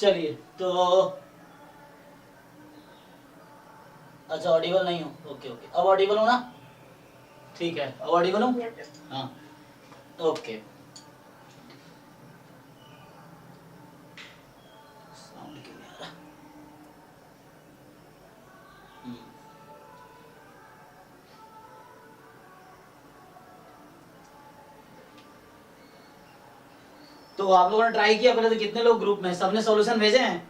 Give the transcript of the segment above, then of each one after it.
चलिए तो अच्छा ऑडिबल नहीं हो, ओके ओके, अब ऑडिबल हो ना? ठीक है, अब ऑडिबल हो? हाँ ओके। साउंड क्यों नहीं आ रहा? तो आप लोगों ने ट्राई किया पहले? तो कितने लोग ग्रुप में, सबने सॉल्यूशन भेजे हैं?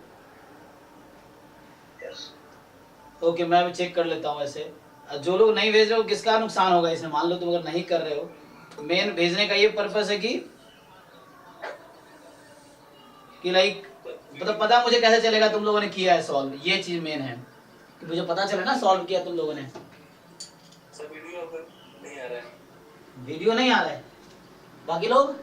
ओके, मैं भी चेक कर लेता हूँ। ऐसे जो लोग नहीं भेज रहे हो, किसका नुकसान होगा इसमें? मान लो तुम अगर नहीं कर रहे हो, मेन भेजने का ये पर्पस है कि लाइक मतलब पता मुझे कैसे चलेगा तुम लोगों ने किया है सॉल्व, ये चीज मेन है कि मुझे पता चले ना सॉल्व किया तुम लोगों ने। सर वीडियो नहीं आ रहा है। वीडियो नहीं आ रहा है? बाकी लोग?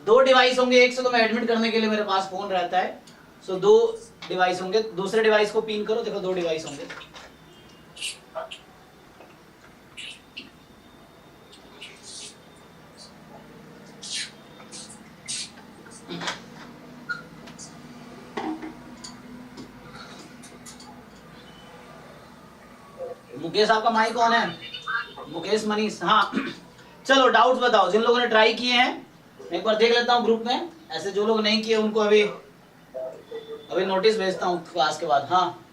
दो डिवाइस होंगे, एक से तो मैं एडमिट करने के लिए मेरे पास फोन रहता है, सो दो डिवाइस होंगे। दूसरे डिवाइस को पिन करो, देखो दो डिवाइस होंगे। मुकेश, आपका माइक कौन है? मुकेश मनीष, हाँ। चलो डाउट्स बताओ जिन लोगों ने ट्राई किए हैं। एक बार देख लेता हूँ ग्रुप में, ऐसे जो लोग नहीं किए उनको अभी नोटिस भेजता हूँ क्लास के बाद। हाँ,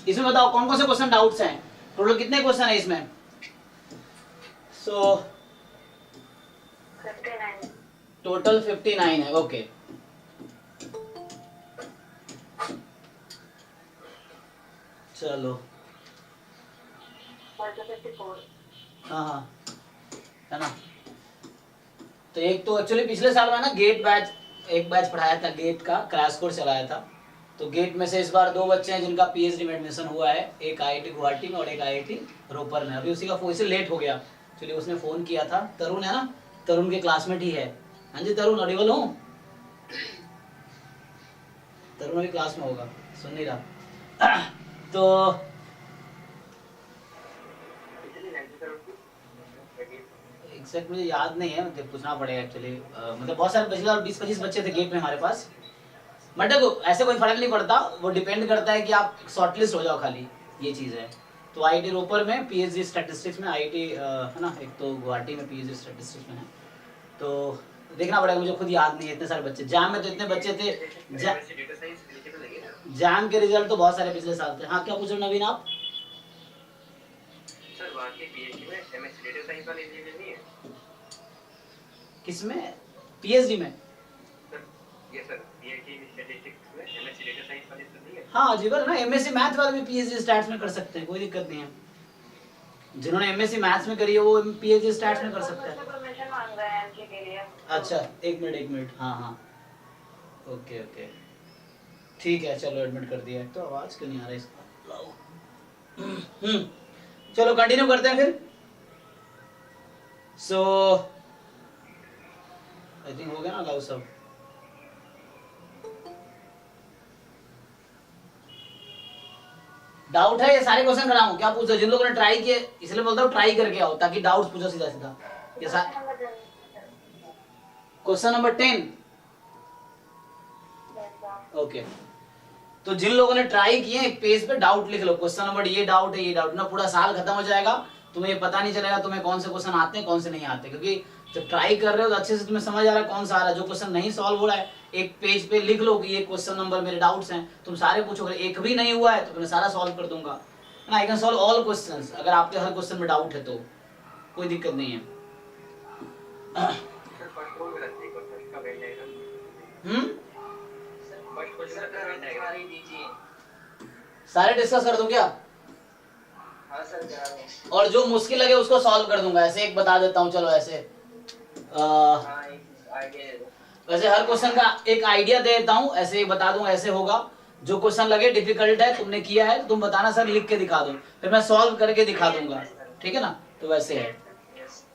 इसमें बताओ कौन कौन से क्वेश्चन डाउट्स हैं? टोटल कितने क्वेश्चन है इसमें? सो टोटल 59 है। ओके, चलो। हाँ हाँ, है ना। तो एक तो एक्चुअली पिछले साल में ना गेट बैच, एक बैच पढ़ाया था, गेट का क्रैश कोर्स चलाया था। तो गेट में से इस बार दो बच्चे हैं जिनका पीएचडी में एडमिशन हुआ है, एक आईआईटी गुवाहाटी में और एक आईआईटी रोपर में। अभी उसी का फोन से लेट हो गया, एक्चुअली उसने फोन किया था। तरुण है ना, तरुण के क्लासमेट ही है। हाँ जी तरुण, ऑडिबल हूँ? तरुण अभी क्लास में होगा, सुन नहीं रहा। तो एग्जैक्ट मुझे याद नहीं है, मुझे पूछना पड़ेगा एक्चुअली। मतलब बहुत सारे पिछले 20-25 बच्चे थे गेट में हमारे पास। बट देखो ऐसे कोई फर्क नहीं पड़ता, वो डिपेंड करता है कि आप शॉर्टलिस्ट हो जाओ, खाली ये चीज़ है। तो आईआईटी रोपर में पीएचडी स्टैटिस्टिक्स में, आईआईटी है ना, एक तो गुवाहाटी में पीएचडी स्टैटिस्टिक्स में है। तो देखना पड़ेगा, मुझे खुद याद नहीं है। इतने सारे बच्चे जैम में, तो इतने बच्चे थे। जैम के रिजल्ट तो बहुत सारे पिछले साल थे। हाँ क्या पूछ रहे हो नवीन आप? किसमें? पीएचडी में? हाँ जीवन ना, एमएससी मैथ वाले भी पीएचडी स्टैट्स में कर सकते हैं, कोई दिक्कत नहीं है। जिन्होंने एमएससी मैथ्स में करी है वो पीएचडी स्टैट्स में कर सकते हैं। अच्छा एक मिनट, हाँ हाँ ओके ओके ठीक है, चलो एडमिट कर दिया है। तो आवाज क्यों नहीं आ रहा इसका? चलो कंटिन्यू करते हैं फिर। सो आई थिंक हो गया ना लाउ सब। डाउट है? ये सारे क्वेश्चन कराऊं क्या? पूछो जिन लोगों ने ट्राई किए, इसलिए बोलता हूँ ट्राई करके आओ ताकि डाउट्स पूछो सीधा सीधा। ये क्वेश्चन नंबर 10। ओके, तो जिन लोगों ने ट्राई किए एक पेज पे डाउट लिख लो, क्वेश्चन नंबर ये डाउट है, ये डाउट ना। पूरा साल खत्म हो जाएगा, तुम्हें ये पता नहीं चलेगा तुम्हें कौन से क्वेश्चन आते हैं कौन से नहीं आते, क्योंकि जब ट्राई कर रहे हो तो अच्छे से तुम्हें समझ आ रहा है कौन सा आ रहा है। जो क्वेश्चन नहीं सॉल्व हो रहा है एक पेज पे लिख लो कि ये क्वेश्चन नंबर मेरे डाउट्स हैं। तुम सारे पूछोगे, एक भी नहीं हुआ है तो मैं सारा सॉल्व कर दूंगा ना। I can solve all questions, अगर आपके हर क्वेश्चन में डाउट है तो कोई दिक्कत नहीं है। सारे डिस्कस कर दूं क्या? और जो मुश्किल लगे उसको सॉल्व कर दूंगा। ऐसे एक बता देता हूँ, चलो ऐसे वैसे हर क्वेश्चन का एक आइडिया दे देता हूँ, ऐसे एक बता दूंगा ऐसे होगा। जो क्वेश्चन लगे डिफिकल्ट है, तुमने किया है, तुम बताना सर लिख के दिखा दो, फिर मैं सॉल्व करके दिखा दूंगा, ठीक है ना। तो वैसे है,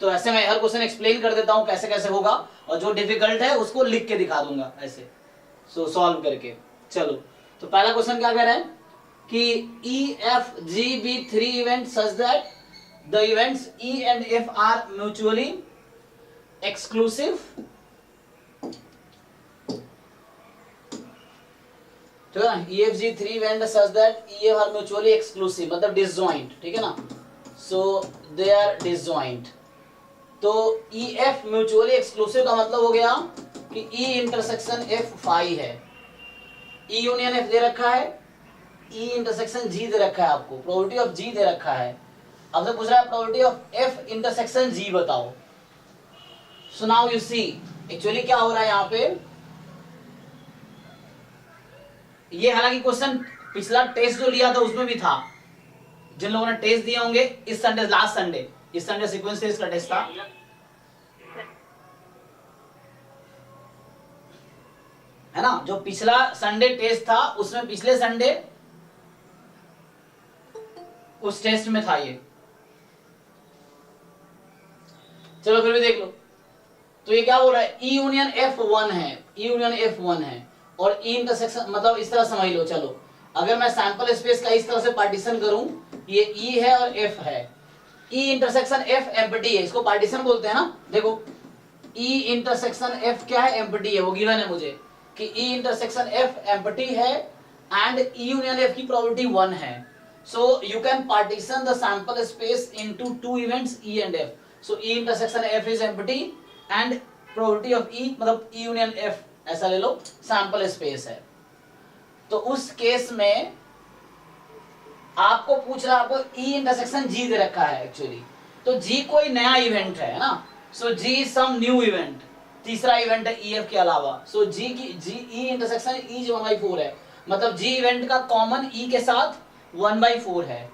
तो ऐसे मैं हर क्वेश्चन एक्सप्लेन कर देता हूँ कैसे कैसे होगा, और जो डिफिकल्ट है उसको लिख के दिखा दूंगा ऐसे, सो सॉल्व करके। चलो तो पहला क्वेश्चन क्या कह रहा है कि EFGB 3 events such that the events E and F are mutually exclusive, ठीक है ना, EFG three event such that EF are mutually exclusive, मतलब डिसजॉइंट, ठीक है ना, सो दे आर डिसजॉइंट। तो EF म्यूचुअली एक्सक्लूसिव का मतलब हो गया कि E इंटरसेक्शन F फाई है, E यूनियन F दे रखा है, E इंटरसेक्शन G दे रखा है, आपको प्रोबेबिलिटी ऑफ G दे रखा है। अब से पूछ रहा है probability of F intersection G बताओ। So now you see actually क्या हो रहा है यहाँ पे, ये हालांकि क्वेश्चन पिछला टेस्ट जो लिया था उसमें भी था, जिन लोगों ने टेस्ट दिए होंगे इस संडे, लास्ट संडे, इस संडे सीक्वेंस टेस्ट का टेस्ट था, है ना, जो पिछला संडे टेस्ट था उसमें पिछले संडे उस टेस्ट में था ये। चलो फिर भी देख लो, तो ये क्या बोल रहा है, E यूनियन F1 है, E यूनियन F1 है और E इंटरसेक्शन, मतलब इस तरह समझ लो। चलो अगर मैं सैंपल स्पेस का इस तरह से पार्टीशन करूं, ये E है और F है, E इंटरसेक्शन F एम्प्टी है, इसको पार्टीशन बोलते हैं ना। देखो E इंटरसेक्शन F क्या है, एम्प्टी है, वो गिवन है मुझे कि E इंटरसेक्शन F एम्प्टी है एंड E यूनियन F की प्रोबेबिलिटी 1 है। So you can partition the sample space into two events E and F। So E intersection F is empty and probability of E मतलब E union F ऐसा ले लो, sample space है। तो उस case में आपको पूछ रहा है, आपको E इंटरसेक्शन G दे रखा है एक्चुअली, तो G कोई नया इवेंट है ना, so G is some new event, तीसरा इवेंट है EF के अलावा। सो G की E इंटरसेक्शन E जो 1/4 है, मतलब G इवेंट का कॉमन E के साथ 1/4 है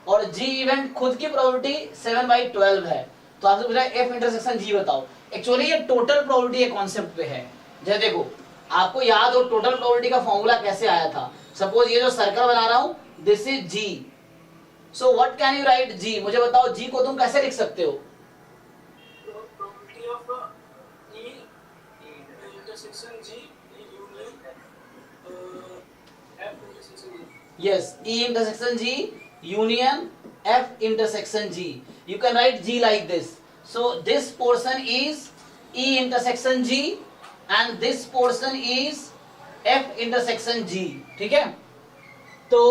और G इवेंट खुद की प्रोबेबिलिटी 7/12 है। तो आपसे पूछा F इंटरसेक्शन G बताओ। एक्चुअली ये टोटल प्रोबेबिलिटी के कॉन्सेप्ट पे है। जैसे देखो आपको याद हो टोटल प्रोबेबिलिटी का फॉर्मूला कैसे आया था, सपोज ये जो सर्कल बना रहा हूं this is G, so what can you right G, मुझे बताओ G को तुम कैसे लिख सकते हो। Probability of E intersection G union F intersection G। Yes, E intersection G union F intersection G, you can write G like this, so this portion is E intersection G and this portion is F intersection G, ठीक है। तो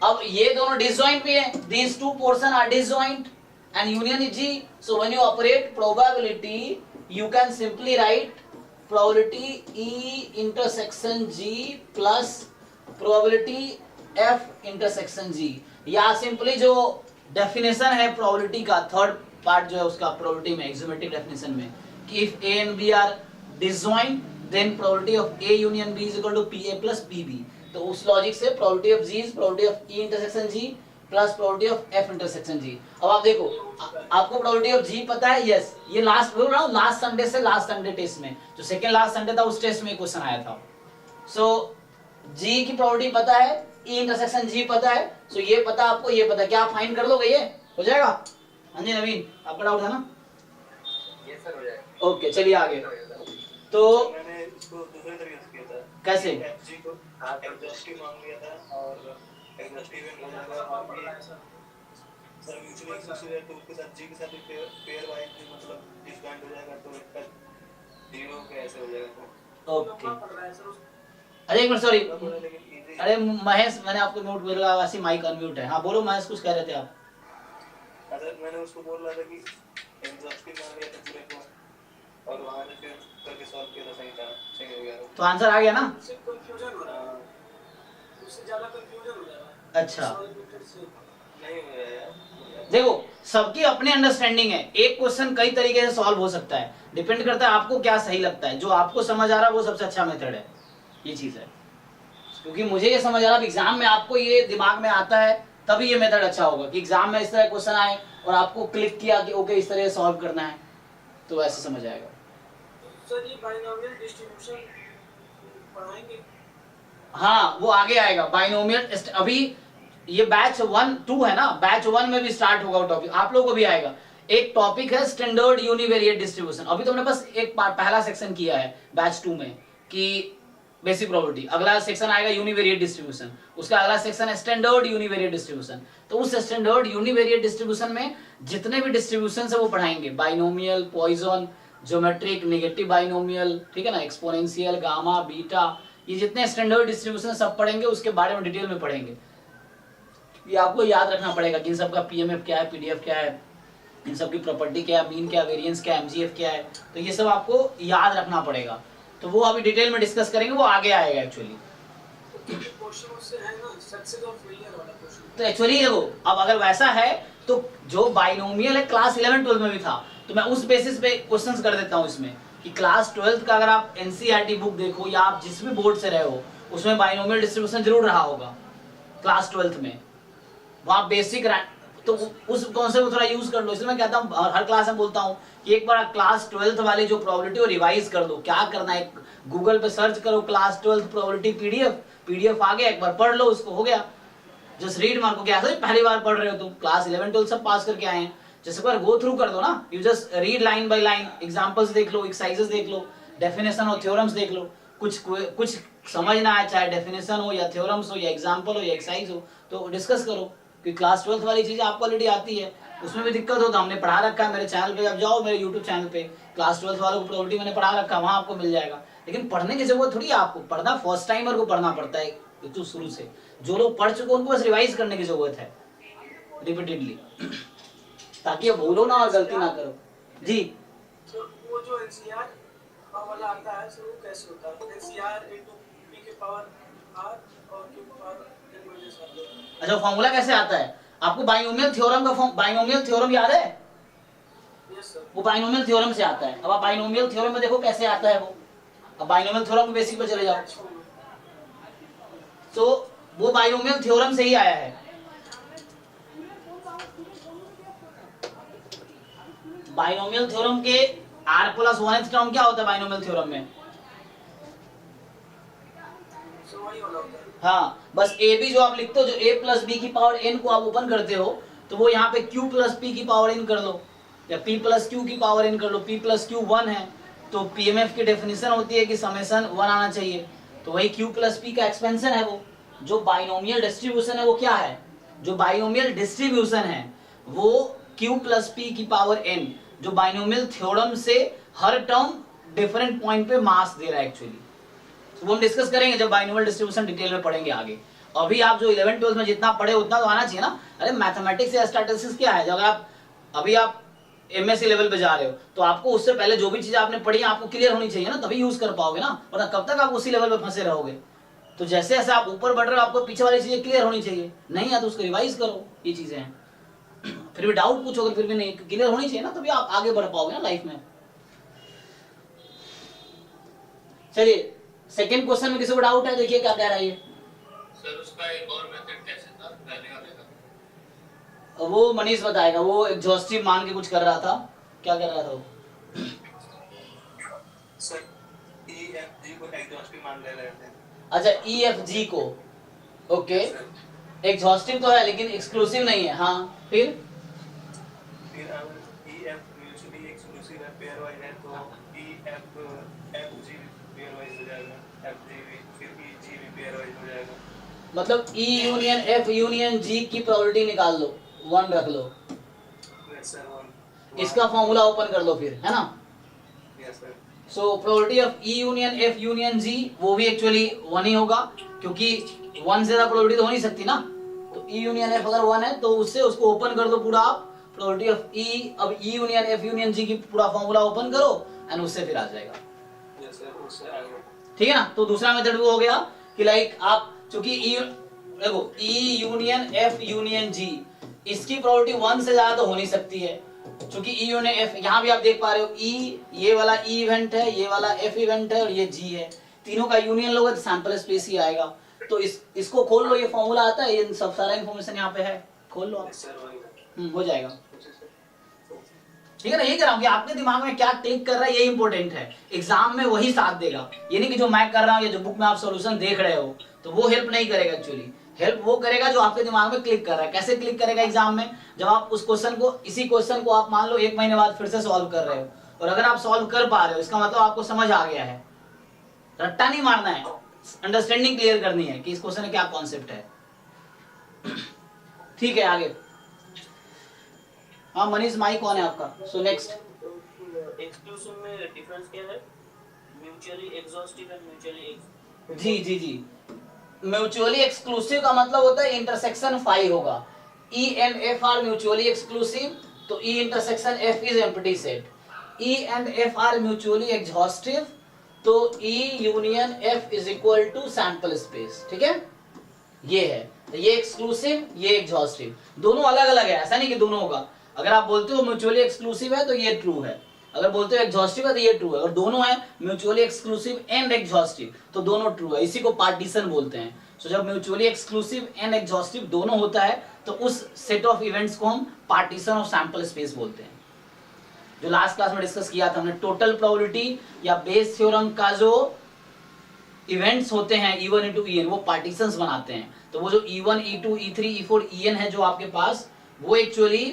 अब ये दोनों disjoint भी है, these two portion are disjoint and union is G, so when you operate probability you can simply write probability E intersection G plus probability F intersection G, या simply जो डेफिनेशन है प्रोबेबिलिटी का third part जो है उसका probability में axiomatic definition में कि if A and B are disjoint then probability of A union B is equal to PA plus PB। तो उस लॉजिक से probability of G is probability of E intersection G plus probability of F intersection G। अब आप देखो आपको probability of G पता है, yes, ये लास्ट बोल रहा हूं लास्ट संडे से लास्ट संडे टेस्ट में जो सेकंड लास्ट संडे था उस टेस्ट में क्वेश्चन आया था। सो G की प्रोबेबिलिटी पता है, E इंटरसेक्शन G पता है, सो ये पता आपको, ये पता, क्या आप फाइंड कर लोगे, ये हो जाएगा। हाँ जी नवीन, आपका डाउट था ना? ये सर हो जाएगा। ओके चलिए आगे। तो मैंने इसको दूसरे तरीके से किया था। कैसे? FG को एग्जॉस्टिव मांग लिया था और एग्जॉस्टिव इवेंट हो जाएगा और ये सर म्यूचुअली एक्सक्लूसिव है तो उसके साथ G के साथ पेयर वाइज मतलब डिसजॉइंट हो जाएगा तो इसका 0 कैसे हो जाएगा। ओके अरे एक मिनट सॉरी, अरे महेश मैंने आपको म्यूट बोला, वैसे माइक अनम्यूट है। हाँ बोलो महेश, कुछ कह रहे थे आप? अगर मैंने उसको बोल रहा था कि एग्जॉस्टिव मान लिया था पूरे को और वहां से फिर करके सॉल्व किया था, सही हो गया। तो आंसर आ गया ना? उससे कंफ्यूजन हो रहा है, उससे ज्यादा कंफ्यूजन हो जाएगा। अच्छा नहीं हो रहा है यार। देखो सबकी अपनी अंडरस्टैंडिंग है, एक क्वेश्चन कई तरीके से सॉल्व हो सकता है, डिपेंड करता है आपको क्या सही लगता है, जो आपको समझ आ रहा है वो सबसे अच्छा मेथड है, ये चीज है। क्योंकि मुझे ये समझ आ रहा है एग्जाम में आपको ये दिमाग में आता है तभी ये मेथड अच्छा होगा कि एग्जाम में इस तरह क्वेश्चन आए और आपको क्लिक किया कि ओके इस तरह सॉल्व करना है तो वैसे समझ आएगा। सर ये बाइनोमियल डिस्ट्रीब्यूशन पढ़ाएंगे? हाँ वो आगे आएगा बाइनोमियल, अभी ये बैच 1-2 है ना, बैच 1 में भी स्टार्ट होगा वो टॉपिक, आप लोगों को भी आएगा। एक टॉपिक है स्टैंडर्ड यूनिवेरिएट डिस्ट्रीब्यूशन, अभी तुमने बस एक पहला सेक्शन किया है बैच 2 में कि बेसिक प्रोबेबिलिटी, अगला सेक्शन आएगा यूनिवेरिएट डिस्ट्रीब्यूशन, उसका अगला सेक्शन है स्टैंडर्ड यूनिवेरिएट डिस्ट्रीब्यूशन। तो उस स्टैंडर्ड यूनिवेरिएट डिस्ट्रीब्यूशन में जितने भी डिस्ट्रीब्यूशन है वो पढ़ाएंगे, binomial, Poisson, geometric, negative binomial, ठीक है ना, एक्सपोनेंशियल, गामा, बीटा, ये जितने स्टैंडर्ड डिस्ट्रीब्यूशन सब पढ़ेंगे, उसके बारे में डिटेल में पढ़ेंगे। ये आपको याद रखना पड़ेगा कि इन सबका पीएमएफ क्या है, पीडीएफ क्या है, इन सब की प्रॉपर्टी क्या है, मीन क्या, वेरिएंस क्या, एमजीएफ क्या है, तो ये सब आपको याद रखना पड़ेगा। तो वो अभी डिटेल में डिस्कस करेंगे, वो आगे आएगा एक्चुअली। तो एक्चुअली देखो, अब अगर वैसा है तो जो बाइनोमियल है क्लास 11-12 में भी था, तो मैं उस बेसिस पे क्वेश्चंस कर देता हूँ इसमें कि क्लास 12 का अगर आप एनसीईआरटी बुक देखो या आप जिस भी बोर्ड से रहे हो, उसमें बाइनोमियल डिस्ट्रीब्यूशन जरूर रहा होगा क्लास 12 में, वहाँ बेसिक। तो उस कॉन्सेप्ट को थोड़ा यूज कर लो। इसलिए मैं कहता हूँ हर क्लास में बोलता हूँ कि एक बार क्लास 12 वाली जो प्रोबेबिलिटी वो रिवाइज कर दो। क्या करना है, गूगल पे सर्च करो क्लास 12 प्रोबेबिलिटी पीडीएफ आ गया, एक बार पढ़ लो, उसको हो गया। जस्ट रीड मार्को, क्या पहली बार पढ़ रहे हो तुम, क्लास 11-12 सब पास करके आए हैं, जैसे एक बार गो थ्रू कर दो ना, you just read line by line, examples देख लो, एक्सरसाइजेस देख लो, डेफिनेशन और थ्योरम्स देख लो। कुछ समझ ना आए, चाहे डेफिनेशन हो या थ्योरम्स हो या एग्जांपल हो या एक्सरसाइज हो, तो डिस्कस करो। कि क्लास 12 वाली चीजें आपको ऑलरेडी आती है, उसमें भी दिक्कत हो तो हमने पढ़ा रखा है मेरे चैनल पे, आप जाओ मेरे यूट्यूब चैनल पे, क्लास 12 वालों को प्रोबेबिलिटी मैंने पढ़ा रखा है, वहां आपको मिल जाएगा। लेकिन पढ़ने की जरूरत थोड़ी है आपको, पढ़ना फर्स्ट टाइमर को पढ़ना पड़ता है तो शुरू से। जो लोग पढ़ चुके उनको बस रिवाइज करने की जरूरत है रिपीटेडली, ताकि आप भूलो ना और गलती ना करो। जी, तो वो जो एनसीआर वाला आता है, वो कैसे होता है? एनसीआर इनटू पी के पावर आर और क्यू के पावर n माइनस आर। अच्छा, फॉर्मूला कैसे आता है? आपको बाइनोमियल थ्योरम का बाइनोमियल थ्योरम याद है? Yes sir. वो बाइनोमियल थ्योरम से आता है। अब आप बाइनोमियल थ्योरम में देखो कैसे आता है वो। अब बाइनोमियल थ्योरम के बेसिक पे चले जाओ, तो वो बाइनोमियल थ्योरम से ही आया है। बाइनोमियल थ्योरम के r+1th टर्म क्या होता है बाइनोमियल थ्योरम में? हाँ, बस ए बी जो आप लिखते हो, जो a प्लस बी की पावर n को आप ओपन करते हो, तो वो यहाँ पे q प्लस p की पावर n कर लो, या p प्लस q की पावर n कर लो। p प्लस q 1 है, तो pmf की डेफिनेशन होती है कि समेशन 1 आना चाहिए, तो वही q प्लस p का एक्सपेंशन है। वो जो बाइनोमियल डिस्ट्रीब्यूशन है वो क्या है? जो बाइनोमियल डिस्ट्रीब्यूशन है वो q प्लस p की पावर n, जो बाइनोमियल थ्योरम से हर टर्म डिफरेंट पॉइंट पे मास दे रहा है एक्चुअली। तो वो हम डिस्कस करेंगे जब बाइनोमियल डिस्ट्रीब्यूशन डिटेल में पढ़ेंगे आगे। अभी आप जो 11-12 में जितना पढ़े उतना तो आना चाहिए ना। अरे मैथमेटिक्स या स्टैटिस्टिक्स क्या है, जब अभी आप एमएससी लेवल पे जा रहे हो तो आपको उससे पहले जो भी चीज आपने पढ़ी आपको क्लियर होनी चाहिए ना, तभी यूज कर पाओगे ना, वरना कब तक आप उसी लेवल पे फंसे रहोगे। तो जैसे जैसे आप ऊपर बढ़ रहे हो आपको पीछे वाली चीजें क्लियर होनी चाहिए, नहीं है तो उसको रिवाइज करो। ये चीजें हैं, फिर भी डाउट पूछोगे, फिर भी नहीं क्लियर होनी चाहिए ना, तभी आप आगे बढ़ पाओगे ना लाइफ में। चलिए, सेकंड क्वेश्चन में किसी को डाउट है? देखिए क्या कह रहा है ये सर। उसका एक और मेथड कैसे था पहले वाले का? वो मनीष बताएगा। वो एग्जॉस्टिव मान के कुछ कर रहा था, क्या कर रहा था वो? सर EFG को एग्जॉस्टिव मान ले रहे थे। अच्छा, EFG को, ओके, एग्जॉस्टिव तो है लेकिन एक्सक्लूसिव नहीं है। हाँ, फिर EF म्यूचुअली एक्सक्लूसिव है, पेयर वाइज है, तो EFG पेयर वाइज हो जाएगा, FG फिर EG भी पेयर वाइज हो जाएगा। मतलब E union F union G की प्रोबेबिलिटी निकाल लो, 1 रख लो। Yes sir, 1। इसका फॉर्मूला ओपन कर लो फिर, है ना। Yes sir. So probability of E union F union G वो भी एक्चुअली 1 ही होगा, क्योंकि 1 से ज्यादा प्रोबेबिलिटी तो हो नहीं सकती ना। तो E यूनियन F अगर 1 है तो उससे उसको ओपन कर दो पूरा आप, प्रोबेबिलिटी ऑफ E। अब E union F union G की पूरा फॉर्मूला ओपन करो एंड उससे फिर आ जाएगा। यस सर, उससे आएगा। ठीक है ना। तो दूसरा मेथड वो हो गया कि लाइक आप चूंकि देखो E union F union G, इसकी प्रोबेबिलिटी 1 से ज्यादा तो हो नहीं सकती है, क्योंकि E यूनियन F यहाँ भी आप देख पा रहे हो, E ये वाला E इवेंट है, ये वाला F इवेंट है और ये G है, तीनों का यूनियन लोगे तो सैंपल स्पेस ही आएगा। तो इसको खोल लो, ये फॉर्मूला आता है, ये सब सारा इन्फॉर्मेशन यहाँ पे है, खोल लो आप। यस सर, हो जाएगा। ठीक है ना। यही कह रहा हूँ कि आपके दिमाग में क्या क्लिक कर रहा है ये इंपॉर्टेंट है, एग्जाम में वही साथ देगा। ये नहीं कि जो मैं कर रहा हूँ या जो बुक में आप सॉल्यूशन देख रहे हो तो वो हेल्प नहीं करेगा। एक्चुअली हेल्प वो करेगा जो आपके दिमाग में क्लिक कर रहा है। कैसे क्लिक करेगा एग्जाम में? जब आप उस क्वेश्चन को, इसी क्वेश्चन को आप मान लो 1 महीने बाद फिर से सॉल्व कर रहे हो, और अगर आप सॉल्व कर पा रहे हो इसका मतलब आपको समझ आ गया है। रट्टा नहीं मारना है, अंडरस्टैंडिंग क्लियर करनी है कि इस क्वेश्चन में क्या कॉन्सेप्ट है। ठीक है आगे। हाँ मनीष माइक कौन है आपका? So next. एक्सक्लूसिव में डिफरेंस क्या है? म्यूचुअली एग्जॉस्टिव एंड म्यूचुअली जी जी जी, म्यूचुअली एक्सक्लूसिव का मतलब होता है इंटरसेक्शन फाई होगा। E and F are mutually exclusive, तो E intersection F is empty set. E and F are mutually exhaustive, तो E union F is equal to sample space. ठीक है, ये है, तो ये एक्सक्लूसिव ये एग्जॉस्टिव, दोनों अलग अलग है, ऐसा नहीं कि दोनों होगा। अगर आप बोलते हो म्यूचुअली एक्सक्लूसिव है तो ये ट्रू है, अगर बोलते हो एग्जॉस्टिव है तो ये ट्रू है, और दोनों है म्यूचुअली एक्सक्लूसिव एंड एग्जॉस्टिव तो दोनों ट्रू है। इसी को पार्टीशन बोलते हैं। सो जब म्यूचुअली एक्सक्लूसिव एंड एग्जॉस्टिव दोनों होता है तो उस सेट ऑफ इवेंट्स को हम पार्टीशन ऑफ सैंपल स्पेस बोलते हैं। जो लास्ट क्लास में डिस्कस किया था हमने, टोटल प्रोबेबिलिटी या बेस थ्योरम का जो इवेंट्स होते हैं E1 इंटू En वो पार्टीशंस बनाते हैं। तो वो जो E1 E2 E3 E4 En है जो आपके पास, वो एक्चुअली,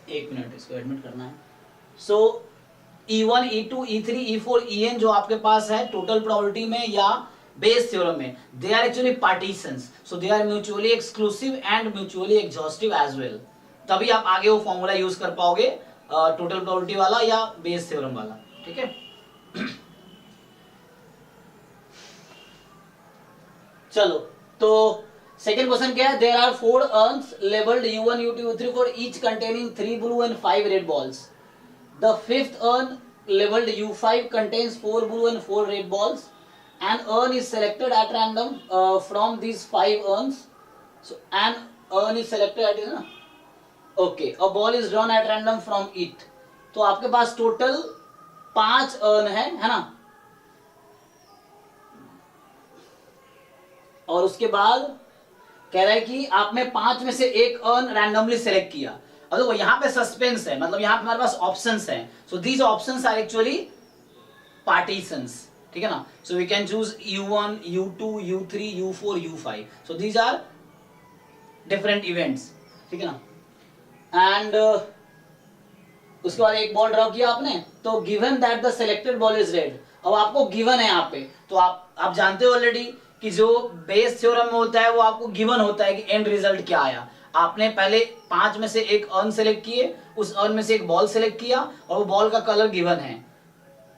एक मिनट इसको एडमिट करना है। सो E1 E2 E3 E4 En जो आपके पास है टोटल प्रोबेबिलिटी में या बेस थ्योरम में, they are actually partitions, so they are mutually exclusive and mutually exhaustive as well. तभी आप आगे वो फॉर्मूला यूज कर पाओगे टोटल प्रोबेबिलिटी वाला या बेस थ्योरम वाला। ठीक है, चलो तो सेकेंड क्वेश्चन क्या है? There are 4 urns labelled U1 U2 U3 for each containing 3 blue and 5 red balls. The fifth urn labelled U5 contains 4 blue and 4 red balls. An urn is selected at random from these 5 urns. So an urn is selected at ना? Okay, a ball is drawn at random from it. तो आपके पास total 5 earn है ना? और उसके बाद कह रहा है कि आपने 5 में से एक अर्न रैंडमली सेलेक्ट किया। अब देखो यहाँ पे सस्पेंस है, मतलब यहाँ पे हमारे पास ऑप्शंस हैं। So these options are actually partitions. ठीक है ना? So we can choose U1 U2 U3 U4 U5। So these are different events. ठीक है ना? एंड उसके बाद एक बॉल ड्रॉ किया आपने, तो given that the selected ball is red. अब आपको गिवन है यहाँ पे, तो आप जानते हो ऑलरेडी कि जो बेस थ्योरम में होता है वो आपको गिवन होता है कि एंड रिजल्ट क्या आया। आपने पहले 5 में से एक अर्न सेलेक्ट किए, उस अर्न में से एक बॉल सेलेक्ट किया और वो बॉल का कलर गिवन है,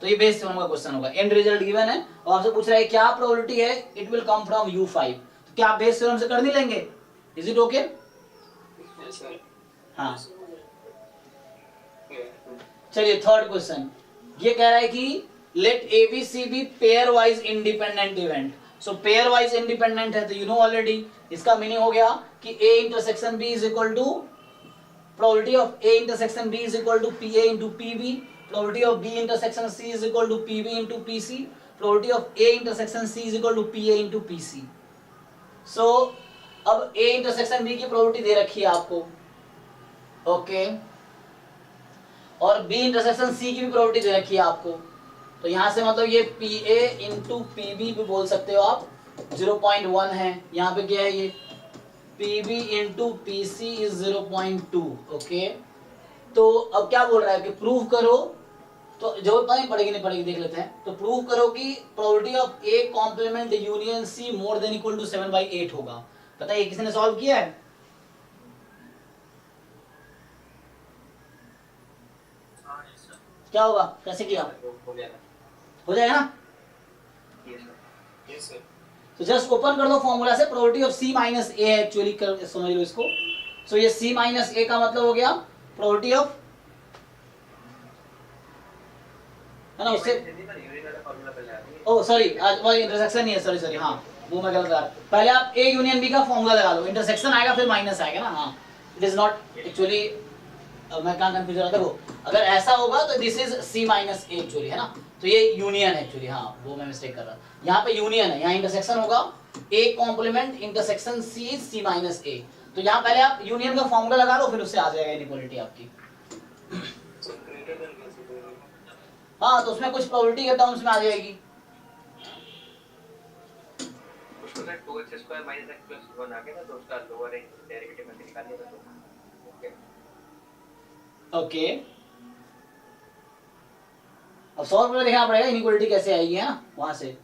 तो ये बेस थ्योरम का क्वेश्चन होगा। एंड रिजल्ट गिवन है और आपसे पूछ रहा है क्या प्रोबेबिलिटी है it will come from U5, तो क्या आप बेस थ्योरम से कर नहीं लेंगे? Is it okay? हाँ चलिए थर्ड क्वेश्चन ये कह रहा है कि let ABC B pairwise independent event. So pairwise independent है तो यू नो ऑलरेडी, इसका मीनिंग हो गया कि A intersection B is equal to probability of A intersection B is equal to PA into PB, probability of B intersection C is equal to PB into PC, probability of A intersection C is equal to PA into PC। सो अब A intersection B की probability दे रखी है आपको, okay, और B intersection C की भी प्रोबेबिलिटी दे रखी है आपको। तो यहां से मतलब ये PA इंटू PB भी बोल सकते हो आप, 0.1 है। यहाँ पे क्या है ये PB into PC is 0.2। Okay, तो अब क्या बोल रहा है कि प्रूव करो, तो जो नहीं पड़ेगी नहीं पड़ेगी देख लेते हैं। तो प्रूव करो कि probability of A complement union C more than equal to 7/8 होगा। पता है ये किसी ने सॉल्व किया है? क्या होगा, कैसे किया? हो जाएगा ना? Yes sir. तो जस्ट ओपन कर दो फॉर्मूला से, probability of C minus A है एक्चुअली, समझ लो इसको। सो ये C माइनस A का मतलब हो गया प्रोबेबिलिटी ऑफ, है ना, उससे ओ सॉरी आज वो इंटरसेक्शन नहीं है, सॉरी सॉरी, हाँ वो मैं गलत कर, पहले आप A यूनियन B का फॉर्मूला लगा लो, इंटरसेक्शन आएगा फिर माइनस आएगा ना। हाँ इट इज नॉट एक्चुअली, मैं कहाँ कंफ्यूज हो रहा था। देखो अगर ऐसा होगा तो this is C minus A actually, है ना, तो ये यूनियन है एक्चुअली। हाँ वो मैं मिस्टेक कर रहा था, यहाँ पे यूनियन है, यहाँ इंटरसेक्शन होगा A complement intersection C minus A। तो यहाँ पहले आप यूनियन का फॉर्मूला लगा लो, फिर उससे आ जाएगा इनइक्वालिटी आपकी। हाँ तो उसमें कुछ प्रोबेबिलिटी के टर्म्स में आ जाएगी। उसको सर 2x² - x + 1 आ गया ना, तो उसका लोअर डेरिवेटिव में निकाल लिया तो ओके, अब सॉल्व करके देखना पड़ेगा इनइक्वालिटी कैसे आएगी, है ना, वहां से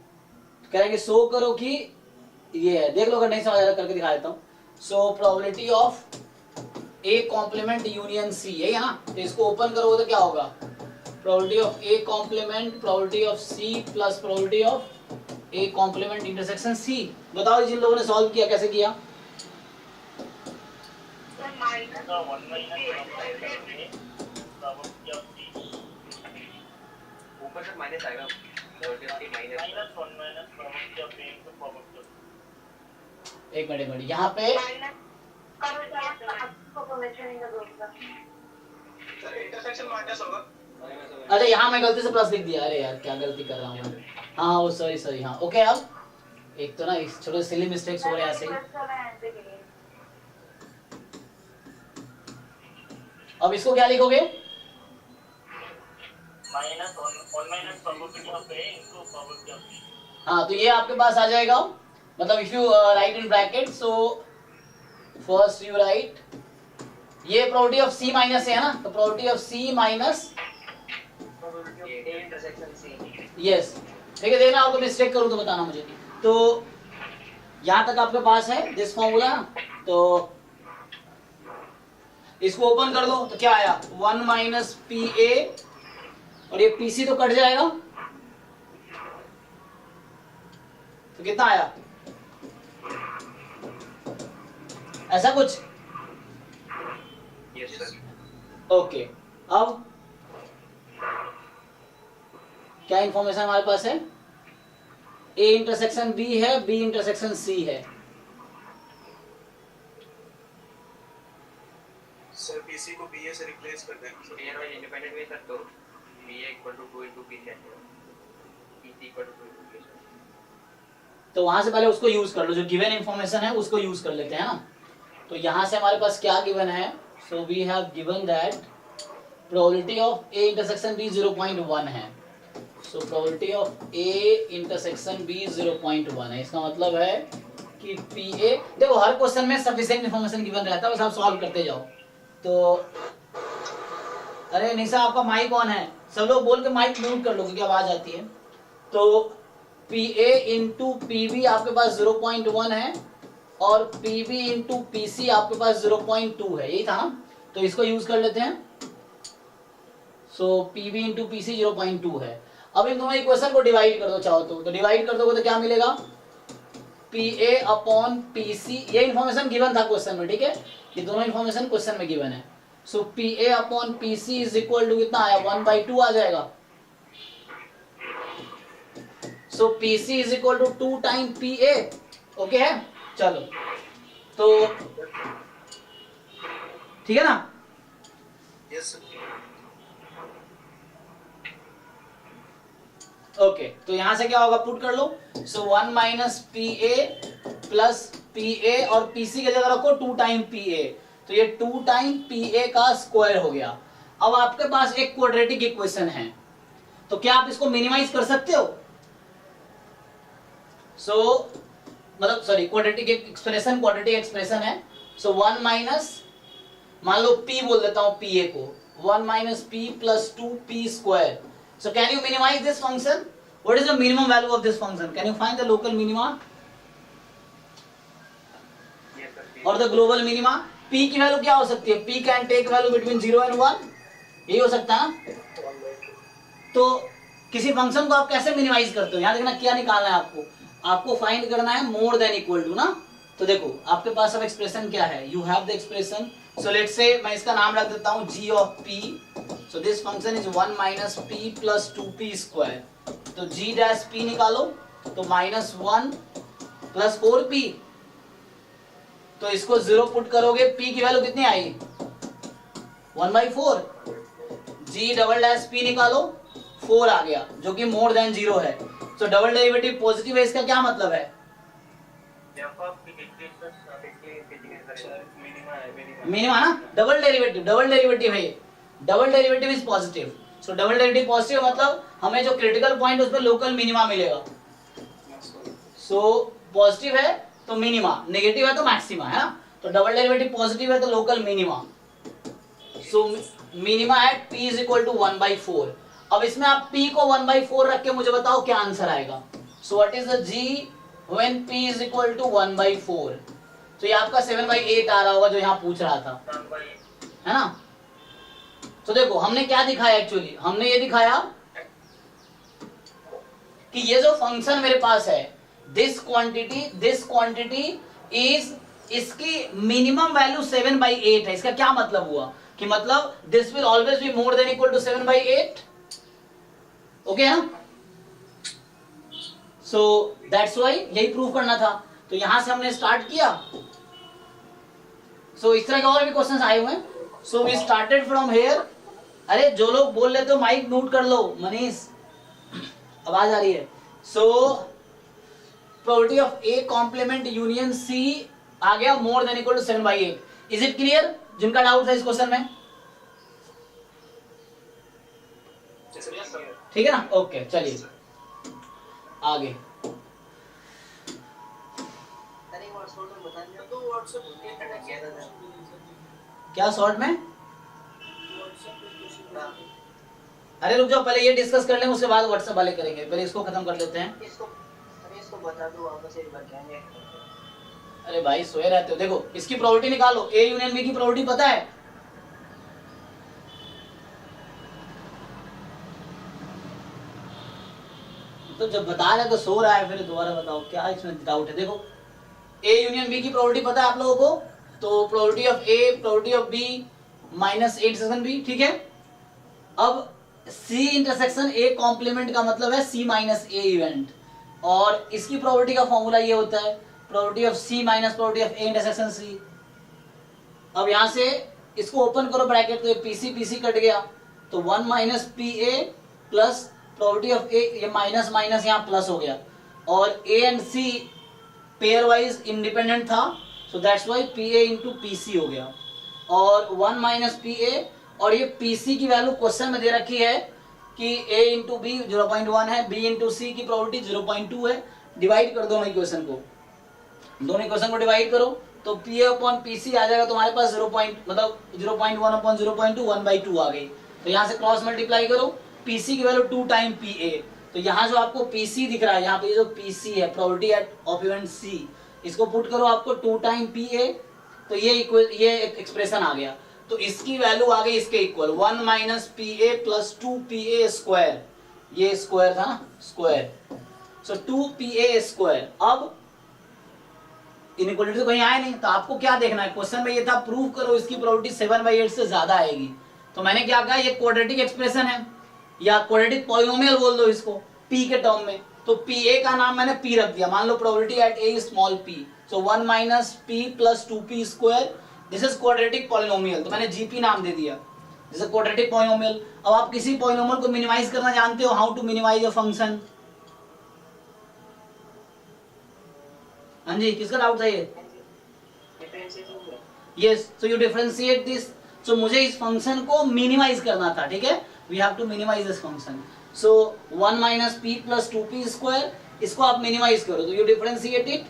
कह रहा है कि शो करो कि ये है, देख लो अगर नहीं समझ आ रहा करके दिखा देता हूँ। So probability of A complement union C, यही है ना, तो इसको ओपन करोगे तो क्या होगा, probability of A complement probability of C plus probability of A complement intersection C. बताओ जिन लोगों ने सॉल्व किया कैसे किया। ऊपर से माइनस आएगा, एक मिनट यहाँ पे सर इंटरसेक्शन माइनस होगा। अच्छा यहाँ मैं गलती से प्लस लिख दिया, अरे यार क्या गलती कर रहा हूँ मैं। हाँ वो सॉरी हाँ ओके। अब एक तो ना इस छोटे सिली मिस्टेक्स हो रहे हैं ऐसे ही। अब इसको क्या लिखोगे, हाँ तो ये आपके पास आ जाएगा, मतलब if you write in bracket, so first you write ये प्रोबेबिलिटी ऑफ सी माइनस है ना, तो probability of C minus yes, ठीक है। देखना आपको मिस्टेक करूं तो बताना मुझे। तो यहां तक आपके पास है दिस फॉर्मूला, तो इसको ओपन कर दो तो क्या आया 1 माइनस पी ए, और ये पीसी तो कट जाएगा, तो कितना आया ऐसा कुछ। Yes sir. ओके अब क्या इंफॉर्मेशन हमारे पास है, ए इंटरसेक्शन बी है, बी इंटरसेक्शन सी है। सर पीसी को बीए से रिप्लेस कर दें। पेयर वाइज इंडिपेंडेंट वे सर, तो BA equal to 2 into P set, PC equal to 2 into P set. तो वहां से पहले उसको यूज कर लो, जो गिवन इंफॉर्मेशन है उसको यूज कर लेते हैं ना। तो यहां से हमारे पास क्या गिवन है, so we have given that probability of A intersection B 0.1 है। सो probability of A intersection B 0.1 है। इसका मतलब है कि पी ए, देखो हर क्वेश्चन में सफिशिएंट इंफॉर्मेशन गिवन रहता है, बस आप सॉल्व करते जाओ। तो अरे निशा आपका माइक ऑन है, सब लोग बोल के माइक म्यूट कर लो क्योंकि आवाज आती है। तो P A into P B आपके पास 0.1 है, और P B into P C आपके पास 0.2 है, यही था ना। तो इसको यूज कर लेते हैं। So P B into P C 0.2 है। अब इन दोनों इक्वेशन को डिवाइड कर दो चाहो तो डिवाइड कर दोगे तो क्या मिलेगा, P A upon P C. ये इन्फॉर्मेशन गिवन था क्वेश्चन में, ठीक है, ये दोनों इन्फॉर्मेशन क्वेश्चन में गिवन है। So P A upon P C is equal to कितना आया 1/2 आ जाएगा। So P C is equal to 2 time P A, okay है। चलो तो ठीक है ना। Yes sir. ओके तो यहां से क्या होगा, पुट कर लो। सो 1 minus P A plus P A, और पी सी की जगह रखो 2 टाइम पी ए, तो ये 2 टाइम पी ए का स्क्वायर हो गया। अब आपके पास एक क्वाड्रेटिक इक्वेशन है, तो क्या आप इसको मिनिमाइज कर सकते हो। सो मतलब सॉरी क्वाड्रेटिक एक्सप्रेशन है। सो 1 माइनस, मान लो p बोल देता हूं पी ए को, 1 minus P plus 2 P square. So can you minimize this function? What is the minimum value of this function? Can you find the local minima yes sir. or the global minima? P की value क्या हो सकती है? P can take value between 0 and 1, यही हो सकता है ना। तो किसी फंक्शन को आप कैसे मिनिमाइज करते हो, यहाँ देखना क्या निकालना है आपको, आपको फाइंड करना है मोर देन इक्वल टू ना। तो देखो आपके पास अब एक्सप्रेशन क्या है, you have the expression. So let's say मैं इसका नाम रख देता हूँ g of p। So this function is 1 minus p plus 2p square. तो g डैश p निकालो, तो -1 प्लस 4p, तो इसको 0 पुट करोगे, p की वैल्यू कितनी आई 1/4। g डबल डैश p निकालो, 4 आ गया जो कि मोर देन 0 है। सो डबल डेरिवेटिव पॉजिटिव है, इसका क्या मतलब है, मिनिमा ना। डबल डेरिवेटिव है, double derivative is positive. So double derivative positive मतलब हमें जो क्रिटिकल पॉइंट उस पर लोकल मिनिमा मिलेगा। सो पॉजिटिव है तो मिनिमा, नेगेटिव है तो मैक्सिमा, है ना। तो डबल डेरिवेटिव पॉजिटिव है तो local minima. So minima at p is equal to 1/4। अब इसमें आप p को 1/4 रख के मुझे बताओ क्या आंसर आएगा। So what is the g when p is equal to 1/4? तो ये आपका 7/8 आ रहा होगा जो यहाँ पूछ रहा था, है ना? तो देखो हमने क्या दिखाया एक्चुअली, हमने ये दिखाया कि ये जो फंक्शन मेरे पास है दिस क्वांटिटी इज, इसकी मिनिमम वैल्यू 7/8 है। इसका क्या मतलब हुआ कि मतलब this will always be more than equal to 7/8, okay है ना? सो दैट्स व्हाई यही प्रूव करना था, तो यहां से हमने स्टार्ट किया। सो इस तरह के और भी क्वेश्चंस आए हुए हैं। So we started from here. अरे जो लोग बोल रहे तो माइक म्यूट कर लो, मनीष आवाज आ रही है। सो probability of A complement union C आ गया more than equal to 7/8। Is it clear? जिनका डाउट है इस क्वेश्चन में, ठीक है ना? ओके चलिए आगे। तो व्हाट्सएप क्या शॉर्ट में? अरे रुक जाओ, पहले ये डिस्कस कर लें, उसके बाद व्हाट्सएप वाले करेंगे। पहले इसको खत्म कर लेते हैं। इसको बता दो वापस एक बार, क्या है? अरे भाई सोए रहते हो। देखो इसकी प्रोबेबिलिटी निकालो, ए यूनियन बी की प्रोबेबिलिटी पता है? तो जब बता रहे तो सो रहा है, फिर दोबारा बताओ क्या इसमें डाउट है। देखो ए यूनियन बी की प्रोबेबिलिटी पता है आप लोगों को, तो probability of A probability of B minus 8 section B, ठीक है? अब सी इंटरसेक्शन ए कॉम्प्लीमेंट का मतलब है सी माइनस ए इवेंट, और इसकी प्रोबेबिलिटी का फॉर्मूला ये होता है probability of C minus probability of A intersection C. अब यहां से इसको ओपन करो ब्रैकेट, तो ये पीसी पीसी कट गया, तो 1 minus P A plus probability of A, ये माइनस माइनस यहाँ प्लस हो गया, और A and C pairwise independent था, so that's why P A into P C हो गया, और 1 माइनस पी ए, और ये पी सी की वैल्यू क्वेश्चन में दे रखी है कि a इंटू बी 0.1 है, b इंटू सी की प्रोबेबिलिटी 0.2 है। डिवाइड कर दो इक्वेशन को, दोनों इक्वेशन को डिवाइड करो, तो P A upon P C आ जाएगा तुम्हारे पास 0.1 अपॉन 0.2 1/2 आ गई। तो यहाँ से क्रॉस मल्टीप्लाई करो, पी सी की वैल्यू 2 टाइम पी ए, तो यहाँ जो आपको पी सी दिख रहा है, यहाँ पे जो पी सी है प्रोबेबिलिटी एट ऑफ इवेंट सी, इसको पुट करो आपको 2 टाइम पी ए, तो ये एक्सप्रेशन आ गया। तो इसकी वैल्यू आ गई इसके equal 1 minus P A plus 2 P A square, ये स्क्वायर था ना, square, so 2 P A square. अब इनइक्वालिटी तो कहीं आया नहीं, तो आपको क्या देखना है, क्वेश्चन में ये था प्रूव करो इसकी प्रोबेबिलिटी 7/8 से ज्यादा आएगी। तो मैंने क्या कहा, ये क्वाड्रेटिक एक्सप्रेशन है या क्वाड्रेटिक पॉलिनोमियल बोल दो इसको पी के टर्म में, तो पी ए का नाम मैंने पी रख दिया। मान लो probability at A small P, so 1 minus P plus 2p square, this is quadratic polynomial, तो मैंने जीपी नाम दे दिया, दिस इज क्वाड्रेटिक पॉलिनोमियल। अब आप किसी पॉलिनोमियल को मिनिमाइज करना जानते हो, how to minimise a function? हाँ जी, किसका डाउट था ये? Yes, so you differentiate this, so मुझे इस फंक्शन को मिनिमाइज करना था, ठीक है? We have to minimise this function, so 1 minus P plus 2p square, इसको आप मिनिमाइज करो, तो you differentiate it,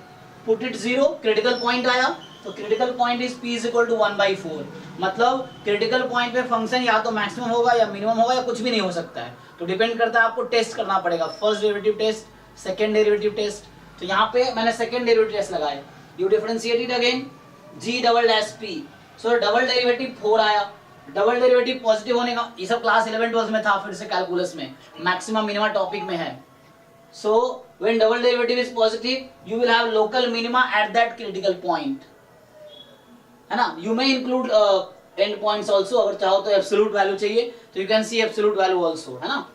put it 0, critical point आया, तो critical point is p is equal to 1/4, मतलब क्रिटिकल पॉइंट पे फंक्शन या तो मैक्सिमम होगा या मिनिमम होगा या कुछ भी नहीं हो सकता है, तो डिपेंड करता है, आपको टेस्ट करना पड़ेगा, first derivative test, second derivative test. तो यहाँ पे मैंने सेकंड डेरिवेटिव टेस्ट लगाया, you differentiate it again g double dash p, so double derivative 4 आया, डबल डेरिवेटिव पॉजिटिव होने का, ये सब क्लास 11 12 में था, फिर से कैलकुलस में मैक्सिमम मिनिमम टॉपिक में है। So when double derivative is positive, you will have local minima at that critical point, है ना? You may include end points also, अगर चाहो तो absolute value चाहिए तो you can see absolute value also, है ना?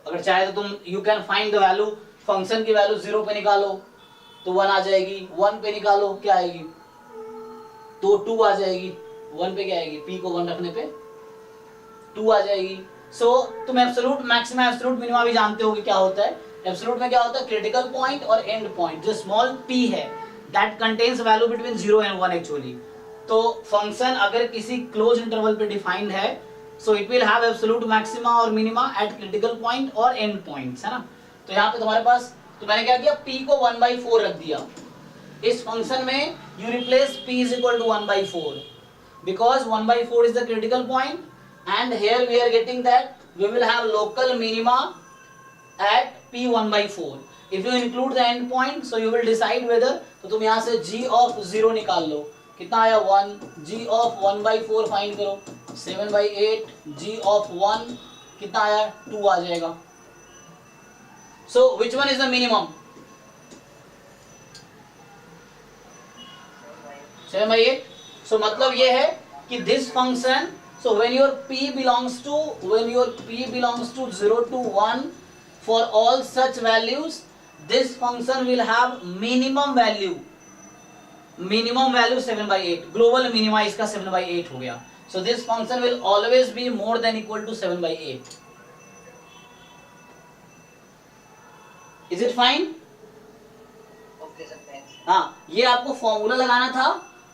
अगर चाहे तो तुम you can find the value, function की value 0 पे निकालो तो 1 आ जाएगी, 1 पे निकालो क्या आएगी, तो 2 आ जाएगी, 1 पे क्या आएगी, p को 1 रखने पे 2 आ जाएगी। So तुम absolute maximum absolute minima भी जानते हो कि क्या होता है। एब्सोल्यूट में क्या होता है, क्रिटिकल पॉइंट और एंड पॉइंट, जो स्मॉल p है that contains value between 0 and 1 actually. तो फंक्शन अगर किसी क्लोज इंटरवल पे डिफाइंड है, so it will have absolute maxima और मिनिमा एट क्रिटिकल पॉइंट और एंड पॉइंट्स, है ना? तो यहाँ पे तुम्हारे पास, तो मैंने क्या किया, p को 1/4 रख दिया। इस फंक्शन में you replace p is equal to 1/4 because 1/4 is the critical point and here we are getting that we will have local minima at p 1/4। If you include the end point so you will decide whether, तो तुम यहाँ से g of 0 निकाल लो, कितना आया 1, g of 1/4 find करो, 7/8, g of 1 कितना आया 2 आ जाएगा। So which one is the minimum? 7/8। So मतलब ये है कि this function, so when your p belongs to 0 to 1 for all such values, this function will have minimum value 7/8, global minima इसका 7/8 हो गया। So this function will always be more than equal to 7/8. Is it fine? Okay sir, thanks. हाँ, ये आपको formula लगाना था,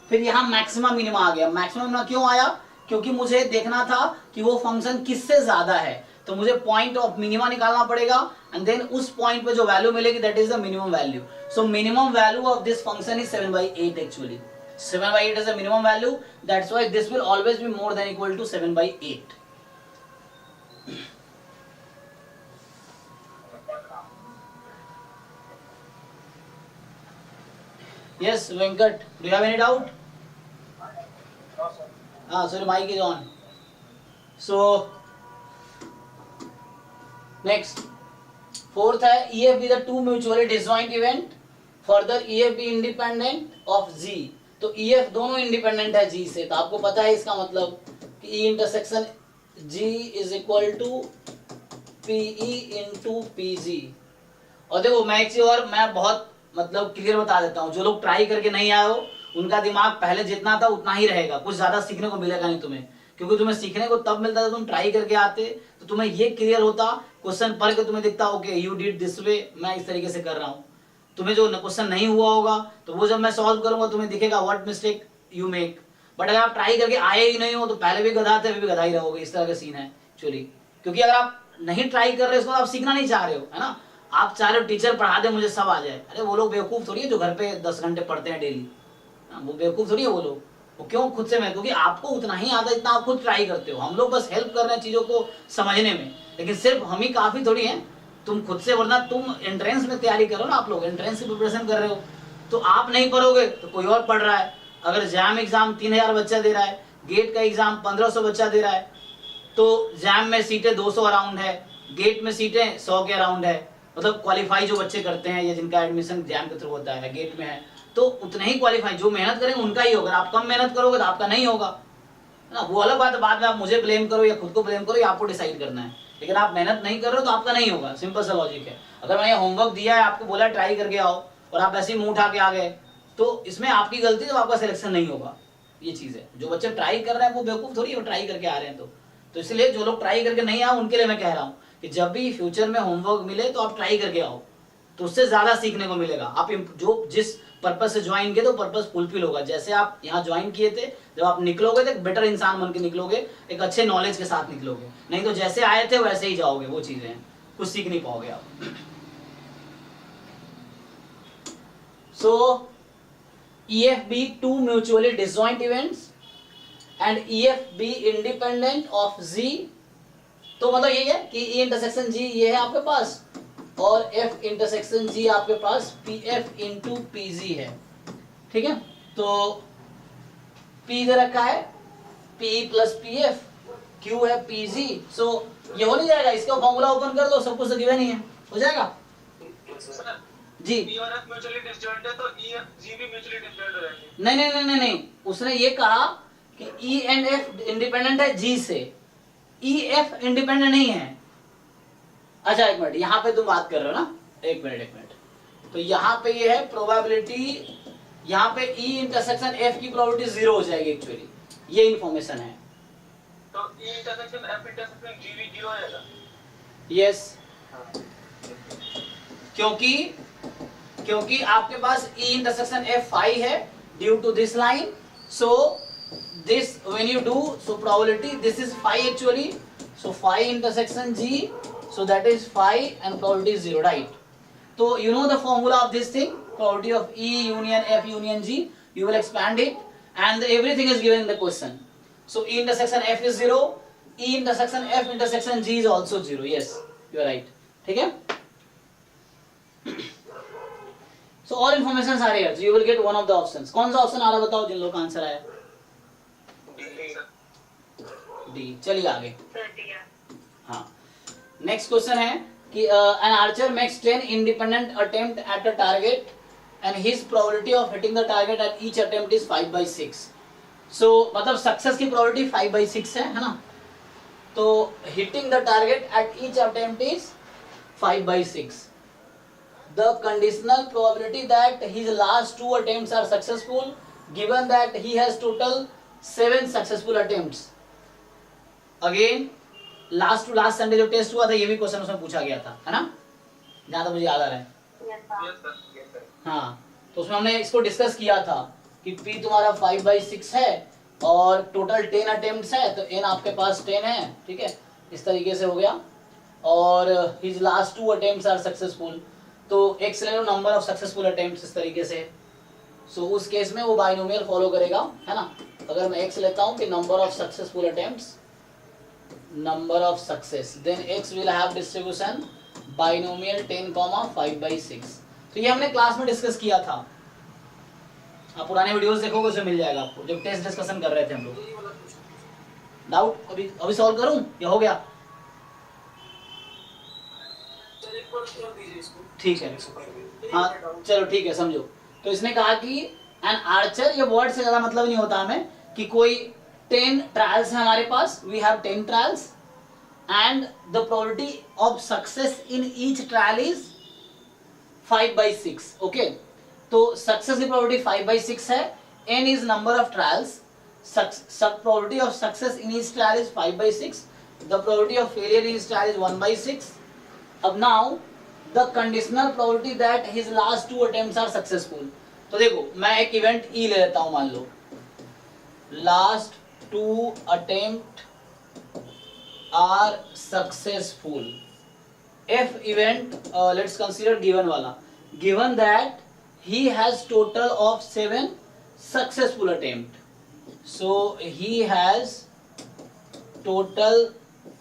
फिर यहाँ मैक्सिमम मिनिमा आ गया। मैक्सिमम मिनिमा क्यों आया? क्योंकि मुझे देखना था कि वो फंक्शन किससे ज्यादा है, तो मुझे पॉइंट ऑफ मिनिमा निकालना पड़ेगा एंड देन उस पॉइंट पे जो वैल्यू मिलेगी that is the minimum value. So minimum value of this function is 7/8 actually. 7/8 is the minimum value, that's why this will always be more than equal to 7/8. Yes, Venkat, do you have any doubt? Sorry, mic is on. So next, fourth है EF is the two mutually disjoint event. Further, EF be independent of G. तो EF दोनों independent है G से, तो आपको पता है इसका मतलब कि E intersection G is equal to PE into PG। और देखो मैं एक चीज और मैं बहुत मतलब क्लियर बता देता हूँ, जो लोग ट्राई करके नहीं आए हो उनका दिमाग पहले जितना था उतना ही रहेगा, कुछ ज्यादा सीखने को मिलेगा नहीं तुम्हें, क्योंकि तुम्हें सीखने को तब मिलता था तुम ट्राई करके आते, तो तुम्हें ये क्लियर होता, क्वेश्चन पढ़ के तुम्हें दिखता okay you did this way, मैं इस तरीके से कर रहा हूँ। तुम्हें जो क्वेश्चन नहीं हुआ होगा तो वो जब मैं सॉल्व करूंगा तुम्हें दिखेगा what mistake you make. But अगर आप ट्राई करके आए ही नहीं हो तो पहले भी गधा थे अभी भी गधा ही रहोगे, इस तरह का सीन है एक्चुअली। क्योंकि अगर आप नहीं ट्राई कर रहे इसको आप सीखना नहीं चाह रहे हो, है ना। आप चाह रहे हो टीचर पढ़ा दे मुझे सब आ जाए, अरे वो लोग बेवकूफ थोड़ी है जो घर पे 10 घंटे पढ़ते हैं डेली, वो बेवकूफ थोड़ी है वो लोग। वो क्यों खुद से मैं, क्योंकि आपको उतना ही आता जितना आप खुद ट्राई करते हो। हम लोग बस हेल्प कर रहे हैं चीजों को समझने में, लेकिन सिर्फ हम ही काफी थोड़ी हैं तुम खुद से, वरना तुम एंट्रेंस में तैयारी करो ना, आप लोग एंट्रेंस की प्रिपरेशन कर रहे हो, तो आप नहीं पढ़ोगे तो कोई और पढ़ रहा है। अगर जैम एग्जाम 3000 बच्चा दे रहा है, गेट का एग्जाम 1500 बच्चा दे रहा है, तो जैम में सीटें 200 अराउंड है, गेट में सीटें 100 के अराउंड है, मतलब क्वालिफाई जो बच्चे करते हैं या जिनका एडमिशन जैम के थ्रू होता है गेट में है, तो उतने ही क्वालिफाई जो मेहनत करेंगे उनका ही होगा। आप कम मेहनत करोगे तो आपका नहीं होगा ना, वो अलग बात है। बाद में आप मुझे ब्लेम करो या खुद को ब्लेम करो, या आपको डिसाइड करना है, लेकिन आप मेहनत नहीं कर रहे हो तो आपका नहीं होगा। सिंपल सा लॉजिक है। अगर मैंने होमवर्क दिया है, आपको बोला ट्राई करके आओ और आप ऐसे ही मुंह उठा के आ गए, तो इसमें आपकी गलती, तो आपका सिलेक्शन नहीं होगा। ये चीज है, जो बच्चे ट्राई कर रहे हैं वो बेवकूफ थोड़ी है, ट्राई करके आ रहे हैं। तो इसलिए जो लोग ट्राई करके नहीं आए उनके लिए मैं कह रहा हूँ कि जब भी फ्यूचर में होमवर्क मिले तो आप ट्राई करके आओ, तो उससे ज्यादा सीखने को मिलेगा। आप जो जिस पर्पस से ज्वाइन किए तो पर्पस फुलफिल होगा। जैसे आप यहाँ ज्वाइन किए थे, जब आप निकलोगे तो एक बेटर इंसान बन के निकलोगे, एक अच्छे नॉलेज के साथ निकलोगे। नहीं तो जैसे आए थे वैसे ही जाओगे, वो चीजें कुछ सीख नहीं पाओगे आप। सो EFB two mutually disjoint events and EFB independent of G। तो मतलब ये है कि E इंटरसेक्शन G ये है आपके पास, और F इंटरसेक्शन G आपके पास PF इंटू PG है। ठीक है, तो P दे रखा है P प्लस PF, Q है PG। सो ये हो नहीं जाएगा, इसका फॉर्मूला ओपन कर दो, सब कुछ तो गिवन ही है, हो जाएगा जी। E और F म्यूचुअली डिसजॉइंट है तो E G भी म्यूचुअली डिसजॉइंट हो जाएंगे। नहीं नहीं नहीं नहीं नहीं, उसने ये कहा कि E एंड F इंडिपेंडेंट है G से, E F इंडिपेंडेंट नहीं है। अच्छा एक मिनट, यहाँ पे तुम बात कर रहे हो ना, एक मिनट। तो यहाँ पे ये है प्रोबेबिलिटी, यहाँ पे E इंटरसेक्शन F की प्रोबेबिलिटी 0 हो जाएगी एक्चुअली, ये इन्फॉर्मेशन है। तो E intersection F intersection G भी 0 हो जाएगा। यस, क्योंकि आपके पास E इंटरसेक्शन F phi है due to this line, so this when you do so probability this is phi actually, so phi intersection G, so that is phi and probability is 0, right? So you know the formula of this thing, probability of E union F union G, you will expand it and everything is given in the question. So E intersection F is 0, E intersection F intersection G is also 0. Yes, you are right. ठीक है? So all information are here, you will get one of the options. कौन सा option आ रहा बताओ जिन लोग का answer आया? D. चलिए आगे। हाँ, नेक्स्ट क्वेश्चन है कि an archer makes 10 independent attempt at a target and his probability of hitting the target at each attempt is 5/6। सो मतलब सक्सेस की प्रोबेबिलिटी 5/6 है ना? तो hitting the target at each attempt is 5/6. The conditional probability that his last 2 attempts are successful, given that he has total 7 successful attempts. Again, last Sunday जो test हुआ था ये भी क्वेश्चन उसमें पूछा गया था, है ना? जहाँ तक मुझे याद आ रहा है। हाँ, तो उसमें हमने इसको डिस्कस किया था कि P तुम्हारा 5/6 है और टोटल 10 अटेम्प्ट्स है, तो N आपके पास 10 है, ठीक है, इस तरीके से हो गया। और his last 2 attempts are successful, तो X ले लो नंबर ऑफ सक्सेसफुल अटेम्प्ट्स इस तरीके से। सो उस केस में वो बाइनोमियल फॉलो करेगा, है ना? अगर मैं X लेता हूँ कि number of successful attempts, number of success, then X will have distribution binomial 10, 5/6। तो ये हमने क्लास में डिस्कस किया था, आप पुराने वीडियोस देखोगे उसमें मिल जाएगा आपको, जब टेस्ट डिस्कशन कर रहे थे हम लोग। डाउट अभी सॉल्व करूं या हो गया? ठीक है, हाँ चलो ठीक है, समझो। तो इसने कहा कि एन आर्चर, ये वर्ड से ज्यादा मतलब नहीं होता हमें, कि कोई 10 ट्रायल्स है हमारे पास, we have 10 trials and the probability of success in each trial is 5/6। Okay, तो सक्सेस की प्रोबेबिलिटी 5/6 है, n is number of trials, probability of success in each trial is 5/6, the probability of failure in each trial is 1/6। अब now the conditional probability that his last 2 attempts are successful. तो देखो मैं एक event E ले लेता हूं, मान लो last 2 attempt are successful. F event, let's consider given वाला, given that he has total of 7 successful attempt, so he has total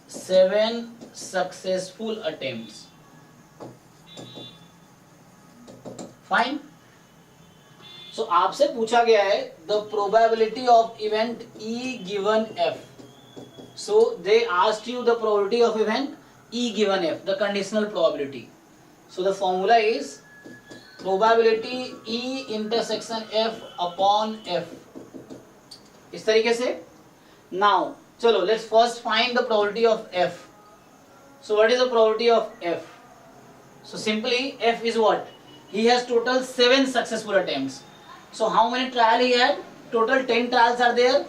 7 successful attempts. Fine. So आपसे पूछा गया है the probability of event E given F. So they asked you the probability of event E given F, the conditional probability. So the formula is probability E intersection F upon F. इस तरीके से। Now चलो let's first find the probability of F. So what is the probability of F? So simply F is what? He has total 7 successful attempts. So how many trial he had? Total 10 trials are there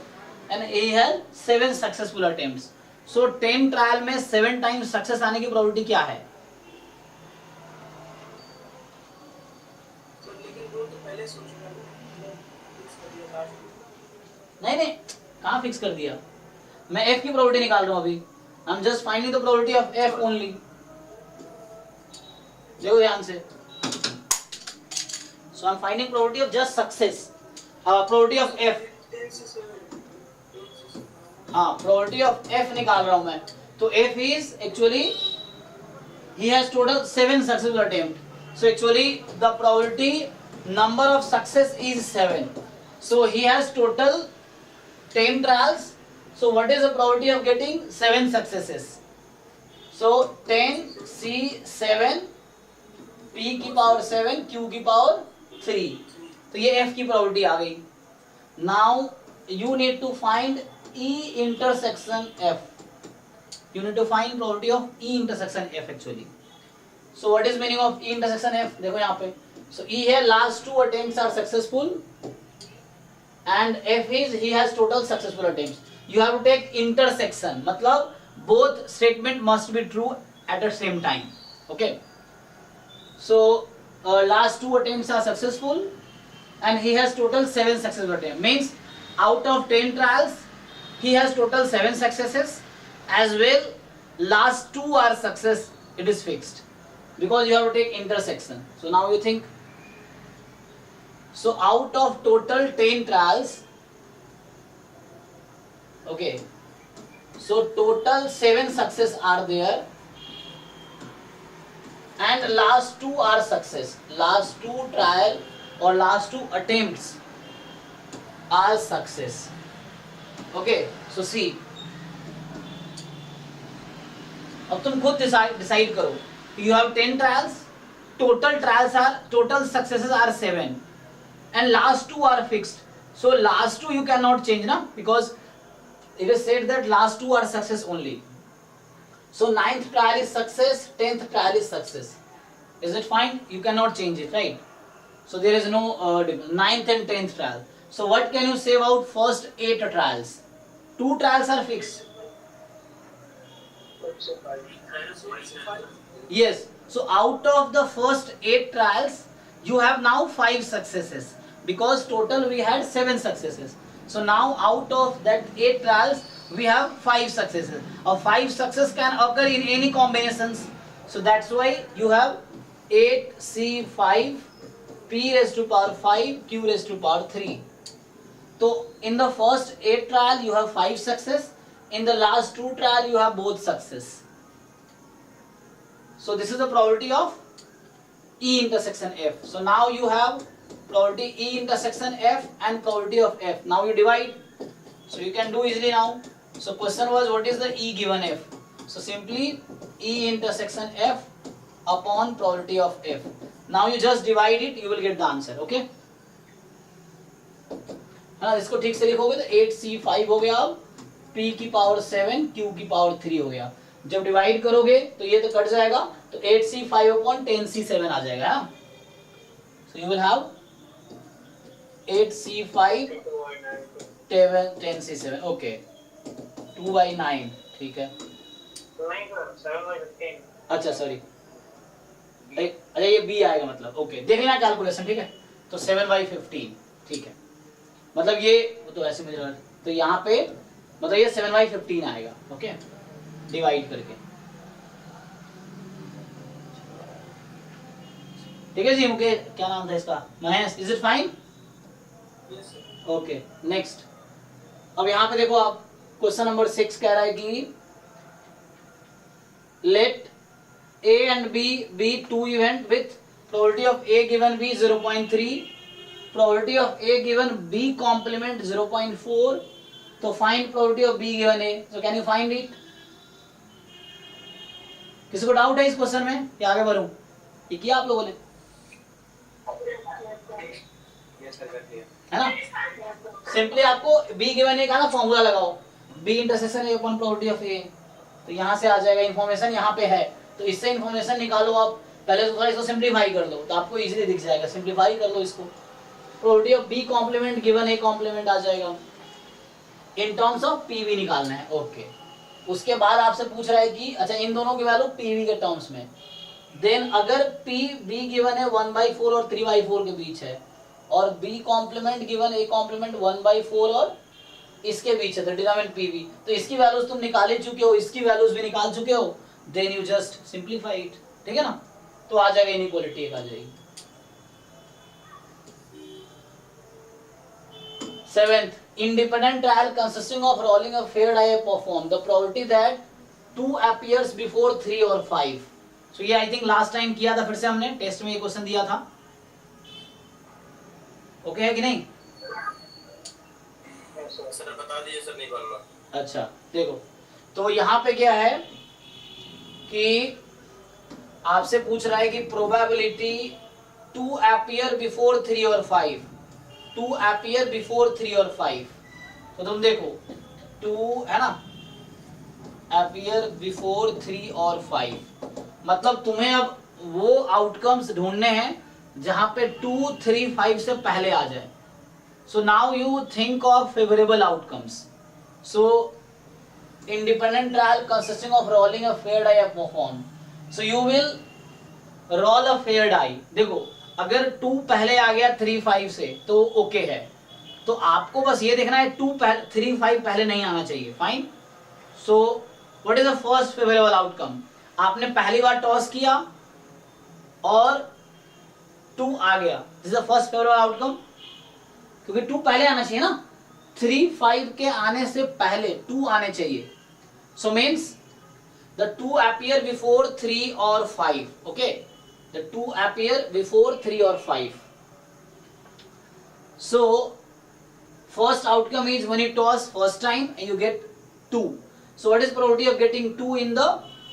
and he had 7 successful attempts. So 10 trial में 7 times success आने की probability क्या है? नहीं कहाँ fix कर दिया? मैं F की probability निकाल रहा हूँ अभी। I'm just finding the probability of F only. देखो ध्यान से। So I'm finding probability of just success. Probability of F. हाँ, probability of F निकाल रहा हूँ मैं। तो F is actually he has total 7 successful attempt. So actually the probability number of success is 7. So he has total 10 trials. So what is the probability of getting 7 successes? So 10 C 7 P की power 7 Q की power 3, तो ये F की probability आ गई। Now you need to find E intersection F. You need to find probability of E intersection F actually. So what is meaning of E intersection F? देखो यहाँ पे। So E है last 2 attempts are successful and F is he has total successful attempts. You have to take intersection, मतलब both statement must be true at the same time. Okay. So last 2 attempts are successful and he has total 7 successful attempts. Means out of 10 trials he has total 7 successes, as well last 2 are success, it is fixed because you have to take intersection. So now you think, so out of total 10 trials, okay, so total 7 success are there and last two are success. Last two trial or last two attempts are success. Okay, so see, अब तुम खुद decide करो. You have 10 trials. Total successes are 7, and last two are fixed. So last two you cannot change, na, because it is said that last two are success only. So 9th trial is success, 10th trial is success. Is it fine? You cannot change it, right? So there is no 9th and 10th trial. So what can you say about first 8 trials? 2 trials are fixed. Yes. So out of the first 8 trials, you have now 5 successes, because total we had 7 successes. So now out of that 8 trials, we have 5 successes. Or 5 success can occur in any combinations. So that's why you have 8C5, P raised to power 5, Q raised to power 3. So in the first 8 trial, you have 5 success. In the last 2 trial, you have both success. So this is the probability of E intersection F. So now you have probability E intersection F and probability of F. Now you divide. So you can do easily now. So question was, what is the E given F? So simply E intersection F upon probability of F. Now you just divide it, you will get the answer. Okay? हाँ, इसको ठीक से लिखोगे तो 8C5 हो गया, अब P की पावर 7, Q की पावर 3 हो गया. जब डिवाइड करोगे तो ये तो कट जाएगा, तो 8C5 upon 10C7 आ जाएगा. So you will have 8C5 10C7. Okay, 2/9. ठीक है. अच्छा सॉरी, अच्छा ये B आएगा मतलब. ओके, देख लेना कैलकुलेशन. ठीक है, तो 7/15. ठीक है, मतलब ये तो ऐसे मुझे लगा, तो यहाँ पे मतलब ये 7/15 आएगा. ओके, डिवाइड करके. ठीक है जी. मुके क्या नाम था इसका? Mahesh. Is it fine? Okay, next. अब यहाँ पे देखो आप, क्वेश्चन नंबर 6 कह रहा है कि late A and B be 2 event with probability of A given B 0.3, probability of A given B complement 0.4. तो find probability of B given A. So can you find it? किसी को doubt है इस question में या आगे बढ़ूं? ये किया आप लोगों ने, है ना? सिंपली आपको B given A का ना फॉर्मूला लगाओ, B intersection A upon probability of A. तो यहाँ से आ जाएगा, इन्फॉर्मेशन यहाँ पे है, तो इससे इन्फॉर्मेशन निकालो आप. पहले तो थोड़ा इसको सिंप्लीफाई कर दो तो आपको इजीली दिख जाएगा. सिंप्लीफाई कर लो इसको. Probability of B complement given A complement आ जाएगा. इन टर्म्स ऑफ पीवी निकालना है. ओके, उसके बाद आपसे पूछ रहा है कि अच्छा इन दोनों की वैल्यू पीवी के टर्म्स में. देन अगर पी बी गिवन है 1/4 और 3/4 के बीच है, और B complement given A complement 1/4 और इसके बीच है, तो डिटरमिनेंट पीवी. तो इसकी वैल्यूज तुम निकाल ही चुके हो, इसकी वैल्यूज भी निकाल चुके हो. Then you just simplify it. ठीक है ना? तो आ जाएगा इनइक्वालिटी एक आ जाएगी. 7th, independent trial consisting of rolling a fair die perform the probability that 2 appears before 3 or 5. So ये आई थिंक लास्ट टाइम किया था, फिर से हमने टेस्ट में ये क्वेश्चन दिया था. ओके है कि नहीं? सर बता दीजिए सर, नहीं बनना. अच्छा देखो, तो यहाँ पे क्या है कि आपसे पूछ रहा है कि प्रोबेबिलिटी 2 appear before 3 और 5, 2 appear before 3 और 5. तो तुम देखो 2 है ना, appear before 3 और 5, मतलब तुम्हें अब वो आउटकम्स ढूंढने हैं जहां पे 2, 3, 5 से पहले आ जाए. So now you think of favorable outcomes. So independent trial consisting of rolling a fair die are performed. So you will roll a fair die. देखो अगर 2 पहले आ गया 3, 5 से तो ओके है. तो आपको बस ये देखना है 2, 3, 5 पहले नहीं आना चाहिए. Fine. So what is the first favourable outcome? आपने पहली बार टॉस किया और 2 आ गया. This is the first favourable outcome, क्योंकि 2 पहले आना चाहिए ना. 3, 5 के आने से पहले 2 आने चाहिए. So means the 2 appear before 3 or 5. okay, The 2 appear before 3 or 5. So first outcome is when you toss first time and you get 2. So what is probability of getting 2 in the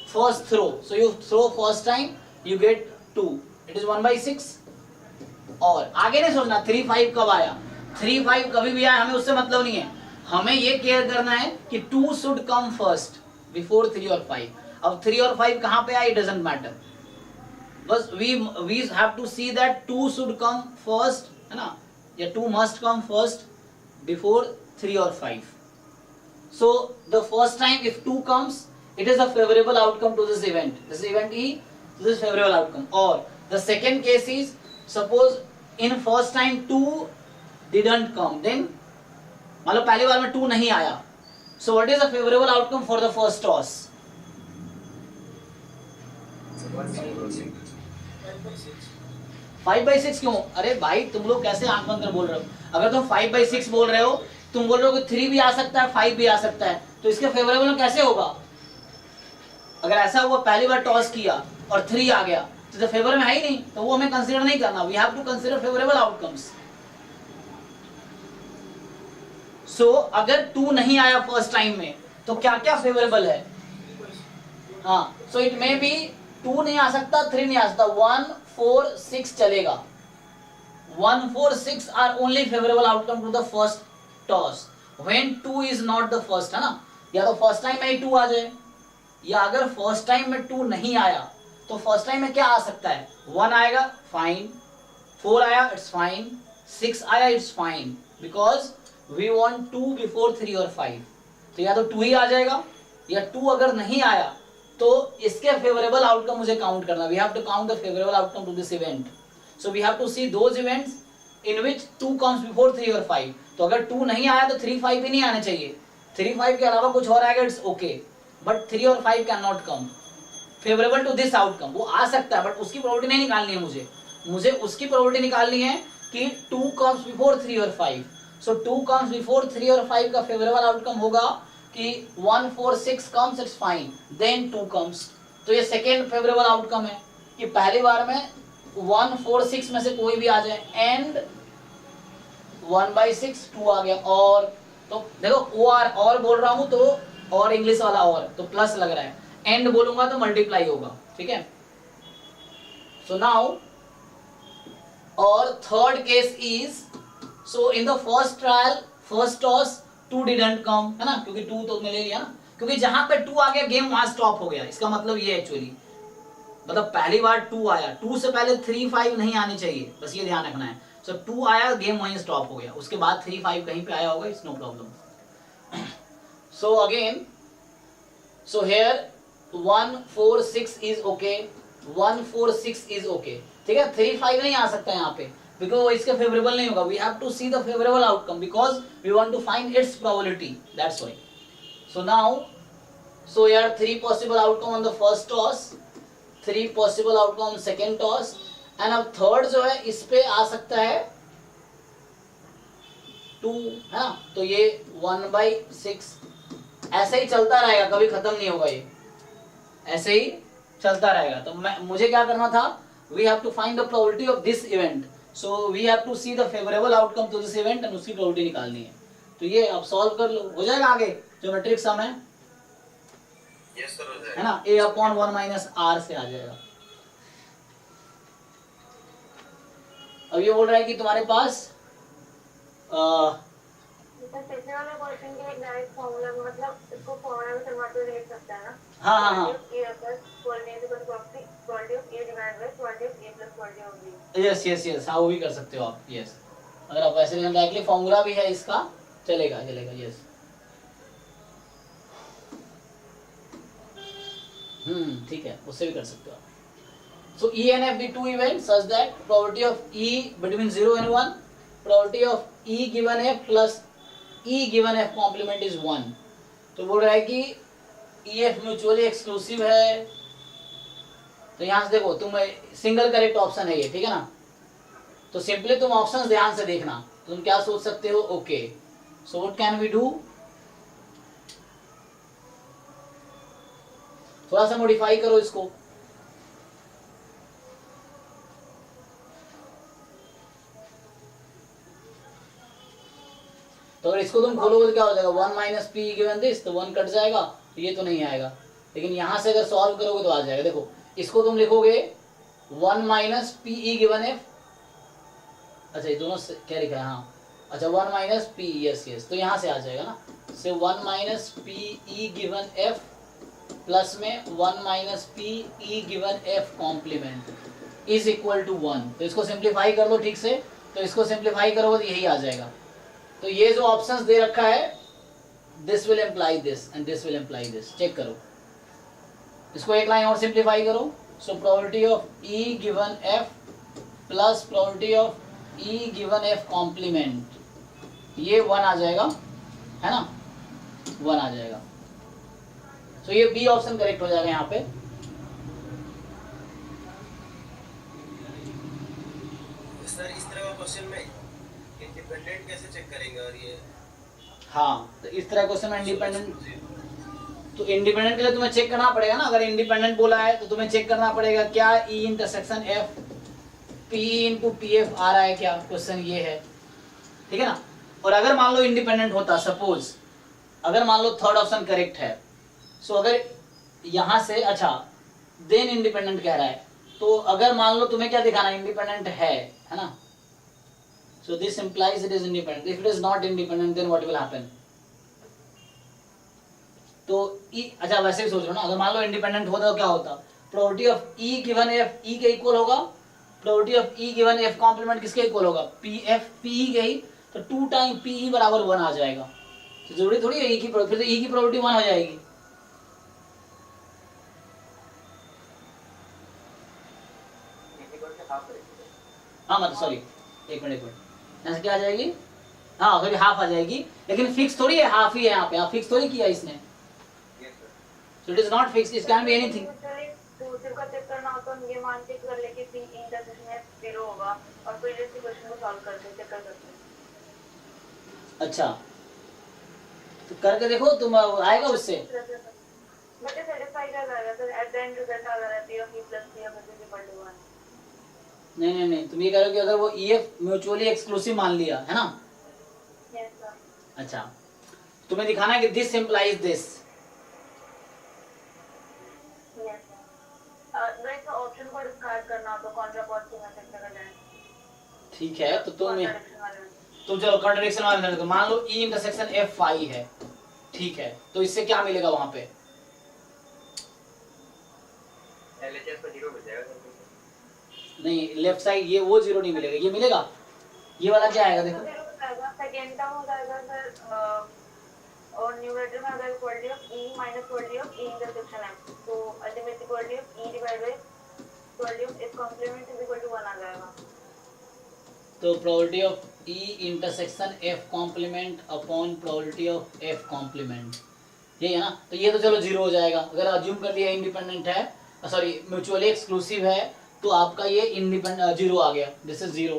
first throw? So you throw first time, you get 2. It is 1/6. और आगे नहीं सोचना 3 5 कब आया, 3 5 कभी भी आया, हमें उससे मतलब नहीं है. हमें ये केयर करना है कि 2 शुड कम फर्स्ट बिफोर 3 और 5. अब 3 और 5 कहाँ पे आए, इट डजंट मैटर. बस we have to see that 2 should come first, है ना, या 2 must come first before 3 or 5. So the first time if 2 comes, it is a favorable outcome to this event. This event E, this is favorable outcome. Or the second case is, suppose in first time 2 didn't come, then मतलब पहली बार में 2 नहीं आया. So what is a favorable outcome for the first toss? 5/6 क्यों? अरे भाई तुम लोग कैसे आंख बंद कर बोल रहे हो? अगर तुम 5/6 बोल रहे हो, तुम बोल रहे हो कि 3 भी आ सकता है 5 भी आ सकता है, तो इसके फेवरेबल में कैसे होगा? अगर ऐसा हुआ पहली बार टॉस किया और 3 आ गया तो फेवर में है ही नहीं, तो वो हमें कंसीडर नहीं करना. We have to consider favourable outcomes. So अगर 2 नहीं आया फर्स्ट टाइम में तो क्या क्या फेवरेबल है? हाँ, सो इट मे बी 2 नहीं आ सकता, 3 नहीं आ सकता, 1 4 6 चलेगा. 1 4 6 are only favourable outcome to the first toss when 2 is not the first, है ना. या तो फर्स्ट टाइम में ही 2 आ जाए, या अगर फर्स्ट टाइम में 2 नहीं आया तो फर्स्ट टाइम में क्या आ सकता है? 1 आएगा, फाइन. 4 आया, इट्स फाइन. 6 आया, it's fine, because we want 2 before 3 और 5. तो या तो 2 ही आ जाएगा, या 2 अगर नहीं आया तो इसके फेवरेबल आउटकम मुझे काउंट करना. We have to count the favourable outcome to this event. So we have to see those events in which 2 comes before 3 और 5. तो अगर 2 नहीं आया तो 3 5 भी नहीं आने चाहिए. 3 5 के अलावा कुछ और आएगा, इट्स ओके, बट 3 और 5 can not come favourable to this outcome. वो आ सकता है बट उसकी प्रोबेबिलिटी नहीं निकालनी है. मुझे उसकी प्रोबेबिलिटी निकालनी है कि 2 कम्स बिफोर 3 और 5. सो 2 कम्स बिफोर 3 और 5 का फेवरेबल आउटकम होगा कि 1 4 6 comes, it's fine, then 2 comes. तो ये सेकेंड फेवरेबल आउटकम है कि पहली बार में 1 4 6 में से कोई भी आ जाए, एंड 1/6 2 आ गया. और तो देखो और बोल रहा हूं तो और इंग्लिश वाला और तो प्लस लग रहा है, एंड बोलूंगा तो मल्टीप्लाई होगा. ठीक है. सो नाउ और third case is, so in the first trial first toss 2 didn't come, है ना, क्योंकि 2 तो मिले लिया ना, क्योंकि जहां पे 2 आ गया गेम वहां स्टॉप हो गया. इसका मतलब ये एक्चुअली मतलब पहली बार 2 आया, 2 से पहले 3 5 नहीं आनी चाहिए, बस ये ध्यान रखना है. सो 2 आया, गेम वहीं स्टॉप हो गया, उसके बाद 3 5 कहीं पे आया होगा, it's no problem. So again, so here 1 4 6 is okay, 1 4 6 is okay. ठीक है, 3 5 नहीं आ सकता यहाँ पे because वो इसके फेवरेबल नहीं होगा. we have to see the favorable outcome because we want to find its probability, that's why. so now, so here 3 possible outcome on the first toss, 3 possible outcome on second toss, and अब third जो है इस पे आ सकता है 2, है ना. तो ये 1/6 ऐसे ही चलता रहेगा, कभी खत्म नहीं होगा, ये ऐसे ही चलता रहेगा. तो मुझे क्या करना था, we have to find the probability of this event. So we have to see the favorable outcome to this event and उसकी प्रोबेबिलिटी निकालनी है. तो ये अब सॉल्व कर लो, हो जाएगा. आगे ज्योमेट्रिक सम है, यस सर, हो जाएगा, है ना. a/1 - r से आ जाएगा. अब ये बोल रहा है कि तुम्हारे पास पिछले वाले क्वेश्चन के एक डायरेक्ट फॉर्मूला मतलब इसको फॉर्मूला में कन्वर्ट करके लिख सकते हैं ना. हाँ यस हाँ, वो भी कर सकते हो आप. यस, अगर आप वैसे डायरेक्टली फॉर्मूला भी है इसका, चलेगा. यस, ठीक है, उससे भी कर सकते हो आप. सो E and F be 2 events such that probability of E between 0 and 1, probability of E given F plus E given F complement is 1. तो बोल रहा है कि EF म्यूचुअली एक्सक्लूसिव है. तो यहाँ से देखो, तुम सिंगल करेक्ट ऑप्शन है ये, ठीक है ना. तो सिंपली तुम ऑप्शंस ध्यान से देखना, तुम क्या सोच सकते हो. Okay, so what can we do, थोड़ा सा मॉडिफाई करो इसको. इसको तुम खोलोगे तो क्या हो जाएगा, 1 माइनस पी गिवन दिस, तो 1 कट जाएगा, ये तो नहीं आएगा। लेकिन यहाँ से अगर सॉल्व करोगे तो आ जाएगा। देखो इसको तुम लिखोगे 1 minus P E given F, अच्छा ये दोनों क्या लिखा है, हाँ अच्छा 1 माइनस पी, यस यस, तो यहाँ से आ जाएगा ना, से 1 minus P E given F plus में 1 minus P E given F complement is equal to 1। तो इसको सिंप्लीफाई कर लो ठीक से, तो इसको सिंप्लीफाई करोगे तो यही आ जाएगा। तो ये जो ऑप्शंस दे रखा है, this will imply this and this will imply this, check करो। इसको एक लाइन और सिंप्लीफाई करो, so probability of E given F plus probability of E given F complement, ये 1 आ जाएगा, है ना, 1 आ जाएगा। तो ये बी ऑप्शन करेक्ट हो जाएगा यहाँ पे। सर इस तरह का क्वेश्चन में इंडिपेंडेंट कैसे चेक करेंगे? और ये हाँ, तो इस तरह क्वेश्चन में इंडिपेंडेंट, तो इंडिपेंडेंट के लिए तुम्हें चेक करना पड़ेगा ना, अगर इंडिपेंडेंट बोला है तो तुम्हें चेक करना पड़ेगा क्या E intersection F P into P F आ रहा है क्या, क्वेश्चन ये है, ठीक है ना। और अगर मान लो इंडिपेंडेंट होता, सपोज अगर मान लो थर्ड ऑप्शन करेक्ट है, सो अगर यहाँ से, अच्छा देन इंडिपेंडेंट कह रहा है, तो अगर मान लो तुम्हें क्या दिखाना, इंडिपेंडेंट है ना, so this implies it is independent. If it is not independent, then what will happen? तो E, अच्छा वैसे भी सोच लो ना, अगर मान लो इंडिपेंडेंट होता तो क्या होता, probability of E given F E के इक्वल होगा, probability of E given F complement किसके इक्वल होगा, P F P E के ही, तो 2 टाइम P E बराबर 1 आ जाएगा। तो जरूरी थोड़ी है E की, फिर तो E की प्रोबेबिलिटी 1 हो जाएगी। हाँ मतलब सॉरी, एक मिनट ऐसे क्या आ जाएगी, हाँ सॉरी हाफ आ जाएगी, लेकिन फिक्स थोड़ी है, हाफ ही है यहाँ पे, यहाँ फिक्स थोड़ी किया इसने, so it is not fix, it can be anything. दूसरे का चेक करना हो तो ये मान के कर ले कि पी इंटरसेक्शन में 0 होगा और प्रीवियस क्वेश्चन को सॉल्व करके चेक कर सकते हैं। अच्छा तो करके देखो तुम, आएगा उससे, बट ये सेटिस्फाई कर रहा है sir, at the end result आ रहा है P of E plus P of is equal to 1। नहीं तुम ये कह रहे हो कि अगर वो ई एफ म्यूचुअली एक्सक्लूसिव मान लिया है ना, यस सर। अच्छा तुम्हें दिखाना है कि this implies this, yes sir. अगर इस ऑप्शन को डिस्कार्ड करना हो तो कॉन्ट्रापॉजिटिव मेथड से कर लें। ठीक है, तो तुम Contradiction वाले में। तुम चलो कॉन्ट्रडिक्शन वाले में, तो मान लो ई इंटरसेक्शन एफ फाई है, ठीक है, तो इससे क्या मिलेगा वहां पे, LHS को 0 मिल जाएगा। नहीं लेफ्ट साइड ये वो 0 नहीं मिलेगा, ये मिलेगा, ये वाला क्या आएगा देखो, सेकेंड टर्म हो जाएगा सर, और न्यूमरेटर में अगर quality of E minus quality of E intersection है, तो ultimately quality of E divide by quality of F complement is equal to 1 आ जाएगा। तो probability of E intersection F complement upon probability of F complement, ये है ना। तो ये तो चलो 0 हो जाएगा, अगर अज्यूम कर लिया इंडिपेंडेंट है, सॉरी म्यूचुअली एक्सक्लूसिव है, तो आपका ये इंडिपेंडेंट 0 आ गया, दिस इज 0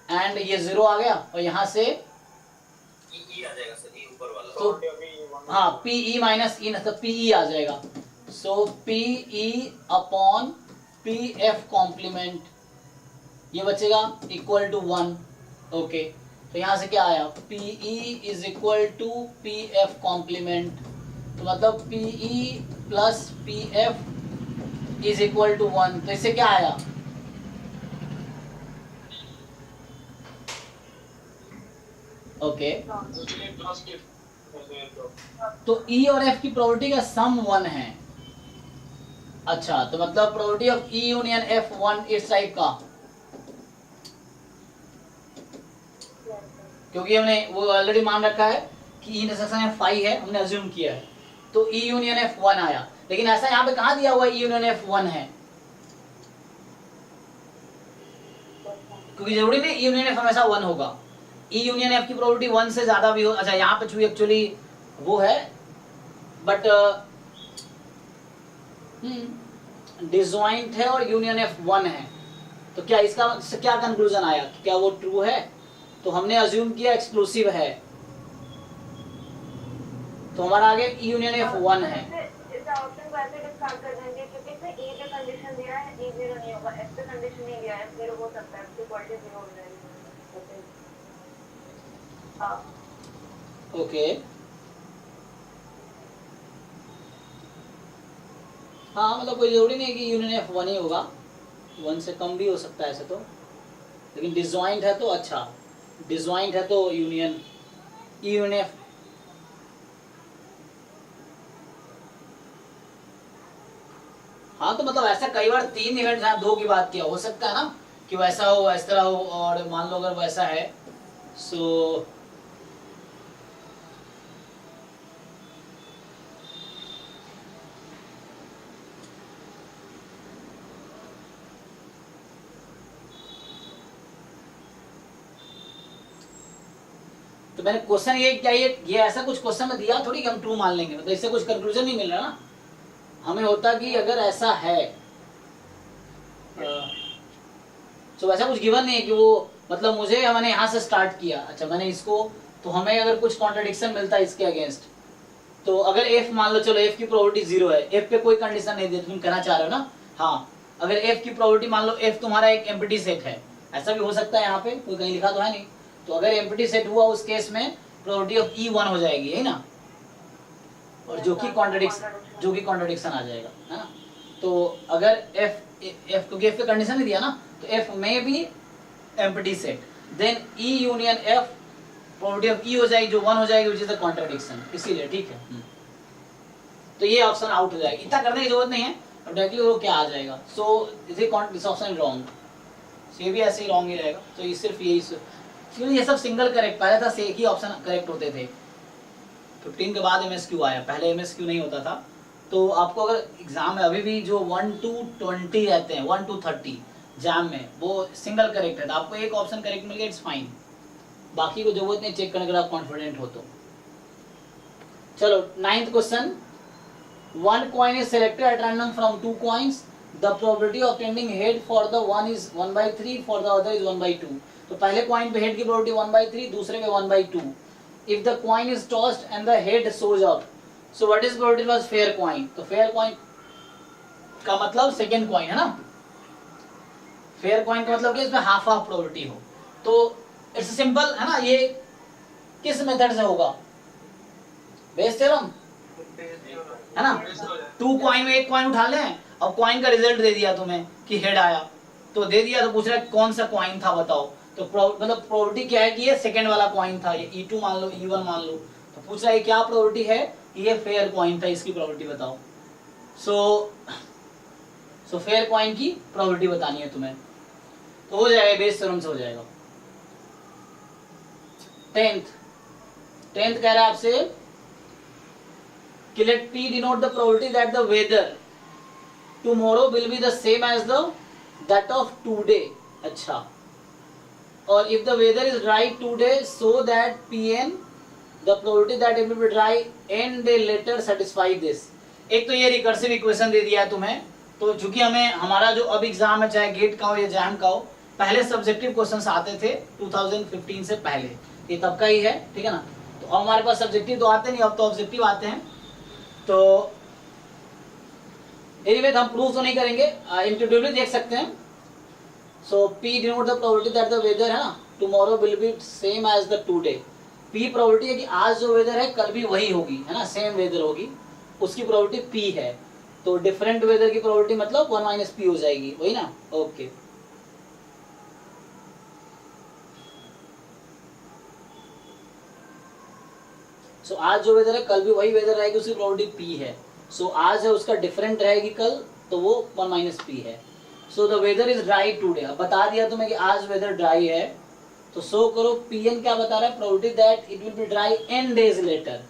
एंड ये 0 आ गया, और यहाँ से ई आ जाएगा सर, ई ऊपर वाला। तो हाँ पी ई माइनस ई, मतलब पी ई आ जाएगा, so P E upon P F complement, ये बचेगा इक्वल टू 1, ओके। तो यहाँ से क्या आया, P E is equal to P F complement, तो मतलब P E plus P F is equal to 1, तो इससे क्या आया, ओके। तो E और F की प्रोबेबिलिटी का सम 1 है, अच्छा तो मतलब probability of E union F 1 इस टाइप का, क्योंकि हमने वो ऑलरेडी मान रखा है कि E इंटरसेक्शन F 5 है, हमने अज्यूम किया है, तो E यूनियन F 1 आया, लेकिन ऐसा यहाँ पे कहाँ दिया हुआ है E यूनियन F 1 है, क्योंकि जरूरी नहीं E यूनियन F हमेशा 1 होगा, E यूनियन F की प्रोबेबिलिटी 1 से ज्यादा भी हो, अच्छा यहाँ पे एक्चुअली वो है, बट डिसजॉइंट है और यूनियन F 1 है, तो क्या इसका क्या कंक्लूजन आया, क्या वो ट्रू है, तो हमने अज्यूम किया एक्सक्लूसिव है, तो हमारा आगे E यूनियन F 1 है। इस ऑप्शन को ऐसे डिस्कार्ड कर देंगे क्योंकि इसमें E पे कंडीशन दिया है, E 0 नहीं होगा, F पे कंडीशन नहीं दिया है, F 0 हो सकता है, इसकी क्वालिटी 0 हो जाएगी। हाँ ओके, हाँ मतलब कोई जरूरी नहीं है कि यूनियन एफ 1 ही होगा, 1 से कम भी हो सकता है ऐसे तो, लेकिन डिसजॉइंट है तो अच्छा, डिसजॉइंट है तो यूनियन ई यूनियन एफ। हाँ तो मतलब ऐसा कई बार 3 इवेंट हैं, 2 की बात किया, हो सकता है ना कि वैसा हो इस तरह हो, और मान लो अगर वैसा है सो तो मैंने क्वेश्चन ये क्या, ये ऐसा कुछ क्वेश्चन में दिया थोड़ी कि हम ट्रू मान लेंगे, मतलब इससे कुछ कंक्लूजन नहीं मिल रहा ना हमें, होता कि अगर ऐसा है तो वैसा कुछ गिवन नहीं है कि वो मतलब मुझे मैंने यहाँ से स्टार्ट किया, अच्छा मैंने इसको, तो हमें अगर कुछ कॉन्ट्रडिक्शन मिलता है इसके अगेंस्ट, तो अगर एफ मान लो, चलो एफ की प्रोबेबिलिटी 0 है, एफ पे कोई कंडीशन नहीं दी, तुम कहना चाह रहे हो ना, हाँ अगर एफ की प्रोबेबिलिटी मान लो, एफ तुम्हारा एक एम्प्टी सेट है, ऐसा भी हो सकता है यहाँ पे, कोई कहीं लिखा तो है नहीं, तो अगर एम्प्टी सेट हुआ उस केस में प्रोबेबिलिटी ऑफ ई 1 हो जाएगी, है ना, और जो कि कॉन्ट्रडिक्शन आ जाएगा, है ना। तो अगर एफ क्योंकि एफ पे कंडीशन नहीं दिया ना, तो एफ में भी empty set, then E union F probability of E हो जाएगी जो 1 हो जाएगी, विच इज द कॉन्ट्रडिक्शन, इसीलिए ठीक है। तो ये ऑप्शन आउट हो जाएगा, इतना करने की जरूरत नहीं है, अब डायरेक्टली वो क्या आ जाएगा, सो दिस ऑप्शन रॉन्ग, ये भी ऐसे ही रॉन्ग ही रहेगा, तो ये सिर्फ यही, क्योंकि ये सब सिंगल करेक्ट, पहले था एक ही ऑप्शन करेक्ट होते थे, 15 के बाद MSQ आया, पहले MSQ नहीं होता था। तो आपको अगर एग्जाम में अभी भी जो 1 to 20 रहते हैं, 1 to 30 एग्जाम में, वो सिंगल करेक्ट है, तो आपको एक ऑप्शन करेक्ट मिल गया, इट्स फाइन, बाकी को जरूरत नहीं चेक करने के, आप कॉन्फिडेंट हो तो। चलो 9th question, 1 coin is selected at random from 2 coins, the probability of ending head for the one is 1/3, for the other is 1/2। तो पहले कॉइन पे हेड की प्रोबेबिलिटी 1/3, दूसरे पे 1/2। If the coin is tossed and the head shows up, so what is probability of fair coin, तो fair coin का मतलब second coin है ना, फेयर कॉइन का मतलब कि इसमें हाफ हाफ प्रोबेबिलिटी हो, तो इट्स सिंपल है ना, ये किस मेथड से होगा, बेस थ्योरम है ना, 2 कॉइन में एक कॉइन उठा लें, अब कॉइन का रिजल्ट दे दिया तुम्हें कि हेड आया, तो दे दिया, तो पूछ रहा है कौन सा कॉइन था बताओ, तो मतलब प्रोबेबिलिटी क्या है कि ये सेकंड वाला कॉइन था, ये E2 मान लो, E1 मान लो, तो पूछ रहा है क्या प्रोबेबिलिटी है कि ये फेयर कॉइन था, इसकी प्रोबेबिलिटी बताओ। सो फेयर कॉइन की प्रोबेबिलिटी बतानी है तुम्हें, तो हो जाएगा, बेस थ्योरम से हो जाएगा। 10th कह रहा है आपसे कि let P denote the probability that the weather tomorrow will be the same as that of today। अच्छा, और if the weather is dry today, so that Pn the probability that it will be dry n day later satisfy this। एक तो ये recursive equation दे दिया है तुम्हें, तो चूंकि हमें हमारा जो अब एग्जाम है, चाहे गेट का हो या जैम का हो, पहले सब्जेक्टिव क्वेश्चंस आते थे 2015 से पहले, ये तब का ही है, ठीक है ना, तो अब हमारे पास सब्जेक्टिव तो आते नहीं, अब तो ऑब्जेक्टिव आते हैं, तो एनीवे हम प्रूफ तो नहीं करेंगे, इंट्यूटिवली देख सकते हैं। So P denote the probability that the weather है ना, tomorrow will be same as the today, P probability है कि आज जो वेदर है कल भी वही होगी, है ना, सेम वेदर होगी, उसकी प्रोबेबिलिटी P है, तो डिफरेंट वेदर की प्रोबेबिलिटी मतलब 1 - P हो जाएगी, वही ना, ओके। सो आज जो वेदर है कल भी वही वेदर रहेगी, उसकी प्रोबेबिलिटी P है, सो आज है उसका डिफरेंट रहेगी कल, तो वो 1 - P है। So the weather is dry today, अब बता दिया तुम्हें कि आज वेदर ड्राई है, तो सो करो Pn क्या बता रहा है, probability that it will be dry n days later,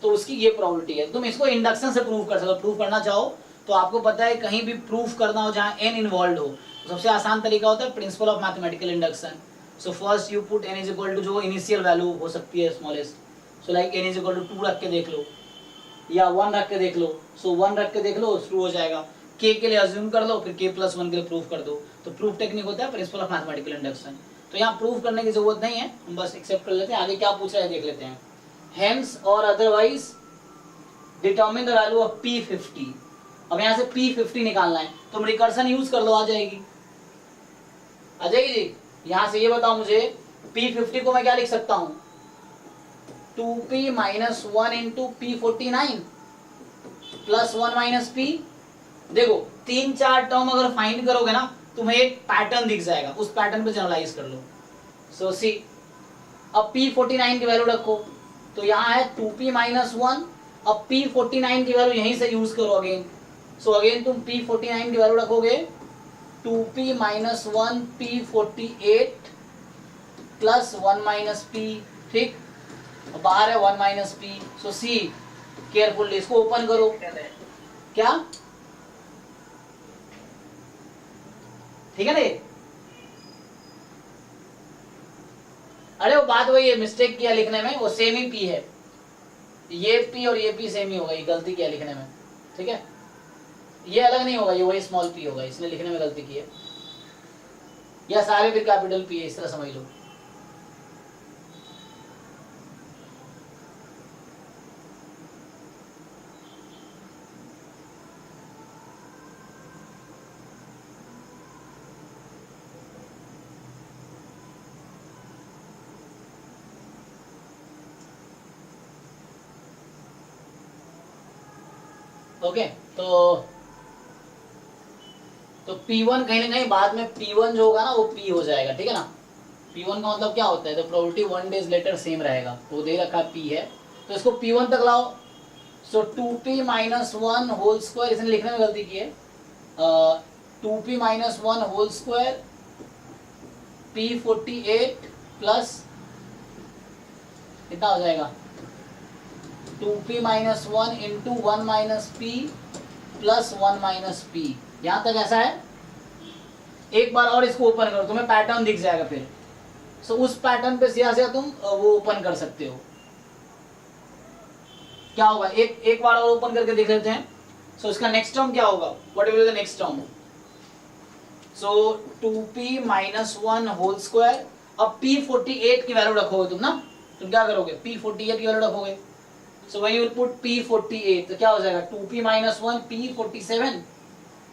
तो उसकी ये प्रोबेबिलिटी है। तुम इसको इंडक्शन से प्रूव कर सकते हो, प्रूव करना चाहो तो आपको पता है कहीं भी प्रूफ करना हो जहाँ n इन्वॉल्व हो, तो सबसे आसान तरीका होता है principle of mathematical induction. So first you put n is equal to जो इनिशियल वैल्यू हो सकती है smallest, so like n is equal to 2 रख के देख लो या 1 रख के देख लो, सो 1 रख के देख लो, शुरू हो जाएगा, k के लिए अज्यूम कर लो, फिर k+1 के लिए प्रूफ कर दो, तो प्रूफ टेक्निक होता है प्रिंसिपल ऑफ मैथमेटिकल इंडक्शन। तो यहाँ प्रूफ करने की जरूरत नहीं है, हम बस एक्सेप्ट कर लेते हैं, आगे क्या पूछ रहा है देख लेते हैं। हेंस और otherwise determine the value of P50, अब यहाँ से P50 निकालना है, तुम रिकर्सन यूज कर लो, आ जाएगी जी। यहाँ से ये बताओ मुझे P50 को मैं क्या लिख सकता हूँ, 2p minus 1 into P49 plus 1 minus P। देखो 3-4 टर्म अगर फाइंड करोगे ना तुम्हें एक पैटर्न दिख जाएगा, उस पैटर्न पे जनरलाइज कर लो। सो सी अब P49 की वैल्यू रखो, तो यहाँ है 2p माइनस 1, अब P49 की वैल्यू यहीं से यूज करो अगेन। सो अगेन तुम P49 की वैल्यू रखोगे 2p minus 1 P48 plus 1 minus P, ठीक, बाहर है 1 माइनस P। सो सी केयरफुली इसको ओपन करो, क्या ठीक है ना। अरे वो बात वही है, मिस्टेक किया लिखने में, वो सेम ही P है, ये P और ये P सेम ही होगा, ये गलती किया लिखने में, ठीक है, ये अलग नहीं होगा, ये वही स्मॉल p होगा, इसने लिखने में गलती की है, या सारे फिर कैपिटल P है, इस तरह समझ लो। ओके तो P1 कहीं ना कहीं बाद में P1 जो होगा ना वो P हो जाएगा, ठीक है ना। P1 का मतलब क्या होता है, तो प्रोबेबिलिटी 1 डेज लेटर सेम रहेगा, तो दे रखा P है, तो इसको P1 तक लाओ। सो 2p माइनस 1 होल स्क्वायर, इसने लिखने में गलती की है, 2p minus 1 whole square P48 plus कितना हो जाएगा 2p minus 1 into 1 minus P plus 1 minus P। यहां तक ऐसा है। एक बार और इसको ओपन करो, तुम्हें पैटर्न दिख जाएगा फिर। सो उस पैटर्न पे सीधा तुम वो ओपन कर सकते हो। क्या होगा, एक बार और ओपन करके देख लेते हैं। सो इसका नेक्स्ट टर्म क्या होगा, what will be the next term. So 2p minus 1 whole square, अब P48 की वैल्यू रखोगे तुम ना, तुम क्या करोगे P48 की वैल्यू रखोगे। So when you will put P48 तो क्या हो जाएगा 2p माइनस 1 P47।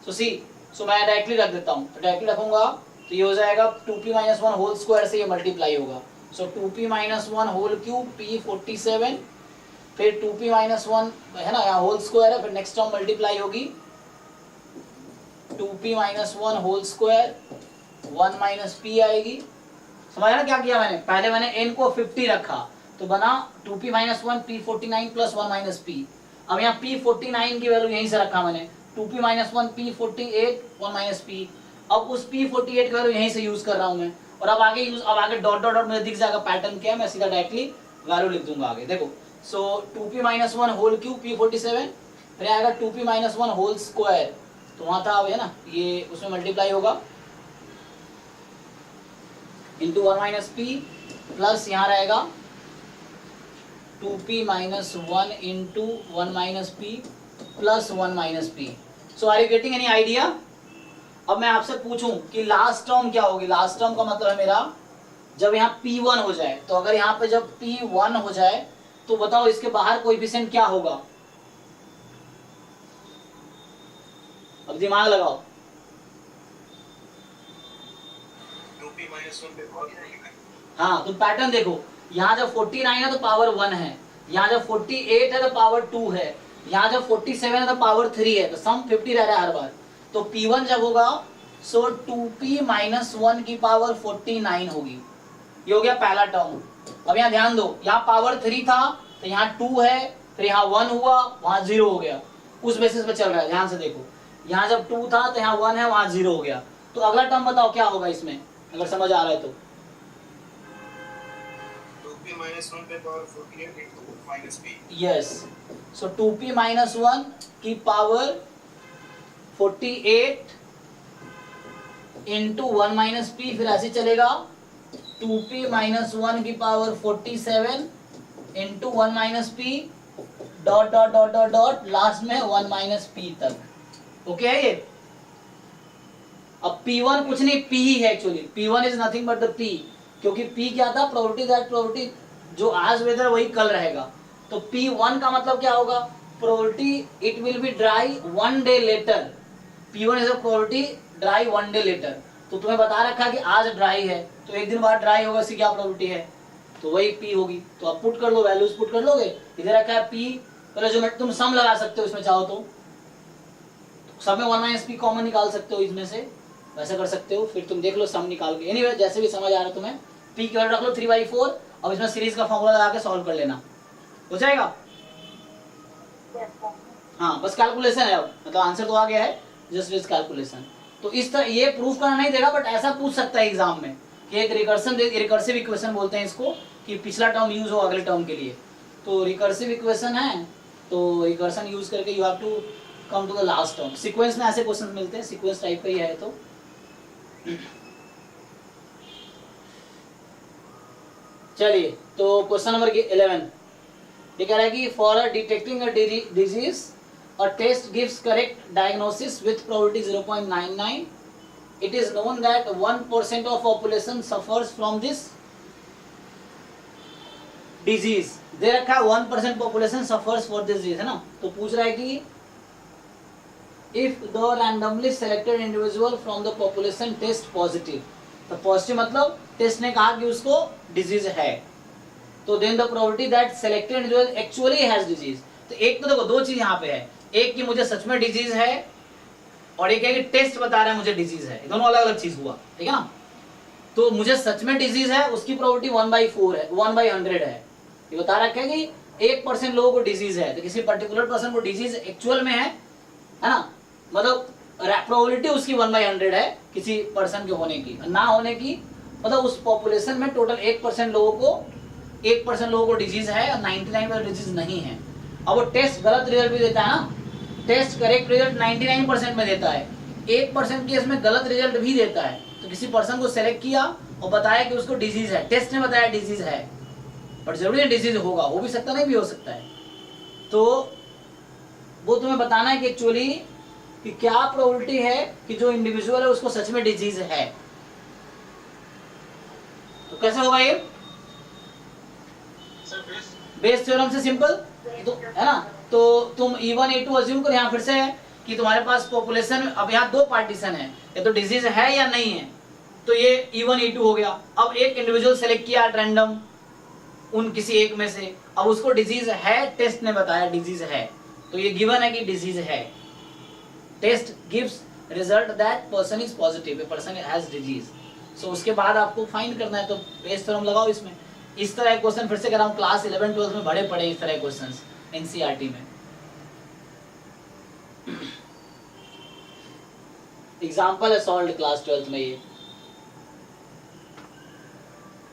सो सी, सो मैं डायरेक्टली रख देता हूँ, डायरेक्टली रखूंगा तो ये हो जाएगा 2p माइनस 1 होल स्क्वायर से ये मल्टीप्लाई होगा। सो 2p minus 1 whole cube P47, फिर 2p माइनस 1 है ना, यहाँ होल स्क्वायर है, फिर नेक्स्ट टर्म मल्टीप्लाई होगी 2p minus 1 whole square 1 minus P आएगी। समझा ना क्या किया मैंने, पहले मैंने n को 50 रखा तो बना 2p minus 1 P49 plus 1 minus P। अब यहाँ P49 की वैल्यू यहीं से रखा मैंने, 2p minus 1 P48 1 minus P। अब उस P48 की वैल्यू यहीं से यूज कर रहा हूँ मैं, और अब आगे डॉट डॉट डॉट मुझे दिख जाएगा पैटर्न क्या है, मैं सीधा डायरेक्टली वैल्यू लिख दूंगा आगे। देखो, सो 2p minus 1 whole cube P47, फिर आएगा 2p माइनस 1 होल स्क्वायर, तो वहां था अब है ना, ये उसमें मल्टीप्लाई होगा इंटू 1 माइनस P प्लस यहाँ रहेगा 2p minus 1 into 1 minus P plus 1 minus P। So are you getting any idea. अब मैं आपसे पूछूं कि लास्ट टर्म क्या होगी। लास्ट टर्म का मतलब है मेरा जब यहाँ P1 हो जाए, तो अगर यहाँ पे जब P1 हो जाए तो बताओ इसके बाहर कोएफिशिएंट क्या होगा। अब दिमाग लगाओ। 2p माइनस 1 पे बहुत जाएगा। हाँ, तुम पैटर्न देखो, यहाँ जब 49 है तो पावर 1 है, यहाँ जब 48 है तो पावर 2 है, यहाँ जब 47 है तो पावर 3 है, तो सम 50 रह रहा है हर बार। तो P1 जब होगा सो 2p माइनस 1 की पावर 49 होगी। ये हो गया पहला टर्म। अब यहाँ ध्यान दो, यहाँ पावर 3 था तो यहाँ 2 है, फिर यहाँ 1 हुआ, वहां 0 हो गया, उस बेसिस पे चल रहा है। ध्यान से देखो, यहाँ जब 2 था तो यहाँ 1 है, वहां 0 हो गया। तो अगला टर्म बताओ क्या होगा इसमें, अगर समझ आ रहा है तो। 2p माइनस 1 पे power 48 into minus P। Yes, so 2p minus 1 की पावर 48 इंटू 1 माइनस P, फिर ऐसे चलेगा 2p माइनस 1 की power 47 into 1 minus P dot dot dot dot dot last में 1 माइनस P तक। ओके है ये। अब P1 कुछ नहीं, P ही है actually, P1 is nothing but the P, क्योंकि P क्या था, प्रोबेबिलिटी दैट प्रोबेबिलिटी जो आज वेदर वही कल रहेगा। तो P1 का मतलब क्या होगा, probability it will be dry 1 day letter. P1 is a probability dry 1 day letter. तो तुम्हें बता रखा है कि आज ड्राई है तो एक दिन बाद ड्राई होगा, इसकी क्या प्रोबेबिलिटी है तो वही P होगी। तो आप पुट कर लो, वैल्यूज पुट कर लोगे। इधर रखा है P, पहले जो तुम सम लगा सकते हो इसमें चाहो तो सब में 1 माइनस P कॉमन निकाल सकते हो इसमें से, वैसे कर सकते हो। फिर तुम देख लो सम निकाल के, एनीवे जैसे भी समझ आ रहा है तुम्हें। P की वैल्यू रख लो 3/4, अब इसमें सीरीज का फॉर्मूला लगा के सॉल्व कर लेना, हो जाएगा। हाँ बस कैलकुलेशन है, अब मतलब आंसर तो आ गया है, जस्ट इज कैलकुलेशन। तो इस तरह ये प्रूफ करना नहीं देगा, बट ऐसा पूछ सकता है एग्जाम में कि एक रिकर्सिव इक्वेशन बोलते हैं इसको, कि पिछला टर्म यूज हो अगले टर्म के लिए। तो रिकर्सिव इक्वेशन है, तो रिकर्सन यूज करके you have to come to the last term. Sequence में ऐसे क्वेश्चन मिलते हैं, सीक्वेंस टाइप का ही है। तो चलिए, तो क्वेश्चन नंबर 11 ये कह रहा है कि for detecting a disease a test gives correct diagnosis with probability 0.99. It is known that 1% of population suffers from this disease. दे रखा है 1% population suffers for this disease, है ना। तो पूछ रहा है कि if the randomly selected individual from the population test positive, तो पॉजिटिव मतलब टेस्ट ने कहा कि उसको डिजीज है, तो then the probability that selected individual actually has disease. तो एक तो देखो दो चीज यहाँ पे है, एक कि मुझे सच में डिजीज है और एक है कि टेस्ट बता रहा है मुझे डिजीज है, दोनों अलग अलग चीज हुआ, ठीक है ना। तो मुझे सच में डिजीज है उसकी प्रोबेबिलिटी 1/4 है, 1/100 है। ये बता रखा है कि 1% लोगों को डिजीज है, तो किसी पर्टिकुलर पर्सन को डिजीज एक्चुअल में है ना, मतलब प्रोबेबिलिटी उसकी 1/100 है किसी पर्सन के होने की, ना होने की मतलब उस पॉपुलेशन में टोटल 1% लोगों को डिजीज है और 99% डिजीज नहीं है। अब वो टेस्ट गलत रिजल्ट भी देता है ना, टेस्ट करेक्ट रिजल्ट 99% में देता है, 1% केस में गलत रिजल्ट भी देता है। तो किसी पर्सन को सेलेक्ट किया और बताया कि उसको डिजीज है, टेस्ट ने बताया डिजीज है, बट जरूरी है डिजीज होगा, हो भी सकता नहीं भी हो सकता है। तो वो तुम्हें बताना है कि एक्चुअली कि क्या प्रोबेबिलिटी है कि जो इंडिविजुअल है उसको सच में डिजीज है। तो कैसे होगा ये? बेस थ्योरम से सिंपल तो है ना। तो तुम E1 E2 अज्यूम करो, यहाँ फिर से है कि तुम्हारे पास पॉपुलेशन, अब यहाँ दो पार्टीशन है, या तो डिजीज है या नहीं है, तो ये E1 E2 हो गया। अब एक इंडिविजुअल सेलेक्ट किया रैंडम उन किसी एक में से, अब उसको डिजीज है, टेस्ट ने बताया डिजीज है, तो ये गिवन है कि डिजीज है। Test gives result that person is positive, a person has disease. So उसके बाद आपको फाइंड करना है, तो बेस थ्योरम लगाओ इसमें। इस तरह के क्वेश्चन फिर से कह रहा हूँ, क्लास 11-12 में बड़े पड़े इस तरह के क्वेश्चंस एनसीईआरटी में। एग्जाम्पल है सॉल्व क्लास 12 में।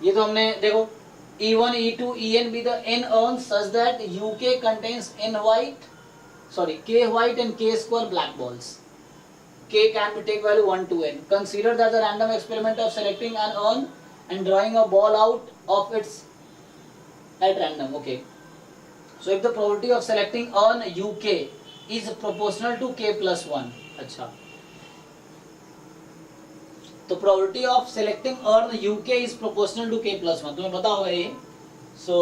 ये तो हमने देखो E1 E2 En be the n urns such that UK contains K white and K square black balls. K can be take value 1 to n. Consider that the random experiment of selecting an urn and drawing a ball out of its at random. Okay. So if the probability of selecting urn UK is proportional to K plus 1. अच्छा, तो probability of selecting urn UK is proportional to K plus 1, तुम्हें पता होगा ये। So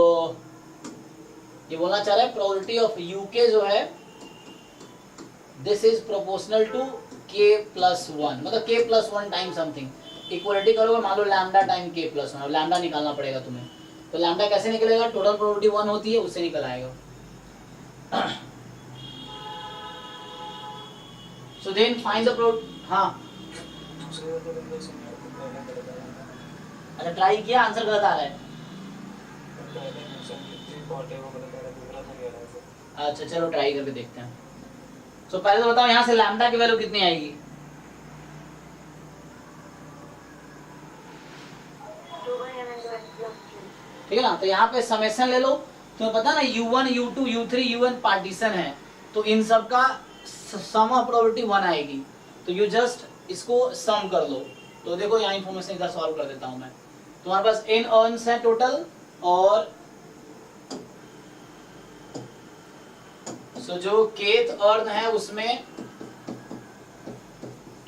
ये बोलना चाह रहा है probability of UK जो है this is proportional to K plus 1, मतलब K plus 1 time something. Equality करोगे मान लो लैम्डा टाइम K plus 1, अब लैम्डा निकालना पड़ेगा तुम्हें। तो लैम्डा कैसे निकलेगा? टोटल प्रोबेबिलिटी 1 होती है, उससे निकल आएगा। So then find the probability. हाँ अच्छा, ट्राई किया, आंसर गलत आ रहा है। अच्छा चलो ट्राई करके देखते हैं। सो पहले तो बताओ यहाँ से लैम्डा की वैल्यू कितनी आएगी? ठीक है ना। तो यहाँ पे समेशन ले लो, तुम्हें पता ना U1 U2 U3 UN partition है, तो इन सब का सम ऑफ प्रोबेबिलिटी 1 आएगी। तो यू जस्ट इसको सम कर लो। तो देखो यहाँ इंफॉर्मेशन इधर सॉल्व कर देता हूँ मैं। तुम्हारे पास n अर्न्स है टोटल, और जो केथ अर्न है उसमें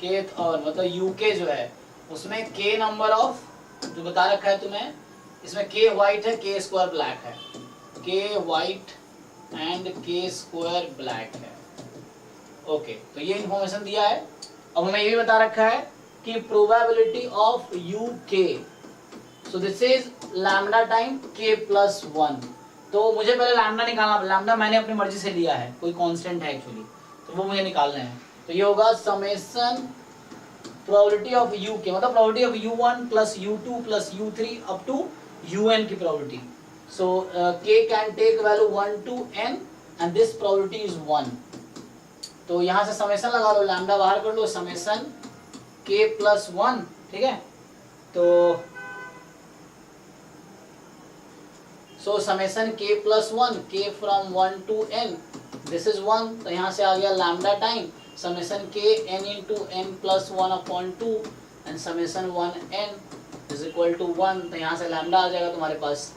केथ अर्न मतलब यूके जो है उसमें k नंबर ऑफ जो बता रखा है तुम्हें, इसमें k व्हाइट है, k स्क्वायर ब्लैक है, k white and k square black है। ओके, तो ये इंफॉर्मेशन दिया है। अब हमें ये भी बता रखा है कि probability of UK, so this is lambda time k plus 1। तो मुझे पहले लैम्डा निकालना, लैम्डा मैंने अपनी मर्जी से लिया है, कोई कांस्टेंट है एक्चुअली, तो वो मुझे निकालना है। तो ये होगा समेशन प्रोबेबिलिटी ऑफ u के, मतलब probability of u1 plus u2 plus u3 up to un की probability. So k can take value 1 to n and this probability is 1। तो यहाँ से समेशन लगा लो, लैम्डा बाहर कर लो, समेशन k प्लस 1, ठीक है। तो so summation k plus 1, k from 1 to n, this is 1। तो यहाँ से आ गया lambda time summation k n into n plus 1 upon 2 and summation 1n is equal to 1। तो यहाँ से लैम्डा आ जाएगा तुम्हारे पास।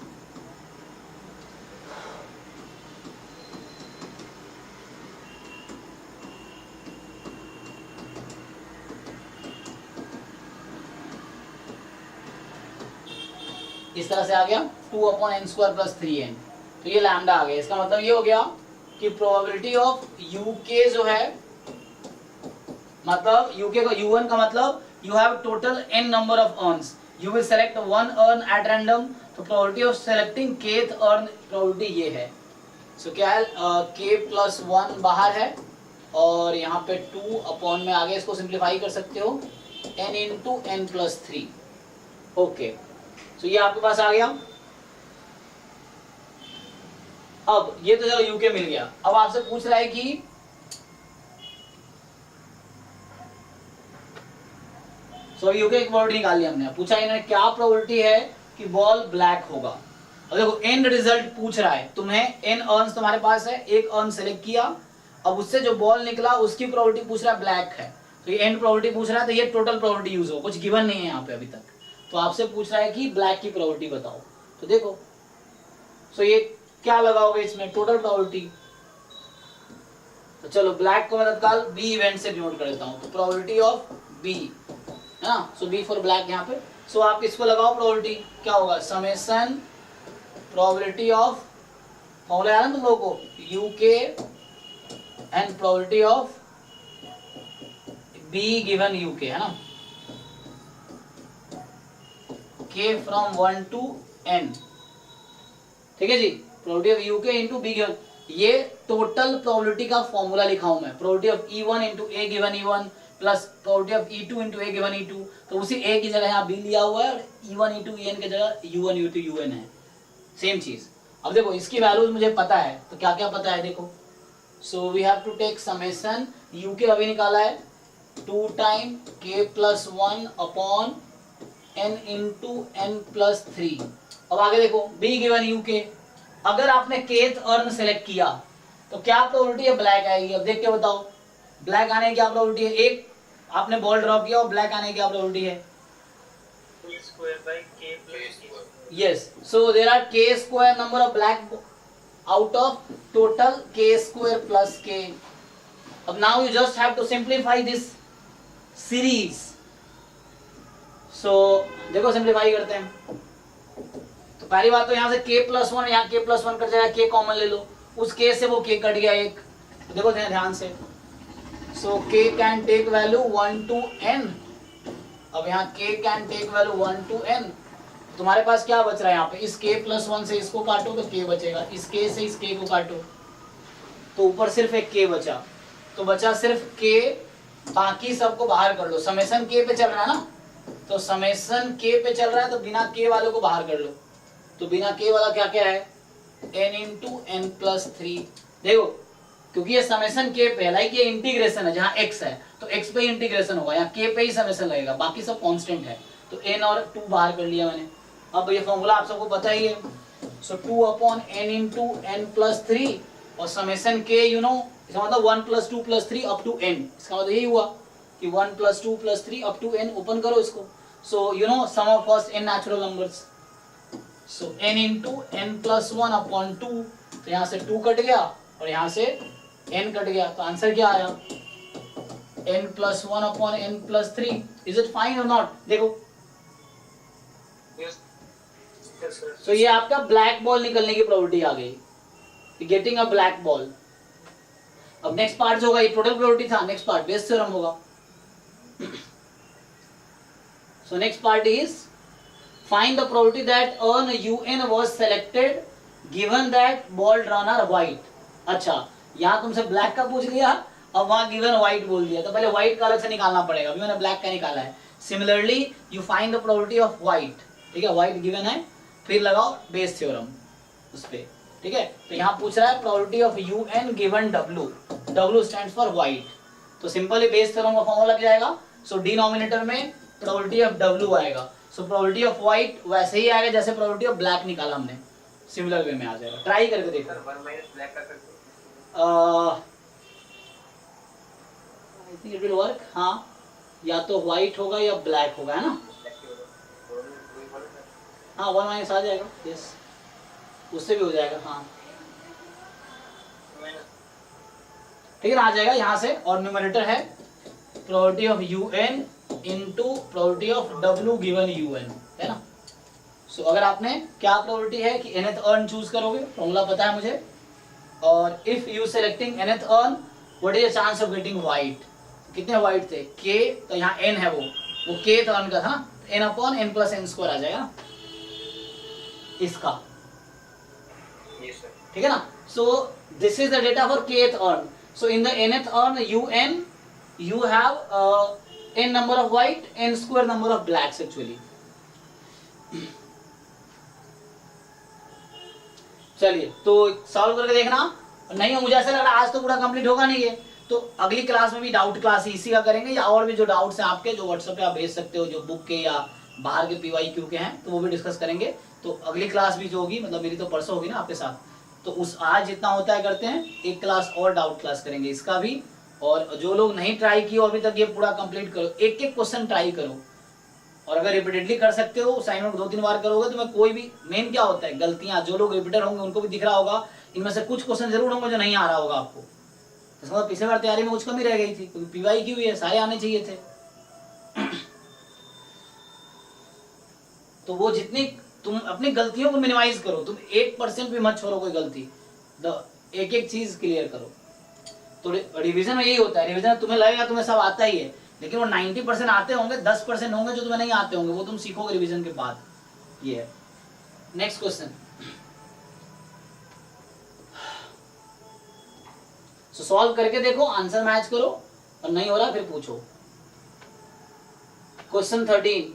इस तरह से आ गया 2 upon n square plus 3n। तो ये लैम्डा आ गया। इसका मतलब ये हो गया कि प्रोबेबिलिटी ऑफ uk जो है, मतलब uk का u1 का मतलब you have total n number of urns, you will select one urn at random. तो probability of selecting kth urn probability ये है। सो क्या है, k प्लस 1 बाहर है और यहाँ पे 2 अपॉन में आगे इसको सिंप्लीफाई कर सकते हो n into n plus 3। Okay, तो ये आपके पास आ गया। अब ये तो चलो यूके मिल गया। अब आपसे पूछ रहा है कि सो यूके की प्रोबेबिलिटी निकाल ली हमने। पूछा इन्होंने क्या प्रोबेबिलिटी है कि बॉल ब्लैक होगा। अब देखो एंड रिजल्ट पूछ रहा है, तुम्हें एन अर्न्स तुम्हारे पास है, एक अर्न सेलेक्ट किया, अब उससे जो बॉल निकला उसकी प्रोबेबिलिटी पूछ रहा है ब्लैक है, तो ये एंड प्रोबेबिलिटी पूछ रहा है। तो ये टोटल प्रोबेबिलिटी यूज हो, कुछ गिवन नहीं है यहाँ पे अभी तक। तो आपसे पूछ रहा है कि ब्लैक की प्रोबेबिलिटी बताओ। तो देखो, सो ये क्या लगाओगे इसमें, टोटल प्रोबेबिलिटी। तो चलो ब्लैक को मैं तत्काल बी इवेंट से डिनोट कर देता हूँ। तो प्रोबेबिलिटी ऑफ बी है ना, सो बी फॉर ब्लैक यहाँ पे। सो आप इसको लगाओ प्रोबेबिलिटी, क्या होगा, समेशन प्रोबेबिलिटी ऑफ, फॉर्मूला याद है तुम लोगों को, UK and probability of B given UK, है ना, k फ्रॉम 1 to n, ठीक है जी। Probability of UK into B given, ये टोटल प्रोबेबिलिटी का फॉर्मूला लिखा हूं मैं। Probability of E1 into A given E1 plus probability of E2 into A given E2। तो उसी ए की जगह यहाँ बी लिया हुआ है और E1 इंटू En की जगह U1 इंटू UN है, सेम चीज। अब देखो इसकी वैल्यूज मुझे पता है, तो क्या क्या पता है देखो। So we have to take summation, यूके अभी निकाला है 2 time k plus 1 upon n into n plus 3। अब आगे देखो बी गिवन यूके, अगर आपने kth अर्न सेलेक्ट किया तो क्या प्रोबेबिलिटी है ब्लैक आएगी। अब देख के बताओ ब्लैक आने की क्या प्रोबेबिलिटी है। एक आपने बॉल ड्रॉप किया और ब्लैक आने की क्या प्रोबेबिलिटी है, yes. So there are k square number of black out of total k square plus k। अब now you just have to simplify this series. So देखो सिंप्लीफाई करते हैं। तो पहली बात तो यहाँ से k प्लस 1, यहाँ k प्लस 1 कट जाएगा, k कॉमन ले लो, उस k से वो k कट गया एक। तो देखो ध्यान से, so k can take value 1 to n। अब यहाँ k can take value 1 to n। तुम्हारे पास क्या बच रहा है यहाँ पे, इस k प्लस 1 से इसको काटो तो k बचेगा, इस k से इस k को काटो तो ऊपर सिर्फ एक k बचा, तो बचा सिर्फ k, बाकी सबको बाहर कर लो। समेशन k पे चल रहा है ना, तो समेशन k पे चल रहा है, तो बिना k वाले को बाहर कर लो। तो बिना k वाला क्या क्या है, n इंटू n प्लस 3। देखो क्योंकि ये समेशन k पे है, लाइक ये इंटीग्रेशन है, जहाँ x है तो x पे ही इंटीग्रेशन होगा, यहाँ k पे ही समेशन लगेगा, बाकी सब कांस्टेंट है। तो n और 2 बाहर कर लिया मैंने। अब ये फॉर्मूला आप सबको पता ही है। So 2 upon n into n plus 3 और समेशन k यू नो, इसका मतलब 1 plus 2 plus 3 up to n। इसका मतलब यही हुआ कि 1 plus 2 plus 3 up to n। Open करो इसको। So you know sum of first n natural numbers, so n into n plus 1 upon 2। तो यहाँ से 2 कट गया और यहाँ से n कट गया, तो आंसर क्या आया, n plus 1 upon n plus 3। Is it fine और नॉट। देखो सो ये आपका ब्लैक बॉल निकलने की प्रोबेबिलिटी आ गई, गेटिंग अ ब्लैक बॉल। अब नेक्स्ट पार्ट जो होगा, ये टोटल प्रोबेबिलिटी था, नेक्स्ट पार्ट बेस थ्योरम होगा। So next part is find the probability that earn UN was selected given that ball runner white. अच्छा, यहाँ तुमसे ब्लैक का पूछ लिया, अब वहां गिवन व्हाइट बोल दिया, तो पहले व्हाइट का अलग से निकालना पड़ेगा, अभी मैंने ब्लैक का निकाला है। Similarly you find the probability of white, ठीक है, व्हाइट गिवन है, फिर लगाओ बेस थ्योरम उस पे, ठीक है। तो यहाँ पूछ रहा है probability of UN given W, W stands for white, तो सिंपली बेस थ्योरम का फॉर्मूला लग जाएगा। सो डिनोमिनेटर में प्रोबेबिलिटी ऑफ W आएगा, सो प्रोबेबिलिटी ऑफ व्हाइट वैसे ही आएगा जैसे प्रोबेबिलिटी ऑफ ब्लैक निकाला हमने, सिमिलर वे में आ जाएगा। ट्राई करके देखो। सर 1 माइनस ब्लैक का करते I think it will work. हाँ, या तो व्हाइट होगा या ब्लैक होगा, है ना। हाँ 1 माइनस आ जाएगा, यस, उससे भी हो जाएगा। हाँ ठीक है ना, आ जाएगा यहाँ से। और न्यूमरेटर है probability of UN into probability of W given UN, है ना। सो अगर आपने क्या प्रोबेबिलिटी है कि nth अर्न चूज करोगे, फॉर्मूला पता है मुझे, और if you selecting nth earn what is the chance of getting white, कितने व्हाइट थे k, तो यहाँ n है, वो k अर्न का था ना, n upon n plus n square आ जाएगा इसका, ठीक है ना। So this is the data for kth urn. So in the nth urn UN you have n number of white, n square number of blacks actually। चलिए तो solve करके देखना, नहीं मुझे ऐसा लग रहा है आज तो पूरा कंप्लीट होगा नहीं ये, तो अगली क्लास में भी डाउट क्लास इसी का करेंगे, या और भी जो डाउट्स हैं आपके जो व्हाट्सएप पे आप भेज सकते हो, जो बुक के या बाहर के PYQ के हैं, तो वो भी डिस्कस करेंगे। तो अगली क्लास भी जो होगी, मतलब मेरी तो परसों होगी ना आपके साथ, तो उस आज जितना होता है करते हैं, एक क्लास और डाउट क्लास करेंगे इसका भी। और जो लोग नहीं ट्राई किए अभी तक, ये पूरा कंप्लीट करो, एक एक क्वेश्चन ट्राई करो, और अगर रिपीटेडली कर सकते हो, असाइनमेंट 2-3 बार करोगे तो मैं कोई भी, मेन क्या होता है गलतियां, जो लोग रिपीटर होंगे उनको भी दिख रहा होगा, इनमें से कुछ क्वेश्चन जरूर होंगे जो नहीं आ रहा होगा आपको, इसका मतलब पिछले बार तैयारी में कुछ कमी रह गई थी, क्योंकि PYQ हुई है, सारे आने चाहिए थे। तो वो जितनी तुम अपनी गलतियों को मिनिमाइज करो, तुम 1% भी मत छोड़ो कोई गलती, एक एक चीज क्लियर करो। तो रिवीजन में यही होता है, रिवीजन तुम्हें लगेगा तुम्हें सब आता ही है, लेकिन वो 90% आते होंगे, 10% होंगे जो तुम्हें नहीं आते होंगे, वो तुम सीखोगे रिवीजन के बाद। ये है नेक्स्ट क्वेश्चन। सो सॉल्व करके देखो, आंसर मैच करो, और नहीं हो रहा फिर पूछो। Question 13,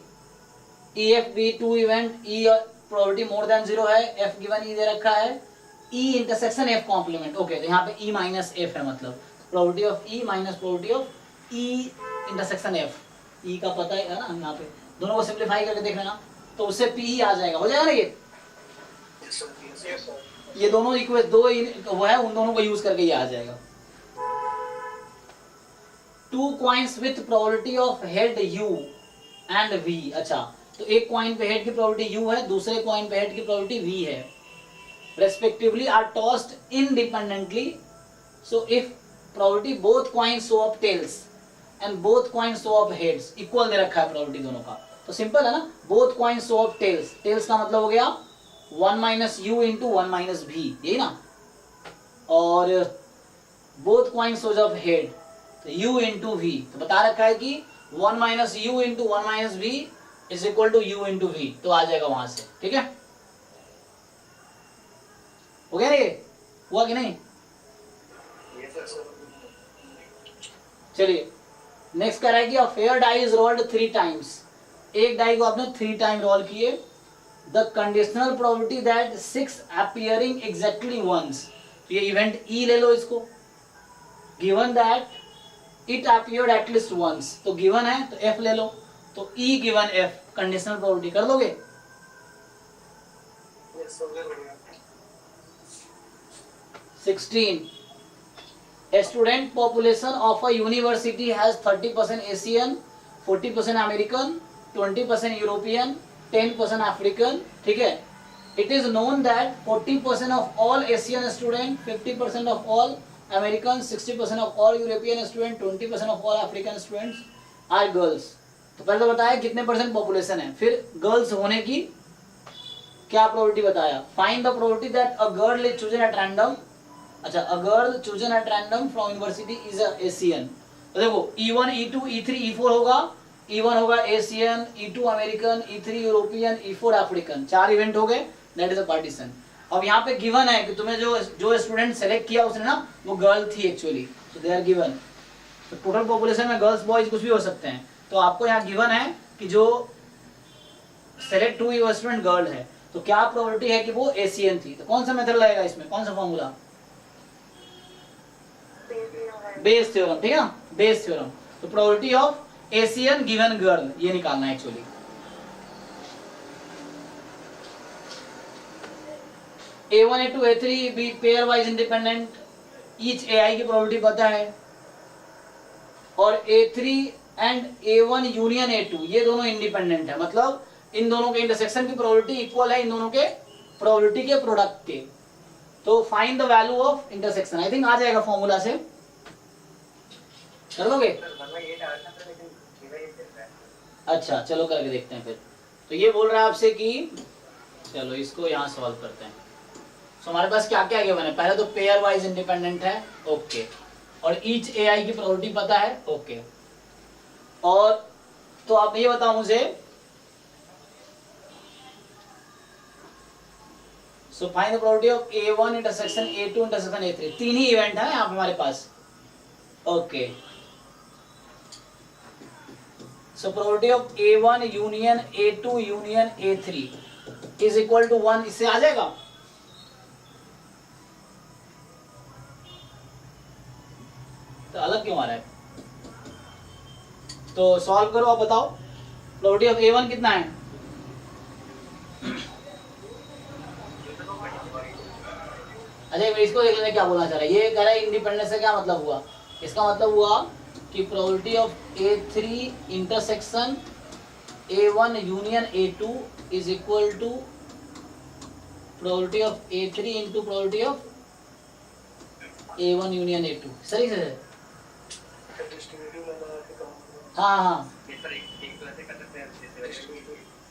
EF-B2 event, E probability more than 0 है, F गिवन E दे रखा है, E intersection F complement. Okay, तो यहाँ पे E माइनस F है, मतलब probability of E minus probability of E intersection F, E का पता है ना, यहाँ पे दोनों को सिंप्लीफाई करके देख लेना, तो उससे P ही आ जाएगा, हो जाएगा ना ये दोनों इक्वेशन, दो वो है, उन दोनों को यूज करके ये आ जाएगा। 2 coins with probability of head U and V। अच्छा, तो एक कॉइन पे हेड की प्रोबेबिलिटी U है, दूसरे कॉइन पे हेड की प्रोबेबिलिटी V है, respectively are tossed independently, so if probability both coins show up tails and both coins show up heads, equal दे रखा है प्रोबेबिलिटी दोनों का, तो सिंपल है ना, both coins show up tails, tails का मतलब हो गया 1 minus U into 1 minus V, यही ना, और both coins shows up head, तो U into V, तो बता रखा है कि 1 minus U into 1 minus V is equal to U into V, तो आ जाएगा वहां से, ठीक है। हो गया ये, हुआ कि नहीं? चलिए नेक्स्ट कह रहा है कि a fair die is rolled 3 times, एक डाई को आपने 3 टाइम रोल किए, the conditional probability that 6 appearing exactly once, तो ये इवेंट E ले लो इसको, given that it appeared at least once, तो गिवन है तो F ले लो, तो E given F conditional probability कर दोगे। 16, a student population of a university has 30% Asian, 40% American, 20% European, 10% African, ठीक है। It is known that 40% of all Asian students, 50% of all Americans, 60% of all European students, 20% of all African students are girls। तो पहले तो बताया कितने percent population है, फिर girls होने की क्या प्रोबेबिलिटी बताया, find the probability that a girl is chosen at random. अच्छा, a girl chosen at random from university is a Asian, तो देखो E1 E2 E3 E4 होगा, E1 होगा Asian, E2 American, E3 European, E4 African, 4 event हो गए, that is a partition. अब यहाँ पे गिवन है कि तुम्हें जो स्टूडेंट सेलेक्ट किया उसने ना वो गर्ल थी एक्चुअली, तो दे आर गिवन। तो टोटल पॉपुलेशन में गर्ल्स बॉयज कुछ भी हो सकते हैं, तो आपको यहाँ गिवन है कि जो सेलेक्ट हुई वो स्टूडेंट गर्ल है, तो क्या प्रोबेबिलिटी है कि वो एशियन थी। तो कौन सा मेथड लगेगा इसमें, कौन सा फॉर्मूला, बेस थ्योरम, ठीक है ना, बेस थ्योरम। तो probability of Asian given girl ये निकालना है एक्चुअली। A1 A2 A3 भी pair wise independent, each AI की प्रोबेबिलिटी पता है, और A3 and A1 union A2 ये दोनों इंडिपेंडेंट है, मतलब इन दोनों के इंटरसेक्शन की प्रोबेबिलिटी इक्वल है इन दोनों के प्रोबेबिलिटी के प्रोडक्ट के। तो find the value of intersection, I think आ जाएगा फॉर्मूला से, कर लोगे? अच्छा चलो करके देखते हैं फिर। तो ये बोल रहा है आपसे कि चलो इसको यहाँ सॉल्व करते हैं। तो हमारे पास क्या क्या गिवन है, पहले तो पेयर वाइज इंडिपेंडेंट है, ओके, और ईच AI की प्रोबेबिलिटी पता है, ओके। और तो आप ये बताओ मुझे, so find the probability of A1 intersection A2 intersection A3, 3 ही इवेंट है यहाँ पे हमारे पास, okay. So probability of A1 union A2 union A3 is equal to 1, इससे आ जाएगा। तो अलग क्यों आ रहा है, तो सॉल्व करो, आप बताओ प्रोबेबिलिटी ऑफ A1 कितना है। अच्छा इसको देख लेते क्या बोलना चाह रहा है, ये कह रहा है इंडिपेंडेंस से क्या मतलब हुआ, इसका मतलब हुआ कि probability of A3 intersection A1 union A2 is equal to probability of A3 into probability of A1 union A2, सही से? हाँ हाँ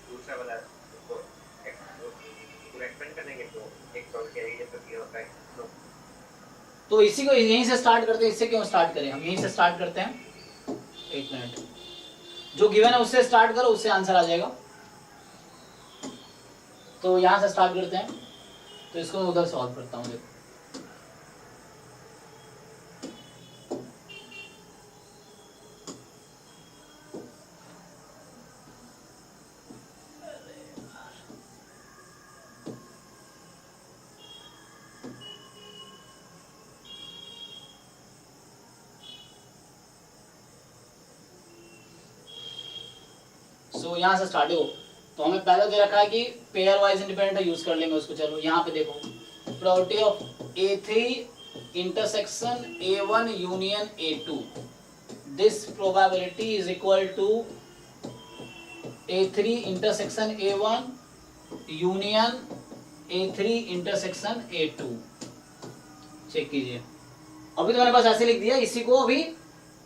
दूसरा वाला एक्सपेंड करेंगे तो एक प्रोबेबिलिटी आएगी जब तक ये होता है। तो इसी को यहीं से स्टार्ट करते हैं, इससे क्यों स्टार्ट करें, हम यहीं से स्टार्ट करते हैं। एक मिनट, जो गिवन है उससे स्टार्ट करो, उससे आंसर आ जाएगा। तो यहाँ से स्टार्ट करते हैं, तो इसको मैं उधर सॉल्व करता हूँ। देखो सो यहाँ से स्टार्ट हो, तो हमें पहले दे रखा है कि पेयर वाइज इंडिपेंडेंट यूज कर लेंगे उसको। चलो यहाँ पे देखो, probability of A3 intersection A1 union A2, this probability is equal to A3 intersection A1 union A3 intersection A2। Check कीजिए, अभी तो मैंने बस ऐसे लिख दिया, इसी को अभी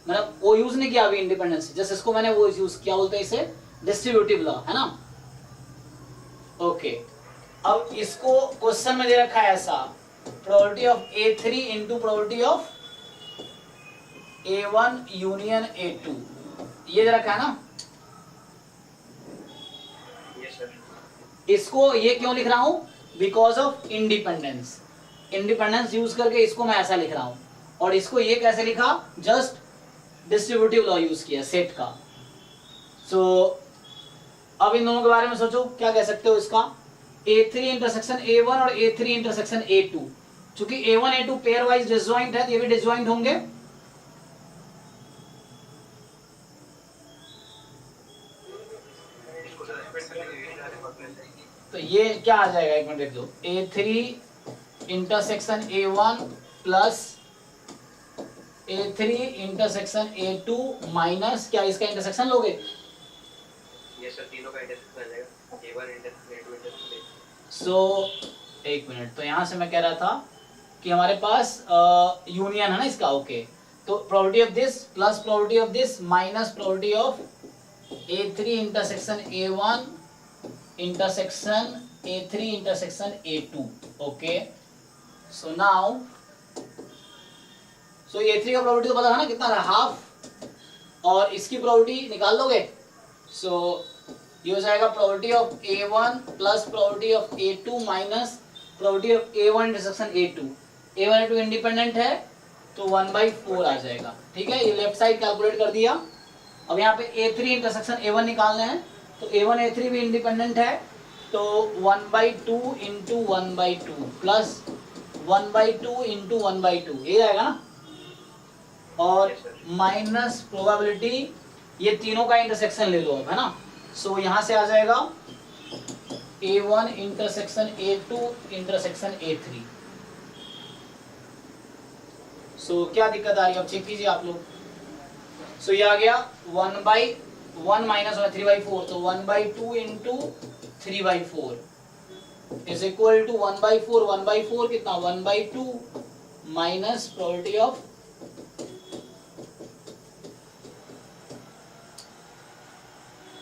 मैंने वो यूज नहीं किया अभी इंडिपेंडेंस, जस्ट इसको मैंने वो यूज किया, बोलते हैं इसे डिस्ट्रीब्यूटिव लॉ, है ना, ओके। अब इसको क्वेश्चन में दे रखा है ऐसा, probability of A3 into probability of A1 union A2, ये दे रखा है ना। Yes sir. इसको ये क्यों लिख रहा हूं, because of independence, independence use करके इसको मैं ऐसा लिख रहा हूं, और इसको ये कैसे लिखा, जस्ट डिस्ट्रीब्यूटिव लॉ यूज किया सेट का। सो अब इन दोनों के बारे में सोचो, क्या कह सकते हो इसका, A3 इंटरसेक्शन A1 और A3 इंटरसेक्शन A2, चूंकि A1 A2 pair wise disjoint है, तो ये भी डिसजॉइंट होंगे। तो ये क्या आ जाएगा, एक मिनट देख लो, A3 intersection A1 plus A3 intersection A2 minus क्या इसका इंटरसेक्शन लोगे, ये सर तीनों का इंटरसेक्शन आ जाएगा, A1 इंटरसेक्शन A2 इंटरसेक्शन। सो एक मिनट, तो यहाँ से मैं कह रहा था कि हमारे पास यूनियन है ना इसका, ओके। तो probability of this plus probability of this minus probability of A3 intersection A1 intersection A3 intersection A2, okay. So now so A3 का प्रोबेबिलिटी तो पता था ना कितना था, हाफ, और इसकी प्रोबेबिलिटी निकाल लोगे, सो ये हो जाएगा probability of A1 plus probability of A2 minus probability of A1 intersection A2। A1 A2 independent है तो 1/4 आ जाएगा। ठीक है, ये लेफ्ट साइड कैलकुलेट कर दिया। अब यहाँ पे A3 इंटरसेक्शन A1 निकालने हैं, तो A1 A3 भी इंडिपेंडेंट है, तो 1/2 इंटू 1/2 प्लस 1/2 इंटू 1/2 ये आएगा ना, और माइनस प्रोबेबिलिटी, ये तीनों का इंटरसेक्शन ले लो अब, है ना। सो यहाँ से आ जाएगा A1 intersection A2 intersection A3। सो क्या दिक्कत आ रही है अब चेक कीजिए आप लोग। सो ये आ गया 1/1 माइनस 3/4, तो 1/2 इंटू 3/4 इज इक्वल टू 1/4। 1/4 कितना, 1/2 माइनस प्रोबेबिलिटी ऑफ,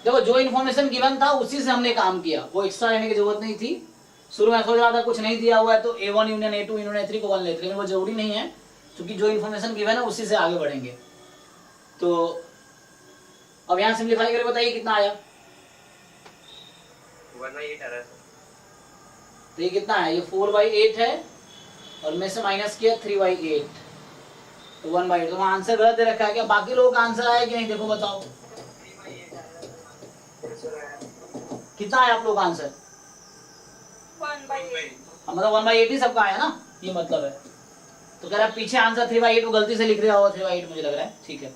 देखो जो इन्फॉर्मेशन गिवन था उसी से हमने काम किया, वो एक्स्ट्रा लेने की जरूरत नहीं थी। शुरू में सोच रहा था कुछ नहीं दिया हुआ है तो A1 union A2 union A3 को 1 लेते, लेकिन वो जरूरी नहीं है, क्योंकि जो इन्फॉर्मेशन गिवन है उसी से आगे बढ़ेंगे। तो अब यहाँ सिंप्लीफाई करके बताइए कितना आया। 1/8 आ रहा है। तो ये कितना है, ये 4/8 है, और में से माइनस किया 3/8, तो 1/8। तो वहाँ आंसर गलत दे रखा है क्या? बाकी लोगों का आंसर आया कि नहीं, देखो बताओ कितना है आप लोग का आंसर। 1/8। मतलब 1/8 ही सबका आया ना, ये मतलब है। तो कह रहा है पीछे आंसर 3/8 को गलती से लिख रहा होगा 3/8, मुझे लग रहा है। ठीक है,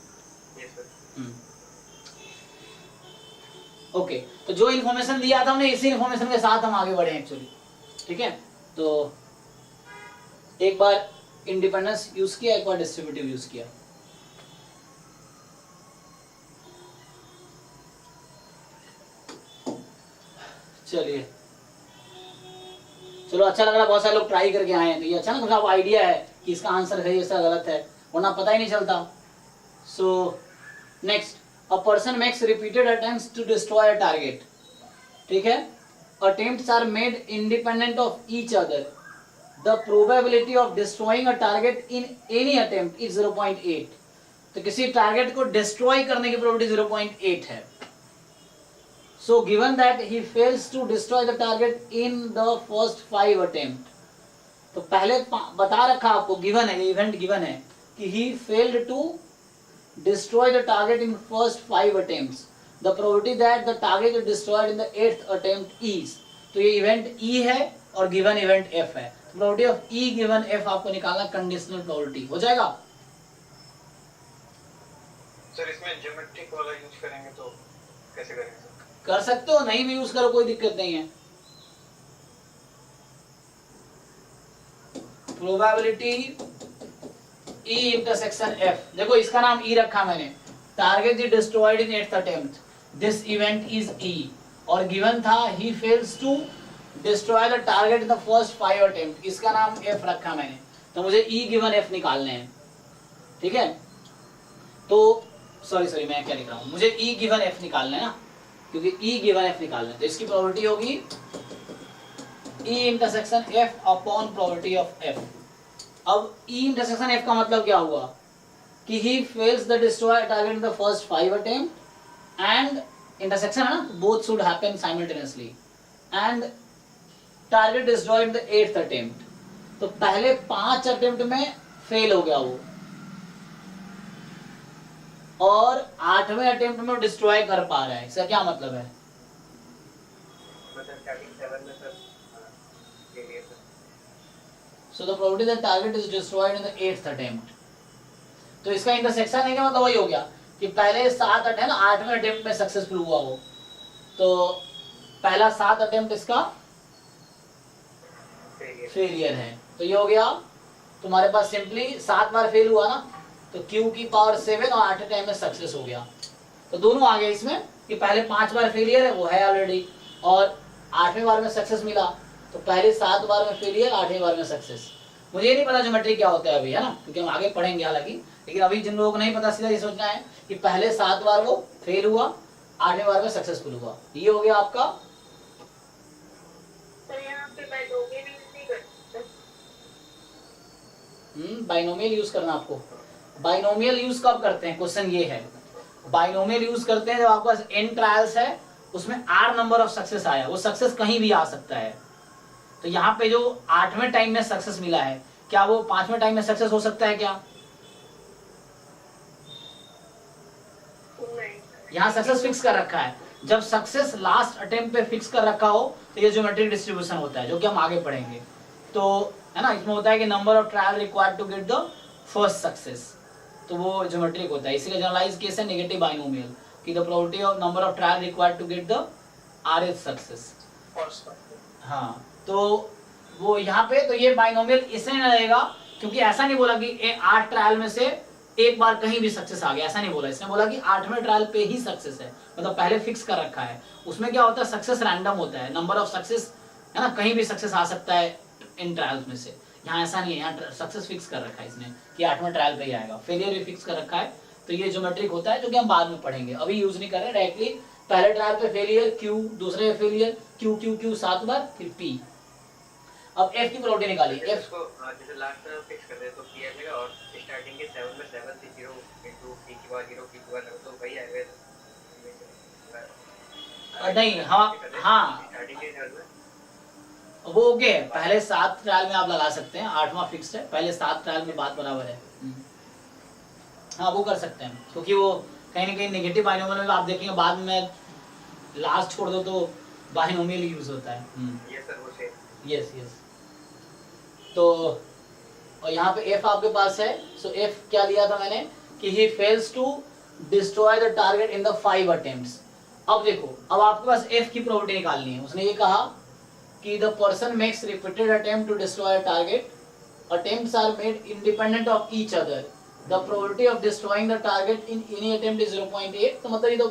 ओके। तो जो इन्फॉर्मेशन दिया था हमने, इसी इन्फॉर्मेशन के साथ हम आगे बढ़े एक्चुअली। ठीक है, तो एक बार इंडिपेंडेंस यूज किया, एक बार डिस्ट्रीब्यूटिव यूज किया। चलिए, चलो अच्छा लग रहा, बहुत सारे लोग ट्राई करके आए हैं, तो ये अच्छा ना, थोड़ा आइडिया है कि इसका आंसर है, इसका गलत है, वरना पता ही नहीं चलता। So next, a person makes repeated attempts to destroy a target. ठीक है, attempts are made independent of each other, the probability of destroying a target in any attempt is 0.8। तो किसी टारगेट को डिस्ट्रॉय करने की प्रोबेबिलिटी 0.8 है। So given that he fails to destroy the target in the first 5 attempt, तो पहले बता रखा आपको, गिवन है, ये इवेंट गिवन है कि he failed to destroy the target in first 5 attempts, the probability that the target is destroyed in the 8th attempt is, तो ये इवेंट E है और गिवन इवेंट F है, तो probability of E given F आपको निकालना conditional probability हो जाएगा। सर इसमें ज्योमेट्रिक वाला यूज करेंगे तो कैसे करेंगे? कर सकते हो, नहीं भी यूज करो कोई दिक्कत नहीं है। प्रोबेबिलिटी E इंटरसेक्शन F, देखो इसका नाम E रखा मैंने, target is destroyed in 8th attempt, this event is E, और गिवन था ही fails to destroy the target in the first 5 attempt, इसका नाम F रखा मैंने, तो मुझे E गिवन F निकालने हैं। ठीक है, तो सॉरी मैं क्या लिख रहा हूं, मुझे E गिवन F निकालना है ना, क्योंकि E गिवन F निकालना है, तो इसकी प्रोबेबिलिटी होगी E intersection F upon probability of F। अब E इंटरसेक्शन F का मतलब क्या हुआ कि he fails the destroy target in the first 5 attempt and intersection है ना, both should happen simultaneously and target destroyed in the 8th attempt, तो पहले 5 अटेम्प्ट में फेल हो गया वो, और 8वें अटेम्प्ट में डिस्ट्रॉय कर पा रहा है। इसका क्या मतलब है? So the probability that target is destroyed in the 8th attempt, तो इसका इंटरसेक्शन है क्या मतलब वही हो गया कि पहले 7 अटेम्प्ट, 8वें अटेम्प्ट में सक्सेसफुल हुआ हो, तो पहला 7 अटेम्प्ट इसका फेलियर है, तो ये हो गया तुम्हारे पास सिंपली 7 बार फेल हुआ ना, तो Q की पावर 7 और 8 टाइम में सक्सेस हो गया, तो दोनों आ गए इसमें कि पहले 5 बार फेलियर है, वो है ऑलरेडी, और 8वें बार में सक्सेस मिला, तो पहले 7 बार में फेलियर, 8वें बार में सक्सेस। मुझे ये नहीं पता ज्योमेट्री क्या होता है अभी, है ना, क्योंकि हम आगे पढ़ेंगे हालांकि, लेकिन अभी जिन लोगों को नहीं पता सीधा ये सोचना है कि पहले 7 बार वो फेल हुआ, 8वें बार में सक्सेसफुल हुआ, ये हो गया आपका। बाइनोमियल यूज करना आपको, बाइनोमियल यूज कब करते हैं, क्वेश्चन ये है, बाइनोमियल यूज करते हैं जब आपके पास n ट्रायल्स है, उसमें r नंबर ऑफ सक्सेस आया, वो सक्सेस कहीं भी आ सकता है। तो यहाँ पे जो 8वें टाइम में सक्सेस मिला है, क्या वो 5वें टाइम में सक्सेस हो सकता है क्या? यहाँ सक्सेस फिक्स कर रखा है। जब सक्सेस लास्ट अटेम्प्ट पे फिक्स कर रखा हो तो ये ज्योमेट्रिक डिस्ट्रीब्यूशन होता है, जो कि हम आगे पढ़ेंगे। तो है ना, इसमें होता है कि number of trial required to get the first success, तो वो ज्योमेट्रिक होता है। इसीलिए जनरलाइज केस है नेगेटिव बाइनोमियल कि the probability of number of trial required to get the rth success. हाँ, तो वो यहाँ पे तो ये बाइनोमियल इसलिए नहीं रहेगा क्योंकि ऐसा नहीं बोला कि 8 ट्रायल में से एक बार कहीं भी सक्सेस आ गया, ऐसा नहीं बोला। इसने बोला कि 8वें ट्रायल पे ही सक्सेस है, मतलब पहले फिक्स कर रखा है। उसमें क्या होता है, सक्सेस रैंडम होता है, नंबर ऑफ सक्सेस है ना, कहीं भी सक्सेस आ सकता है इन ट्रायल्स में से। यहाँ ऐसा नहीं है, यहाँ सक्सेस फिक्स कर रखा है इसने कि 8वें ट्रायल पे ही आएगा। फेलियर भी फिक्स कर रखा है, तो ये ज्योमेट्रिक होता है, जो कि हम बाद में पढ़ेंगे, अभी यूज नहीं कर रहे। डायरेक्टली पहले ट्रायल पे फेलियर Q, दूसरे पे फेलियर Q 7 बार, फिर P। अब F की प्रोबेबिलिटी निकाली। F इसको जैसे लास्ट में फिक्स कर दे तो P आ जाएगा, और स्टार्टिंग के 7 में 7 से 0 into P की बार 0 P की बार तो वही आएगा। नहीं, हाँ स्टार्टिंग के ट्रायल में वो ओके है। पहले 7 ट्रायल में आप लगा सकते हैं, 8वां फिक्स है, पहले 7 ट्रायल में बात बराबर है। हाँ, वो कर सकते हैं, क्योंकि वो कहीं ना कहीं नेगेटिव बाइनोमियल में आप देखेंगे बाद में लास्ट छोड़ दो तो बाइनोमियल यूज होता है। ये सर वो से यस। तो और यहाँ पे F आपके पास है। सो F क्या लिया था मैंने कि he fails to destroy the target in the 5 attempts। अब देखो, अब आपके पास F की प्रोबेबिलिटी निकालनी है। उसने ये कहा कि the person makes repeated attempt to destroy a target, attempts are made independent of each other, the probability of destroying the target in any attempt is 0.8। तो मतलब ये तो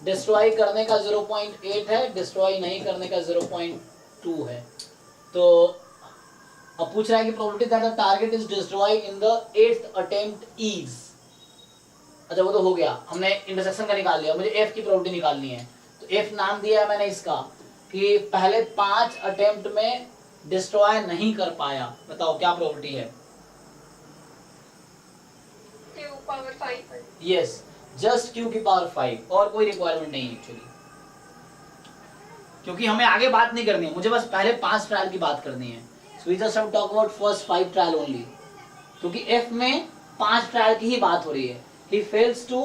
डिस्ट्रॉय करने का 0.8 है, डिस्ट्रॉय नहीं करने का 0.2 है। तो अब पूछ रहा है कि probability that the target is destroyed in the 8th attempt is. अच्छा, वो तो हो गया, हमने इंटरसेक्शन का निकाल लिया। मुझे F की प्रोबेबिलिटी निकालनी है, तो F नाम दिया है मैंने इसका कि पहले 5 अटेम्प्ट में डिस्ट्रॉय नहीं कर पाया। बताओ क्या प्रोबेबिलिटी है? Q power 5। Yes, just Q की पावर 5, और कोई रिक्वायरमेंट नहीं है एक्चुअली, क्योंकि हमें आगे बात नहीं करनी है, मुझे बस पहले 5 ट्रायल की बात करनी है। So we just have to talk about first 5 trial only, क्योंकि F में 5 ट्रायल की ही बात हो रही है। He fails to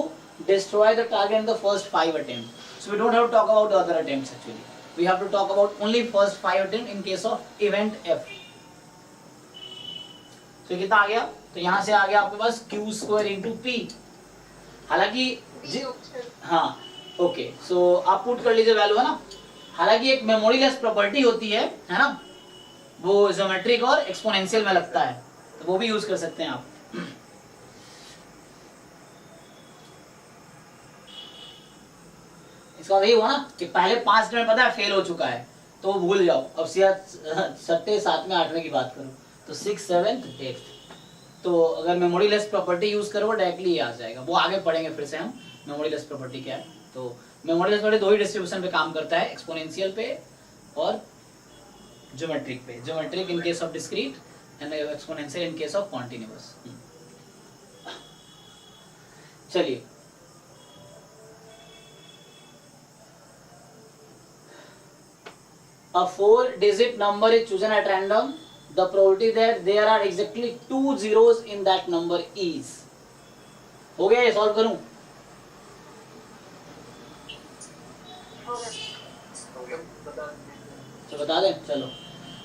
destroy the target in the first 5 attempts, so we don't have to talk about the other attempts actually. We have to talk about only first 5 attempts in case of event F। So कितना आ गया? तो यहाँ से आ गया आपके पास Q² into P। हालांकि हाँ ओके, सो आप पुट कर लीजिए वैल्यू, है ना। हालांकि एक मेमोरीलेस प्रॉपर्टी होती है ना, वो ज्योमेट्रिक और एक्सपोनेंशियल में लगता है, तो वो भी यूज कर सकते हैं आप। इसका वही हुआ ना कि पहले 5 में पता है फेल हो चुका है, तो भूल जाओ। अब सट्टे 7वें 8वें की बात करो तो 6, 7, 8। तो अगर मेमोरीलेस प्रॉपर्टी यूज करो डायरेक्टली ये आ जाएगा। वो आगे पढ़ेंगे फिर से हम मेमोरीलेस प्रॉपर्टी क्या है। तो मेमोरीलेस प्रॉपर्टी 2 ही डिस्ट्रीब्यूशन पे काम करता है, एक्सपोनेंशियल पे और ज्योमेट्रिक पे। Geometric in case of discrete and exponential in case of continuous. चलिए, a 4-digit number is chosen at random, the probability that there are exactly 2 zeros in that number is। हो गया, ये solve करूं? तो बता दें, चलो।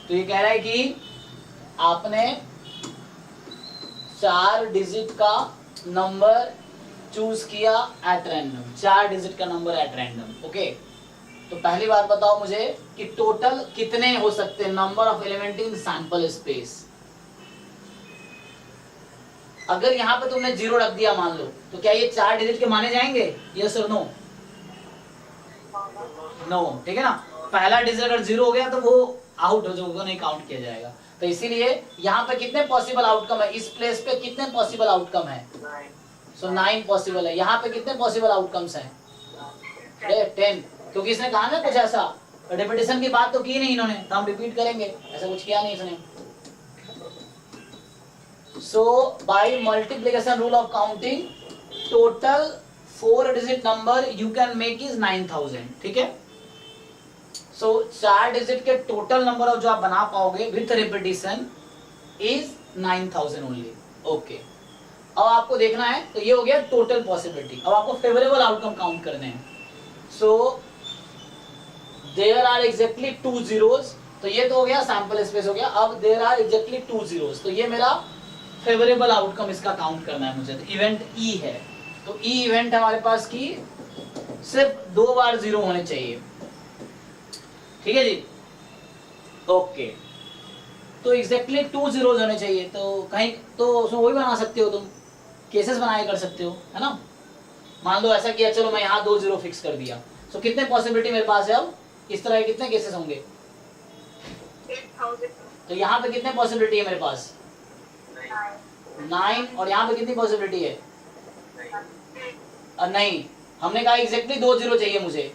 तो ये कह रहा है कि आपने 4 डिजिट का नंबर चूज किया एट रैंडम, 4 डिजिट का नंबर एट रैंडम। ओके, तो पहली बात बताओ मुझे कि टोटल कितने हो सकते हैं, number of element in sample space. अगर यहाँ पे तुमने 0 रख दिया मान लो, तो क्या ये 4 डिजिट के माने जाएंगे? यस और नो? नो, ठीक है ना। पहला डिजिट अगर 0 हो गया तो वो आउट हो जाएगा, नहीं काउंट किया जाएगा। तो इसीलिए यहाँ पे कितने पॉसिबल आउटकम है, इस प्लेस पे कितने पॉसिबल आउटकम है? सो 9 पॉसिबल है। यहाँ पे कितने पॉसिबल आउटकम्स हैं? 10, क्योंकि इसने कहा ना कुछ ऐसा, रिपीटेशन की बात तो की नहीं इन्होंने, तो हम रिपीट करेंगे, ऐसा कुछ किया नहीं इसने। So by multiplication rule of counting, total 4 digit number you can make is 9000, ठीक है। सो 4 डिजिट के टोटल नंबर ऑफ जो आप बना पाओगे with repetition is 9000 only, okay. अब आपको देखना है, तो ये हो गया टोटल पॉसिबिलिटी। अब आपको फेवरेबल आउटकम काउंट करने हैं। So there are exactly 2 zeros, तो ये तो हो गया सैंपल स्पेस हो गया। अब देयर आर एग्जैक्टली 2 zeros, तो ये मेरा फेवरेबल आउटकम इसका काउंट करना है मुझे। तो इवेंट ई है, तो ई इवेंट हमारे पास की सिर्फ 2 बार 0 होने चाहिए, ठीक है जी, ओके। तो एग्जैक्टली 2 zeros होने चाहिए, तो कहीं तो उसमें वही बना सकते हो तुम, केसेस बनाए कर सकते हो, है ना। मान लो ऐसा किया, चलो मैं यहाँ 2 0 फिक्स कर दिया। सो कितने पॉसिबिलिटी मेरे पास है अब, इस तरह के कितने केसेस होंगे? 8000, तो यहाँ पे कितने पॉसिबिलिटी है मेरे पास? 9। और यहाँ पे कितनी पॉसिबिलिटी है? नहीं, हमने कहा एग्जैक्टली 2 0 चाहिए मुझे,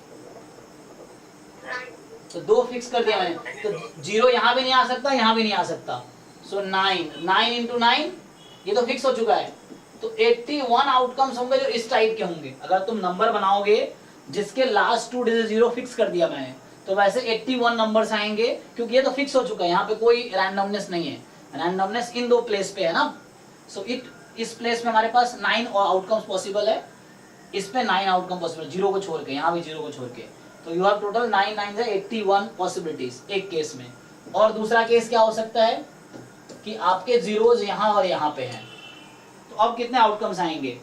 तो 2 फिक्स कर दिया मैंने। तो 0 यहाँ भी नहीं आ सकता, यहाँ भी नहीं आ सकता। सो 9 इंटू 9, ये तो फिक्स हो चुका है। तो 81 आउटकम्स होंगे जो इस टाइप के होंगे। अगर तुम नंबर बनाओगे जिसके लास्ट 2 डिजिट 0 फिक्स कर दिया मैंने, तो वैसे 81 नंबर्स आएंगे, क्योंकि ये तो फिक्स हो चुका है, यहाँ पे कोई रैंडमनेस नहीं है। रैंडमनेस इन 2 प्लेस पे है ना। सो इस प्लेस में हमारे पास 9 और आउटकम्स पॉसिबल है, इस पे 9 आउटकम पॉसिबल, 0 को छोड़ के, यहाँ भी 0 को छोड़ के। तो यू हैव टोटल 9 9 81 पॉसिबिलिटीज एक केस में। और दूसरा केस क्या हो सकता है कि आपके जीरोज यहाँ और यहाँ पे हैं, तो अब कितने आउटकम्स आएंगे?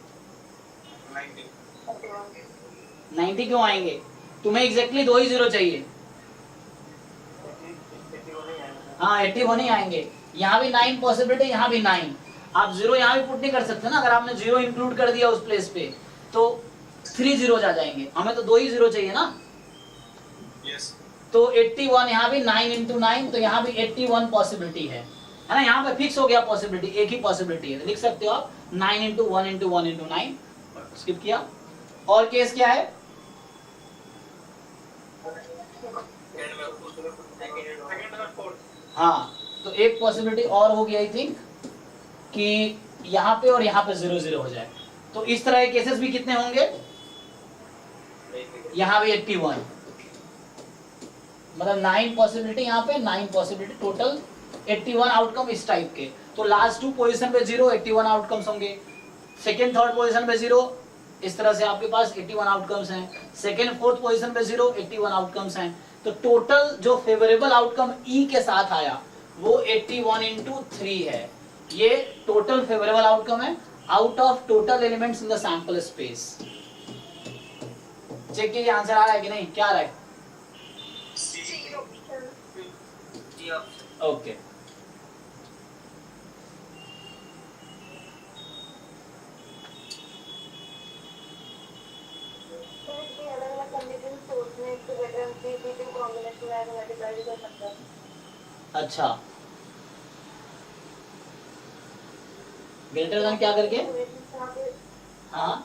90 क्यों आएंगे? तुम्हें एग्जैक्टली 2 ही 0 चाहिए। हाँ 81 ही आएंगे। यहाँ भी 9 पॉसिबिलिटी, यहाँ भी 9। आप 0 यहाँ भी पुट नहीं कर सकते ना। अगर आपने 0 इंक्लूड कर दिया उस प्लेस पे तो 3 zeros आ जाएंगे। हमें तो 2 ही 0 चाहिए ना। Yes. तो 81 यहाँ भी 9 इंटू 9, तो यहाँ भी 81 पॉसिबिलिटी है ना। यहाँ पे फिक्स हो गया पॉसिबिलिटी, एक ही पॉसिबिलिटी है। तो लिख सकते हो आप 9 इंटू 1 इंटू 1 इंटू 9, स्किप किया। और केस क्या है? हाँ, तो एक पॉसिबिलिटी और होगी आई थिंक कि यहाँ पे और यहाँ पे 0 0 हो जाए। तो इस तरह के केसेस भी कितने होंगे? यहाँ भी 81, मतलब 9 पॉसिबिलिटी, यहाँ पे 9 पॉसिबिलिटी, टोटल 81 आउटकम इस टाइप के। तो लास्ट 2 पोजीशन पे 0, 81 आउटकम्स होंगे। सेकंड थर्ड पोजीशन पे 0, इस तरह से आपके पास 81 आउटकम्स हैं। सेकंड फोर्थ पोजीशन पे 0, 81 आउटकम्स हैं। तो टोटल जो फेवरेबल आउटकम ई के साथ आया वो 81 इंटू 3 है। ये टोटल फेवरेबल आउटकम है out of total elements in the sample space. Check कीजिए आंसर आ रहा है कि नहीं, क्या आ रहा है? ओके अच्छा, ग्रेटर देन क्या करके? हाँ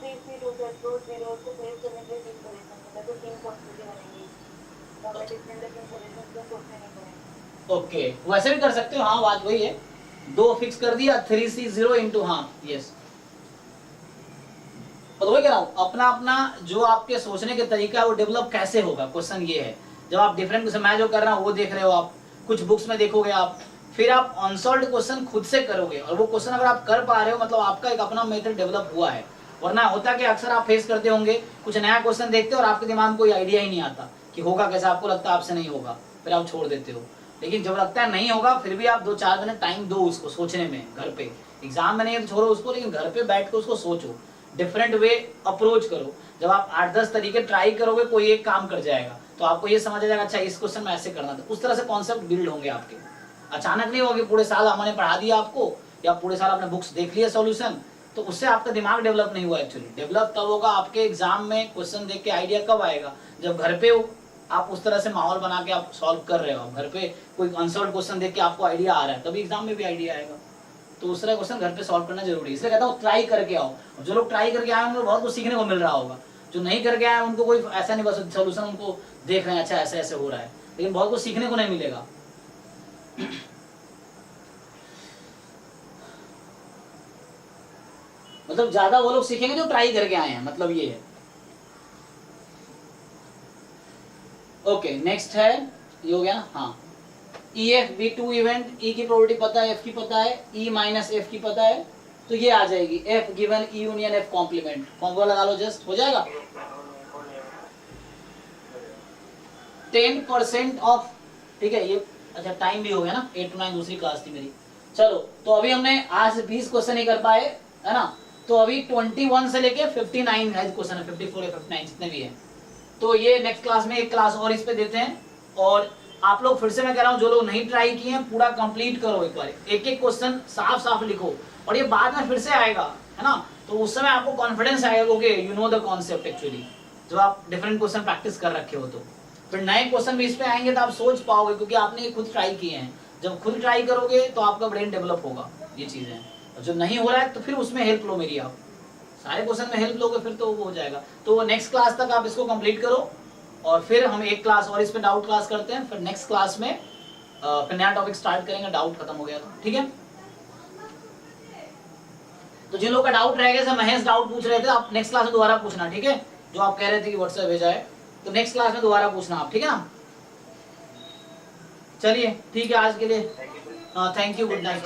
ओके, वैसे भी कर सकते हो। हाँ बात वही है, 2 फिक्स कर दिया, 3C0 इंटू, हाँ यस। तो वही कह रहा हूँ, अपना अपना जो आपके सोचने के तरीका है वो डेवलप कैसे होगा, क्वेश्चन ये है। जब आप डिफरेंट क्वेश्चन, मैं जो कर रहा हूँ वो देख रहे हो आप, कुछ बुक्स में देखोगे आप, फिर आप अनसॉल्व्ड क्वेश्चन खुद से करोगे, और वो क्वेश्चन अगर आप कर पा रहे हो मतलब आपका एक अपना मेथड डेवलप हुआ है। वरना होता कि अक्सर आप फेस करते होंगे, कुछ नया क्वेश्चन देखते हो और आपके दिमाग में कोई आइडिया ही नहीं आता कि होगा कैसे, आपको लगता है आपसे नहीं होगा, फिर आप छोड़ देते हो। लेकिन जब लगता है नहीं होगा, फिर भी आप 2-4 मिनट टाइम दो उसको सोचने में। घर पे एग्जाम में नहीं है तो छोड़ो उसको, लेकिन घर पे बैठ के उसको सोचो, डिफरेंट वे अप्रोच करो। जब आप 8-10 तरीके ट्राई करोगे, कोई एक काम कर जाएगा, तो आपको ये समझ आ जाएगा अच्छा इस क्वेश्चन में ऐसे करना था। उस तरह से कॉन्सेप्ट बिल्ड होंगे आपके। अचानक नहीं होगी, पूरे साल हमने पढ़ा दिया आपको या पूरे साल आपने बुक्स देख लिया सॉल्यूशन, तो उससे आपका दिमाग डेवलप नहीं हुआ। एक्चुअली डेवलप तब होगा आपके एग्जाम में क्वेश्चन देख के आइडिया कब आएगा, जब घर पे आप उस तरह से माहौल बना के आप सॉल्व कर रहे हो। घर पे कोई अनसॉल्व क्वेश्चन देख के आपको आइडिया आ रहा है, तभी एग्जाम में भी आइडिया आएगा। तो उस तरह क्वेश्चन घर पे सॉल्व करना जरूरी है। इसलिए कहता हूँ ट्राई करके आओ। जो लोग ट्राई करके आए होंगे बहुत कुछ सीखने को मिल रहा होगा। जो नहीं करके आए उनको कोई ऐसा नहीं, बस सोल्यूशन उनको देख रहे हैं अच्छा ऐसे ऐसे हो रहा है, लेकिन बहुत कुछ सीखने को नहीं मिलेगा। मतलब ज्यादा वो लोग सीखेंगे जो ट्राई करके आए हैं, मतलब ये है। ओके नेक्स्ट है, ये हो गया ना, हाँ EF V2 इवेंट, E की प्रोबेबिलिटी पता है, F की पता है, E माइनस F की पता है, तो ये आ जाएगी F given E union F complement. Formula लगा लो जस्ट, हो जाएगा। 10% ऑफ, ठीक है ये, अच्छा टाइम भी हो गया ना, 8 to 9 दूसरी क्लास थी मेरी। चलो तो अभी हमने आज 20 क्वेश्चन ही कर पाए, है ना, तो अभी 21 से लेके 59 है क्वेश्चन है, 54 या 59 जितने भी है। तो ये नेक्स्ट क्लास में एक क्लास और इस पे देते हैं। और आप लोग फिर से मैं कह रहा हूँ, जो लोग नहीं ट्राई किए हैं पूरा कंप्लीट करो, एक बार एक एक क्वेश्चन साफ साफ लिखो, और ये बाद में फिर से आएगा, है ना, तो उस समय आपको कॉन्फिडेंस आएगा, okay you know the concept actually, जब आप डिफरेंट क्वेश्चन प्रैक्टिस कर रखे हो। तो फिर नए क्वेश्चन भी इस पे आएंगे तो आप सोच पाओगे, क्योंकि आपने ये खुद ट्राई किए हैं। जब खुद ट्राई करोगे तो आपका ब्रेन डेवलप होगा, ये चीजें। और जब नहीं हो रहा है तो फिर उसमें हेल्प लो मेरी, आप सारे क्वेश्चन में हेल्प लोगे फिर तो वो हो जाएगा। तो नेक्स्ट क्लास तक आप इसको कंप्लीट करो, और फिर हम एक क्लास और इस पे डाउट क्लास करते हैं, फिर नेक्स्ट क्लास में फिर नया टॉपिक स्टार्ट करेंगे, डाउट खत्म हो गया तो, ठीक है। तो जिन लोगों का डाउट रह गया, जैसे महेश डाउट पूछ रहे थे, आप नेक्स्ट क्लास में दोबारा पूछना, ठीक है, जो आप कह रहे थे कि व्हाट्सएप भेजा है, तो नेक्स्ट क्लास में दोबारा पूछना आप, ठीक है ना। चलिए ठीक है आज के लिए, हाँ थैंक यू, गुड नाइट।